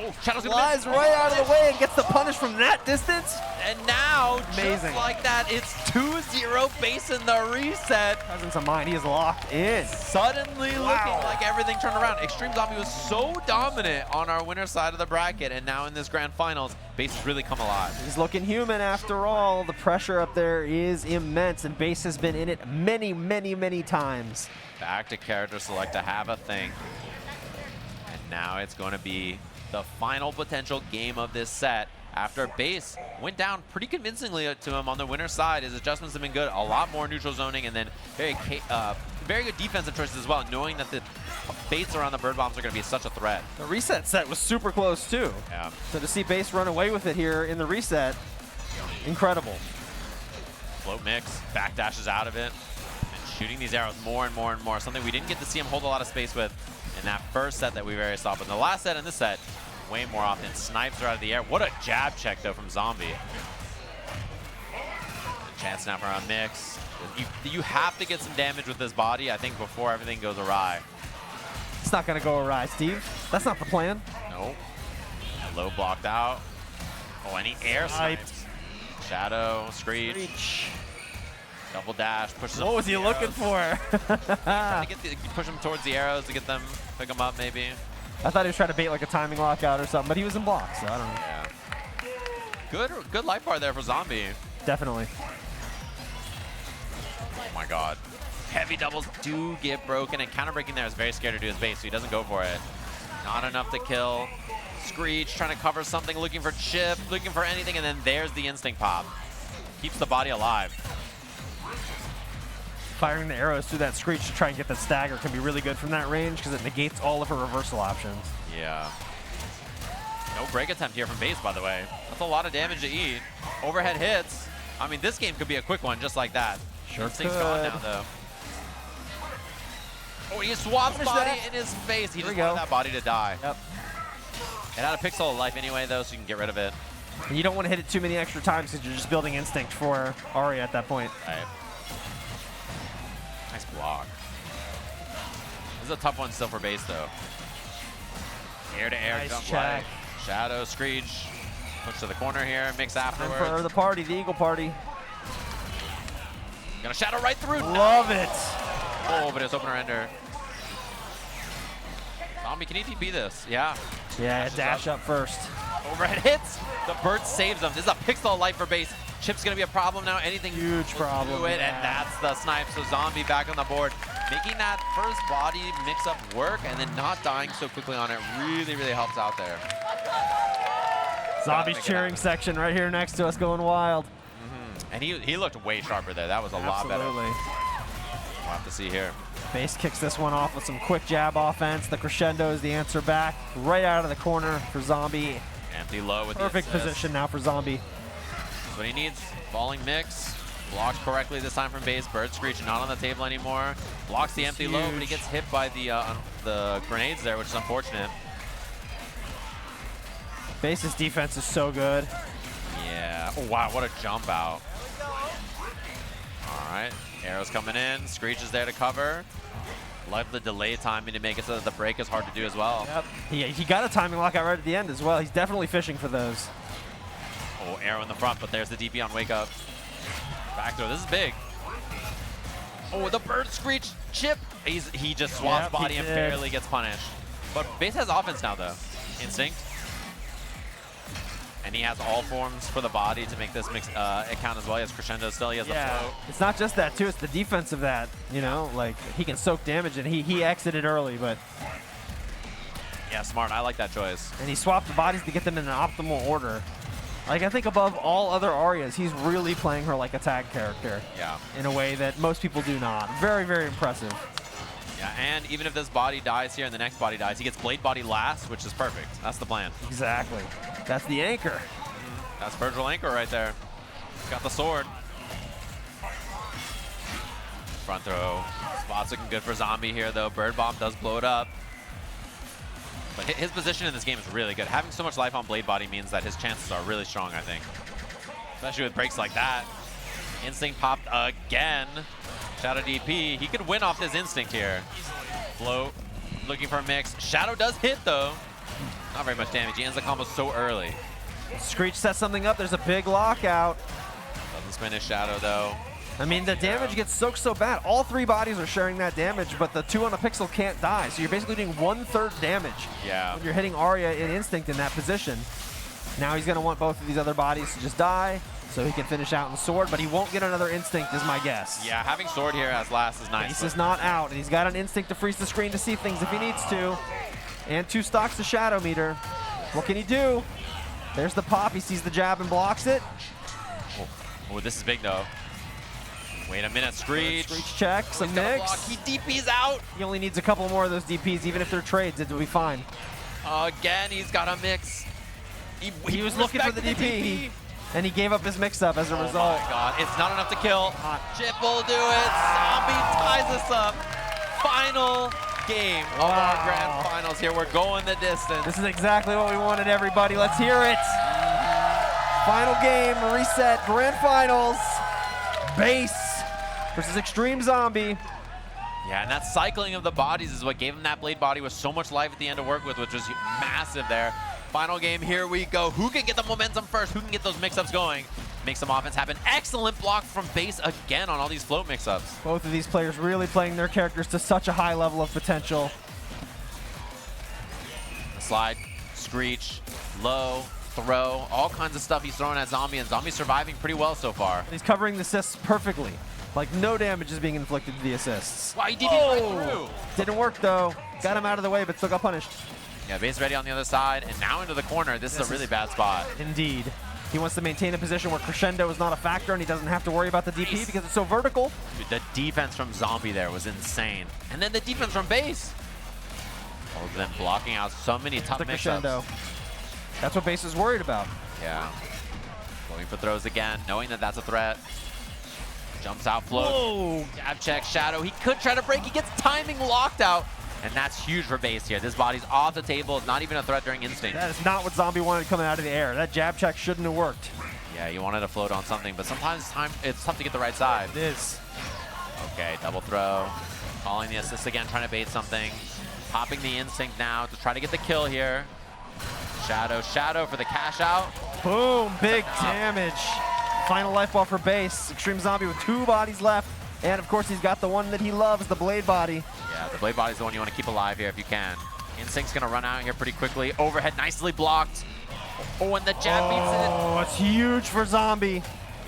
Oh, Shadow's gonna flies right out of the way and gets the punish from that distance. And now, amazing. just like that, it's 2-0 base in the reset. Presence of mind, he is locked in. Suddenly looking like everything turned around. Extreme Zombie was so dominant on our winner's side of the bracket, and now in this grand finals, base has really come alive. He's looking human after all. The pressure up there is immense, and base has been in it many, many, many times. Back to character select to have a think. And now it's going to be the final potential game of this set. After base went down pretty convincingly to him on the winner's side. His adjustments have been good. A lot more neutral zoning, and then very good defensive choices as well, knowing that the baits around the bird bombs are going to be such a threat. The reset set was super close too. Yeah. So to see base run away with it here in the reset, incredible. Float mix, backdashes out of it, and shooting these arrows more and more and more. Something we didn't get to see him hold a lot of space with in that first set that we very saw. But in the last set and this set, way more often. Snipes are out of the air. What a jab check, though, from Zombie. A chance now for a mix. You have to get some damage with this body, I think, before everything goes awry. It's not going to go awry, Steve. That's not the plan. Nope. And low blocked out. Oh, and he air snipes. Shadow, Screech. Double dash, pushes him. What was he looking for? Trying to push him towards the arrows to get them, pick them up, maybe. I thought he was trying to bait like a timing lockout or something, but he was in blocks, so I don't know. Yeah. Good life bar there for Zombie. Definitely. Oh my god. Heavy doubles do get broken, and counter breaking there is very scared to do his base, so he doesn't go for it. Not enough to kill. Screech trying to cover something, looking for chip, looking for anything, and then there's the instinct pop. Keeps the body alive. Firing the arrows through that Screech to try and get that stagger can be really good from that range because it negates all of her reversal options. Yeah. No break attempt here from base, by the way. That's a lot of damage to eat. Overhead hits. I mean, this game could be a quick one just like that. Sure Instinct's could. gone now, though. Oh, he swaps body in his face. He just wanted that body to die. Yep. It had a pixel of life anyway, though, so you can get rid of it. And you don't want to hit it too many extra times because you're just building instinct for Aria at that point. Right. Nice block. This is a tough one still for base, though. Air-to-air Nice jump check. light. Shadow, Screech. Push to the corner here. Mix afterwards. And for the party, the Eagle party. Gonna shadow right through. Love it. Oh, but it's opener ender. Zombie, can he TP this? Yeah. Yeah, dash up first. Overhead hits. The bird saves them. This is a pixel of life for base. Chip's gonna be a problem now. Anything Huge problem. do it, and that's the snipe. So Zombie back on the board, making that first body mix-up work, and then not dying so quickly on it really, really helps out there. Zombie's cheering section right here next to us, going wild. And he looked way sharper there. That was a lot better. Absolutely. We'll have to see here. Base kicks this one off with some quick jab offense. The crescendo is the answer back, right out of the corner for Zombie. Empty low with Perfect the assist. position now for Zombie. That's what he needs. Falling mix. Blocks correctly this time from base. Bird Screech not on the table anymore. Blocks the empty low, but he gets hit by the grenades there, which is unfortunate. Base's defense is so good. Yeah. Oh, wow, what a jump out. All right. Arrows coming in. Screech is there to cover. Love the delay timing to make it so that the break is hard to do as well. Yep. He got a timing lockout right at the end as well. He's definitely fishing for those. Oh, arrow in the front, but there's the DP on wake up. Back throw. This is big. Oh, the bird Screech chip. He just swaps body and barely gets punished. But base has offense now, though. Instinct. And he has all forms for the body to make this mix account as well. He has crescendo still. He has the float. It's not just that, too. It's the defense of that. You know, like, he can soak damage, and he exited early, but... Yeah, smart. I like that choice. And he swapped the bodies to get them in an optimal order. Like, I think above all other Arias, he's really playing her like a tag character. Yeah. In a way that most people do not. Very, very impressive. Yeah, and even if this body dies here and the next body dies, he gets blade body last, which is perfect. That's the plan. Exactly. That's the anchor. That's Virgil Anchor right there. Got the sword. Front throw. Spot's looking good for Zombie here, though. Bird Bomb does blow it up. But his position in this game is really good. Having so much life on blade body means that his chances are really strong, I think. Especially with breaks like that. Instinct popped again. Shadow DP. He could win off his instinct here. Float. Looking for a mix. Shadow does hit, though. Not very much damage. He ends the combo so early. Screech sets something up. There's a big lockout. Doesn't finish Shadow, though. I mean, the damage gets soaked so bad. All 3 bodies are sharing that damage, but the 2 on a pixel can't die. So you're basically doing 1/3 damage when you're hitting Aria in Instinct in that position. Now he's going to want both of these other bodies to just die so he can finish out in Sword, but he won't get another Instinct is my guess. Yeah, having Sword here as last is nice. Base is not out, and he's got an Instinct to freeze the screen to see things if he needs to. And 2 stocks to Shadow Meter. What can he do? There's the pop. He sees the jab and blocks it. Oh, this is big, though. Wait a minute, Screech. Screech check, some mix. He DP's out. He only needs a couple more of those DPs, even if they're trades, it will be fine. Again, he's got a mix. He was looking for the DP, and he gave up his mix-up as a result. Oh my god, it's not enough to kill. Chip will do it. Zombie ties us up. Final game of our grand finals here. We're going the distance. This is exactly what we wanted, everybody. Let's hear it. Final game, reset, grand finals. Base versus Extreme Zombie. Yeah, and that cycling of the bodies is what gave him that blade body with so much life at the end to work with, which was massive there. Final game, here we go. Who can get the momentum first? Who can get those mix-ups going? Make some offense happen. Excellent block from Base again on all these float mix-ups. Both of these players really playing their characters to such a high level of potential. Slide, Screech, low, throw, all kinds of stuff he's throwing at Zombie, and Zombie's surviving pretty well so far. He's covering the assists perfectly. Like, no damage is being inflicted to the assists. Wow, he did it right through. Didn't work, though. Got him out of the way, but still got punished. Yeah, Base ready on the other side, and now into the corner. This is a really bad spot. Indeed. He wants to maintain a position where crescendo is not a factor, and he doesn't have to worry about the DP because it's so vertical. Dude, the defense from Zombie there was insane. And then the defense from Base. All of them blocking out so many tough mix-ups. That's what Base is worried about. Yeah. Going for throws again, knowing that that's a threat. Jumps out, float. Whoa. Jab check, Shadow. He could try to break. He gets timing locked out. And that's huge for Base here. This body's off the table. It's not even a threat during Instinct. That is not what Zombie wanted coming out of the air. That jab check shouldn't have worked. Yeah, you wanted to float on something, but sometimes it's tough to get the right side. It is. Okay, double throw. Calling the assist again, trying to bait something. Popping the Instinct now to try to get the kill here. Shadow for the cash out. Boom, big damage. Final life ball for Base. Extreme Zombie with 2 bodies left. And of course, he's got the one that he loves, the blade body. Yeah, the blade body is the one you want to keep alive here if you can. Instinct's going to run out here pretty quickly. Overhead nicely blocked. Oh, and the jab beats it. Oh, it's huge for Zombie.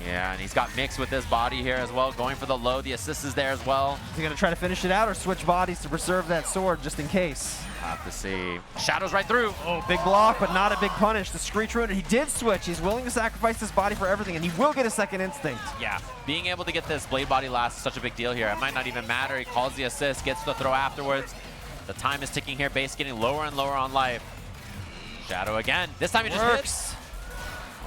Yeah, and he's got mix with this body here as well. Going for the low. The assist is there as well. Is he going to try to finish it out or switch bodies to preserve that sword just in case? Have to see. Shadow's right through. Oh, big block, but not a big punish. The Screech ruined it. He did switch. He's willing to sacrifice this body for everything, and he will get a second Instinct. Yeah, being able to get this blade body last is such a big deal here. It might not even matter. He calls the assist, gets the throw afterwards. The time is ticking here. Base getting lower and lower on life. Shadow again. This time he just hits.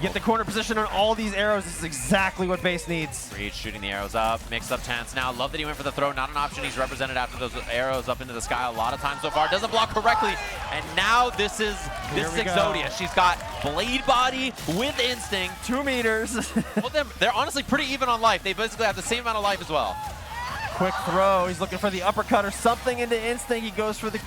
Get the corner position on all these arrows. This is exactly what Base needs. Reach shooting the arrows up. Mixed up chance now. Love that he went for the throw. Not an option. He's represented after those arrows up into the sky a lot of times so far. Doesn't block correctly. And now this is Exodia. She's got blade body with Instinct. 2 meters. Well, they're honestly pretty even on life. They basically have the same amount of life as well. Quick throw. He's looking for the uppercut or something into Instinct. He goes for the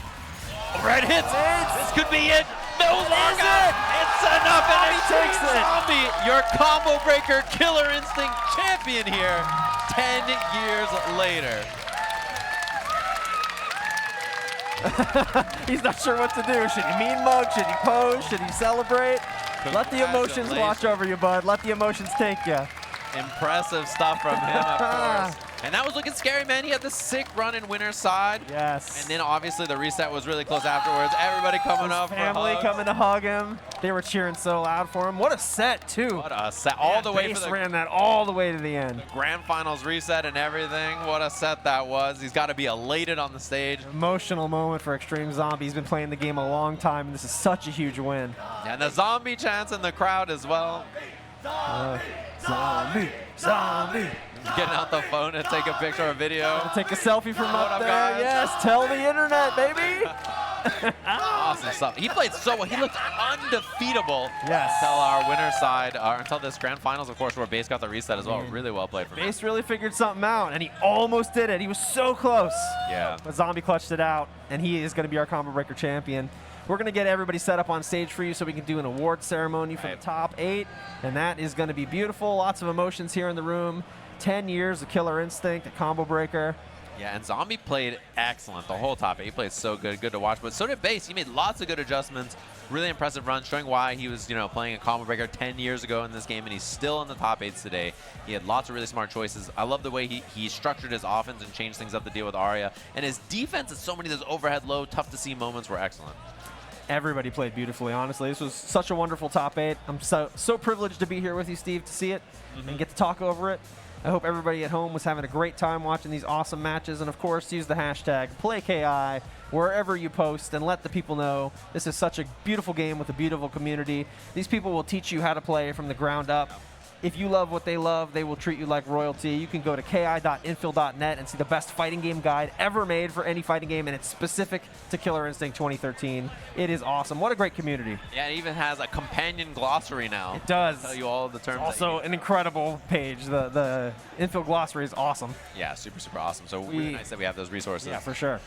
red hits. This could be it. No longer. It's enough, and he takes it. Zombie, your combo breaker, Killer Instinct champion here, 10 years later. He's not sure what to do. Should he mean mug? Should he pose? Should he celebrate? Let the emotions watch over you, bud. Let the emotions take you. Impressive stuff from him, of course. And that was looking scary, man. He had the sick run in winner's side. Yes. And then obviously the reset was really close afterwards. Everybody coming up. Family coming to hug him. They were cheering so loud for him. What a set, too. What a set. All the way for the ran that all the way to the end. Grand finals reset and everything. What a set that was. He's got to be elated on the stage. Emotional moment for Extreme Zombie. He's been playing the game a long time, and this is such a huge win. And the zombie chants in the crowd as well. Zombie, zombie. Getting out the phone to take a picture or video. Take a selfie from up there. Guys? Yes, tell the internet, baby. Awesome stuff. He played so well. He looked undefeatable. Yes. Until our winner's side, until this grand finals, of course, where Base got the reset as well. Really well played from him. Base really figured something out, and he almost did it. He was so close. Yeah. But Zombie clutched it out, and he is going to be our combo breaker champion. We're going to get everybody set up on stage for you so we can do an award ceremony for the top 8, and that is going to be beautiful. Lots of emotions here in the room. 10 years of Killer Instinct, a combo breaker. Yeah, and Zombie played excellent the whole top 8. He played so good to watch. But so did Base. He made lots of good adjustments. Really impressive run, showing why he was, playing a combo breaker 10 years ago in this game, and he's still in the top 8s today. He had lots of really smart choices. I love the way he structured his offense and changed things up to deal with Aria. And his defense at so many of those overhead low, tough to see moments were excellent. Everybody played beautifully, honestly. This was such a wonderful top 8. I'm so privileged to be here with you, Steve, to see it and get to talk over it. I hope everybody at home was having a great time watching these awesome matches. And, of course, use the hashtag PlayKI wherever you post and let the people know this is such a beautiful game with a beautiful community. These people will teach you how to play from the ground up. If you love what they love, they will treat you like royalty. You can go to ki.infil.net and see the best fighting game guide ever made for any fighting game, and it's specific to Killer Instinct 2013. It is awesome. What a great community. Yeah, it even has a companion glossary now. It does. Tell you all of the terms. Also, an incredible page. The Infil glossary is awesome. Yeah, super, super awesome. So really nice that we have those resources. Yeah, for sure.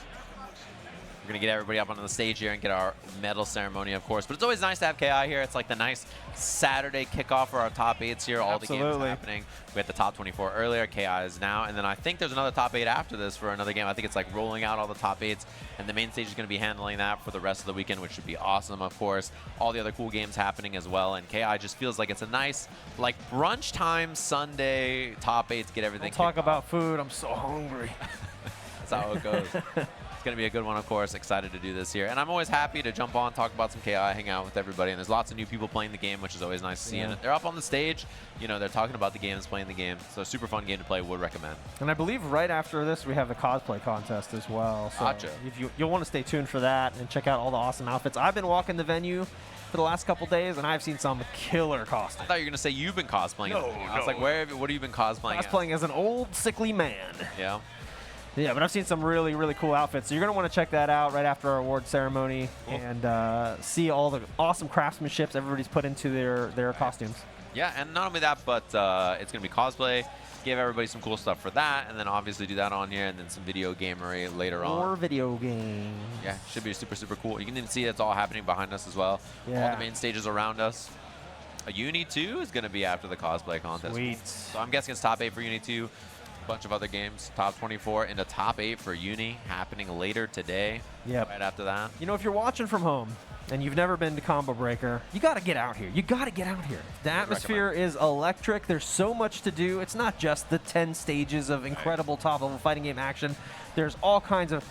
We're going to get everybody up on the stage here and get our medal ceremony, of course. But it's always nice to have KI here. It's like the nice Saturday kickoff for our top 8s here. All the games happening. We had the top 24 earlier. KI is now. And then I think there's another top 8 after this for another game. I think it's like rolling out all the top 8s. And the main stage is going to be handling that for the rest of the weekend, which should be awesome, of course. All the other cool games happening as well. And KI just feels like it's a nice, like, brunch time Sunday top 8s. Get everything Talk about food. I'm so hungry. That's how it goes. It's going to be a good one, of course. Excited to do this here. And I'm always happy to jump on, talk about some KI, hang out with everybody. And there's lots of new people playing the game, which is always nice to see. And they're up on the stage. They're talking about the games, playing the game. So super fun game to play. Would recommend. And I believe right after this, we have the cosplay contest as well. So gotcha. You'll want to stay tuned for that and check out all the awesome outfits. I've been walking the venue for the last couple days, and I've seen some killer costumes. I thought you were going to say you've been cosplaying. No, I was like, what have you been cosplaying Cosplaying as an old, sickly man. Yeah. Yeah, but I've seen some really, really cool outfits. So you're going to want to check that out right after our award ceremony and see all the awesome craftsmanship everybody's put into their costumes. Yeah, and not only that, but it's going to be cosplay. Give everybody some cool stuff for that, and then obviously do that on here, and then some video gamery later on. More video games. Yeah, should be super, super cool. You can even see it's all happening behind us as well. Yeah. All the main stages around us. Uni 2 is going to be after the cosplay contest. Sweet. So I'm guessing it's top 8 for Uni 2. Bunch of other games, top 24 into top 8 for Uni, happening later today. Yep. Right after that. If you're watching from home and you've never been to Combo Breaker, you got to get out here. You got to get out here. The atmosphere is electric. There's so much to do. It's not just the 10 stages of incredible top-level fighting game action. There's all kinds of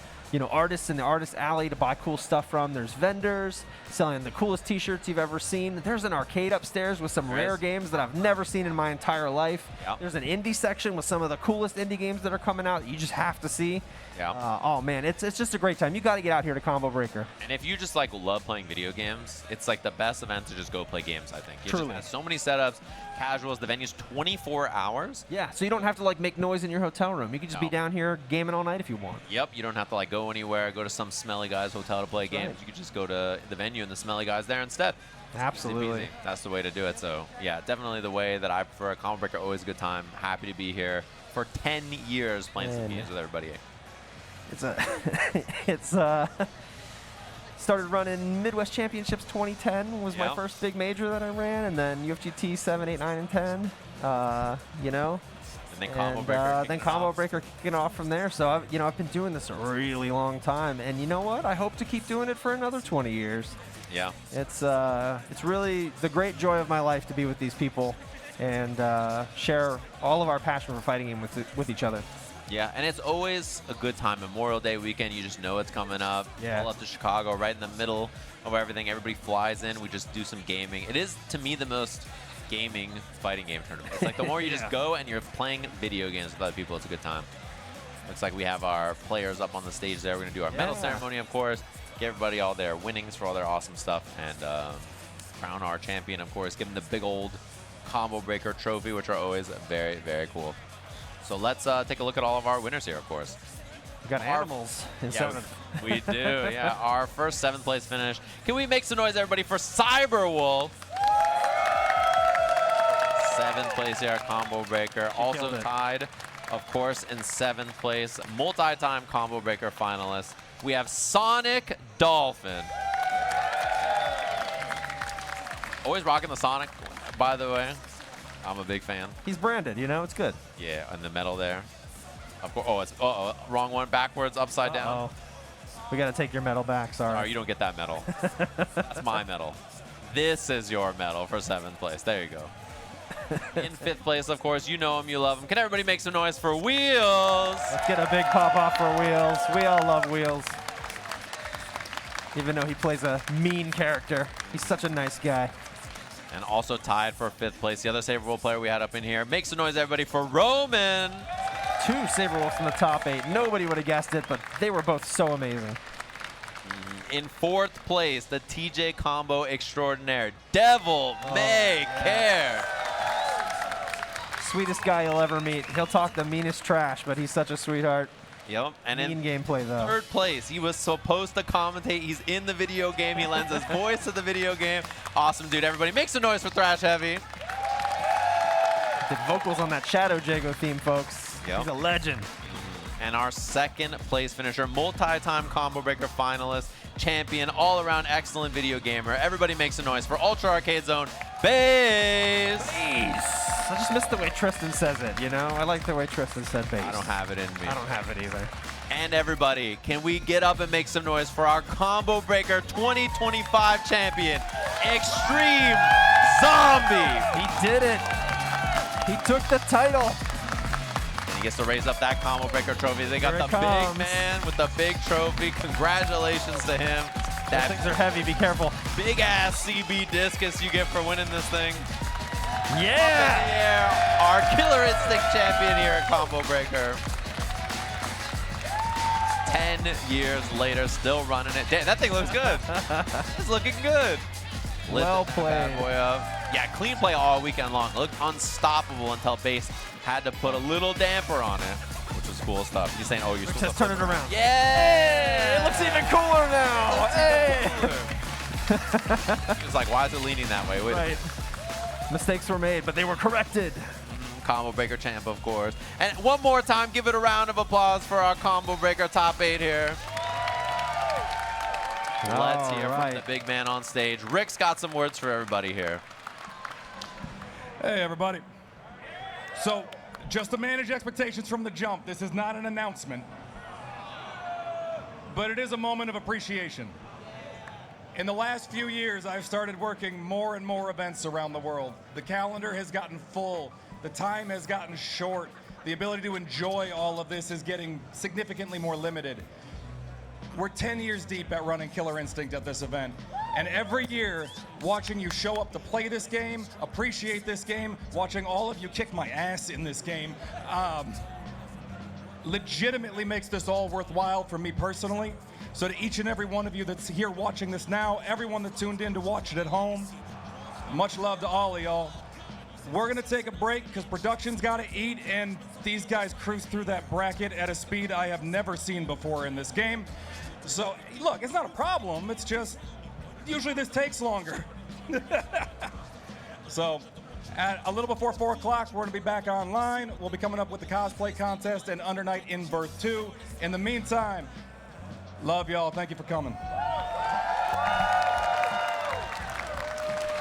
artists in the artist alley to buy cool stuff from. There's vendors selling the coolest t-shirts you've ever seen. There's an arcade upstairs with some rare games that I've never seen in my entire life. Yep. There's an indie section with some of the coolest indie games that are coming out that you just have to see. Yeah. Oh man, it's just a great time. You got to get out here to Combo Breaker. And if you just love playing video games, it's like the best event to just go play games, I think. It Truly. just has so many setups, casuals, the venue's 24 hours. Yeah, so you don't have to make noise in your hotel room. You can just be down here gaming all night if you want. Yep, you don't have to go anywhere, go to some smelly guy's hotel to play games. right. You could just go to the venue and the smelly guy's there instead. Absolutely. Easy peasy. That's the way to do it. So yeah, definitely the way that I prefer. Combo Breaker, always a good time. Happy to be here for 10 years playing some games with everybody. It's started running Midwest Championships 2010 was my first big major that I ran, and then UFGT 7, 8, 9, and 10. And then Combo Breaker. Then Combo Breaker kicking off from there. So I've been doing this a really long time, and you know what? I hope to keep doing it for another 20 years. Yeah. It's really the great joy of my life to be with these people and share all of our passion for fighting game with each other. Yeah, and it's always a good time. Memorial Day weekend, you just know it's coming up. Yeah. All up to Chicago, right in the middle of everything. Everybody flies in. We just do some gaming. It is, to me, the most gaming fighting game tournament. It's like the more you just go and you're playing video games with other people, it's a good time. Looks like we have our players up on the stage there. We're going to do our medal ceremony, of course. Give everybody all their winnings for all their awesome stuff. And crown our champion, of course. Give them the big old Combo Breaker trophy, which are always very, very cool. So let's take a look at all of our winners here, of course. We got animals in seventh. We do, yeah. Our first 7th place finish. Can we make some noise, everybody, for Sabrewulf? 7th place here, Combo Breaker. Also tied, of course, in 7th place. Multi-time Combo Breaker finalist. We have Sonic Dolphin. Always rocking the Sonic, by the way. I'm a big fan. He's branded, you know, it's good. Yeah, and the metal there. Of course. Oh, it's wrong one. Backwards, upside down. We got to take your medal back, sorry. Oh, you don't get that medal. That's my medal. This is your medal for 7th place. There you go. In 5th place, of course, you know him, you love him. Can everybody make some noise for Wheels? Let's get a big pop off for Wheels. We all love Wheels. Even though he plays a mean character, he's such a nice guy. And also tied for 5th place, the other Sabrewulf player we had up in here. Make some noise, everybody, for Roman. 2 Sabrewulfs in the top 8. Nobody would have guessed it, but they were both so amazing. In 4th place, the TJ combo extraordinaire, DevilMayCare. Sweetest guy you'll ever meet. He'll talk the meanest trash, but he's such a sweetheart. Yep. And Mean in gameplay, though. 3rd place, he was supposed to commentate. He's in the video game. He lends his voice to the video game. Awesome, dude. Everybody make some noise for ThrashHeavy. The vocals on that Shadow Jago theme, folks. Yep. He's a legend. And our 2nd place finisher, multi-time combo breaker finalist, champion, all-around excellent video gamer. Everybody make some noise for Ultra Arcade Zone, Base. I just miss the way Tristan says it, you know? I like the way Tristan said base. I don't have it in me. I don't have it either. And everybody, can we get up and make some noise for our Combo Breaker 2025 champion, Extreme Zombie? He did it. He took the title. And he gets to raise up that Combo Breaker trophy. They got Here the it big comes. man with the big trophy. Congratulations to him. Those things are heavy, be careful. Big ass CB discus you get for winning this thing. Yeah! Yeah, our Killer Instinct champion here at Combo Breaker. 10 years later, still running it. Damn, that thing looks good. It's looking good. Well Lifting the bad played. boy up. Yeah, clean play all weekend long. It looked unstoppable until Base had to put a little damper on it, which was cool stuff. He's saying, oh, you're supposed Just to turn it around. Yeah! It looks even cooler now. Hey! He was like, why is it leaning that way? Wait a minute. Right. Mistakes were made, but they were corrected. Combo Breaker champ, of course. And one more time, give it a round of applause for our Combo Breaker top 8 here. Let's hear from the big man on stage. Rick's got some words for everybody here. Hey, everybody. So, just to manage expectations from the jump, this is not an announcement, but it is a moment of appreciation. In the last few years, I've started working more and more events around the world. The calendar has gotten full. The time has gotten short. The ability to enjoy all of this is getting significantly more limited. We're 10 years deep at running Killer Instinct at this event. And every year, watching you show up to play this game, appreciate this game, watching all of you kick my ass in this game, legitimately makes this all worthwhile for me personally. So to each and every one of you that's here watching this now, everyone that tuned in to watch it at home, much love to all of y'all. We're gonna take a break because production's gotta eat, and these guys cruise through that bracket at a speed I have never seen before in this game. So look, it's not a problem, it's just, usually this takes longer. So at a little before 4 o'clock, we're gonna be back online. We'll be coming up with the cosplay contest and Under Night in Birth 2. In the meantime, love y'all, thank you for coming.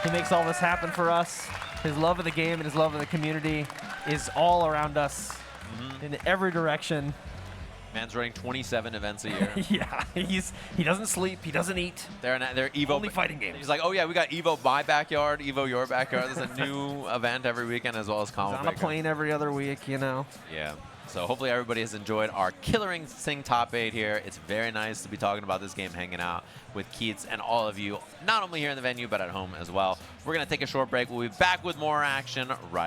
He makes all this happen for us. His love of the game and his love of the community is all around us in every direction. Man's running 27 events a year. Yeah, he doesn't sleep, he doesn't eat. They're Evo. Only fighting games. He's like, oh yeah, we got Evo my backyard, Evo your backyard. There's a new event every weekend as well as Combo He's on a Breaker. plane every other week, you know. Yeah. So hopefully everybody has enjoyed our Killer Instinct top 8 here. It's very nice to be talking about this game, hanging out with Keats and all of you, not only here in the venue, but at home as well. We're going to take a short break. We'll be back with more action right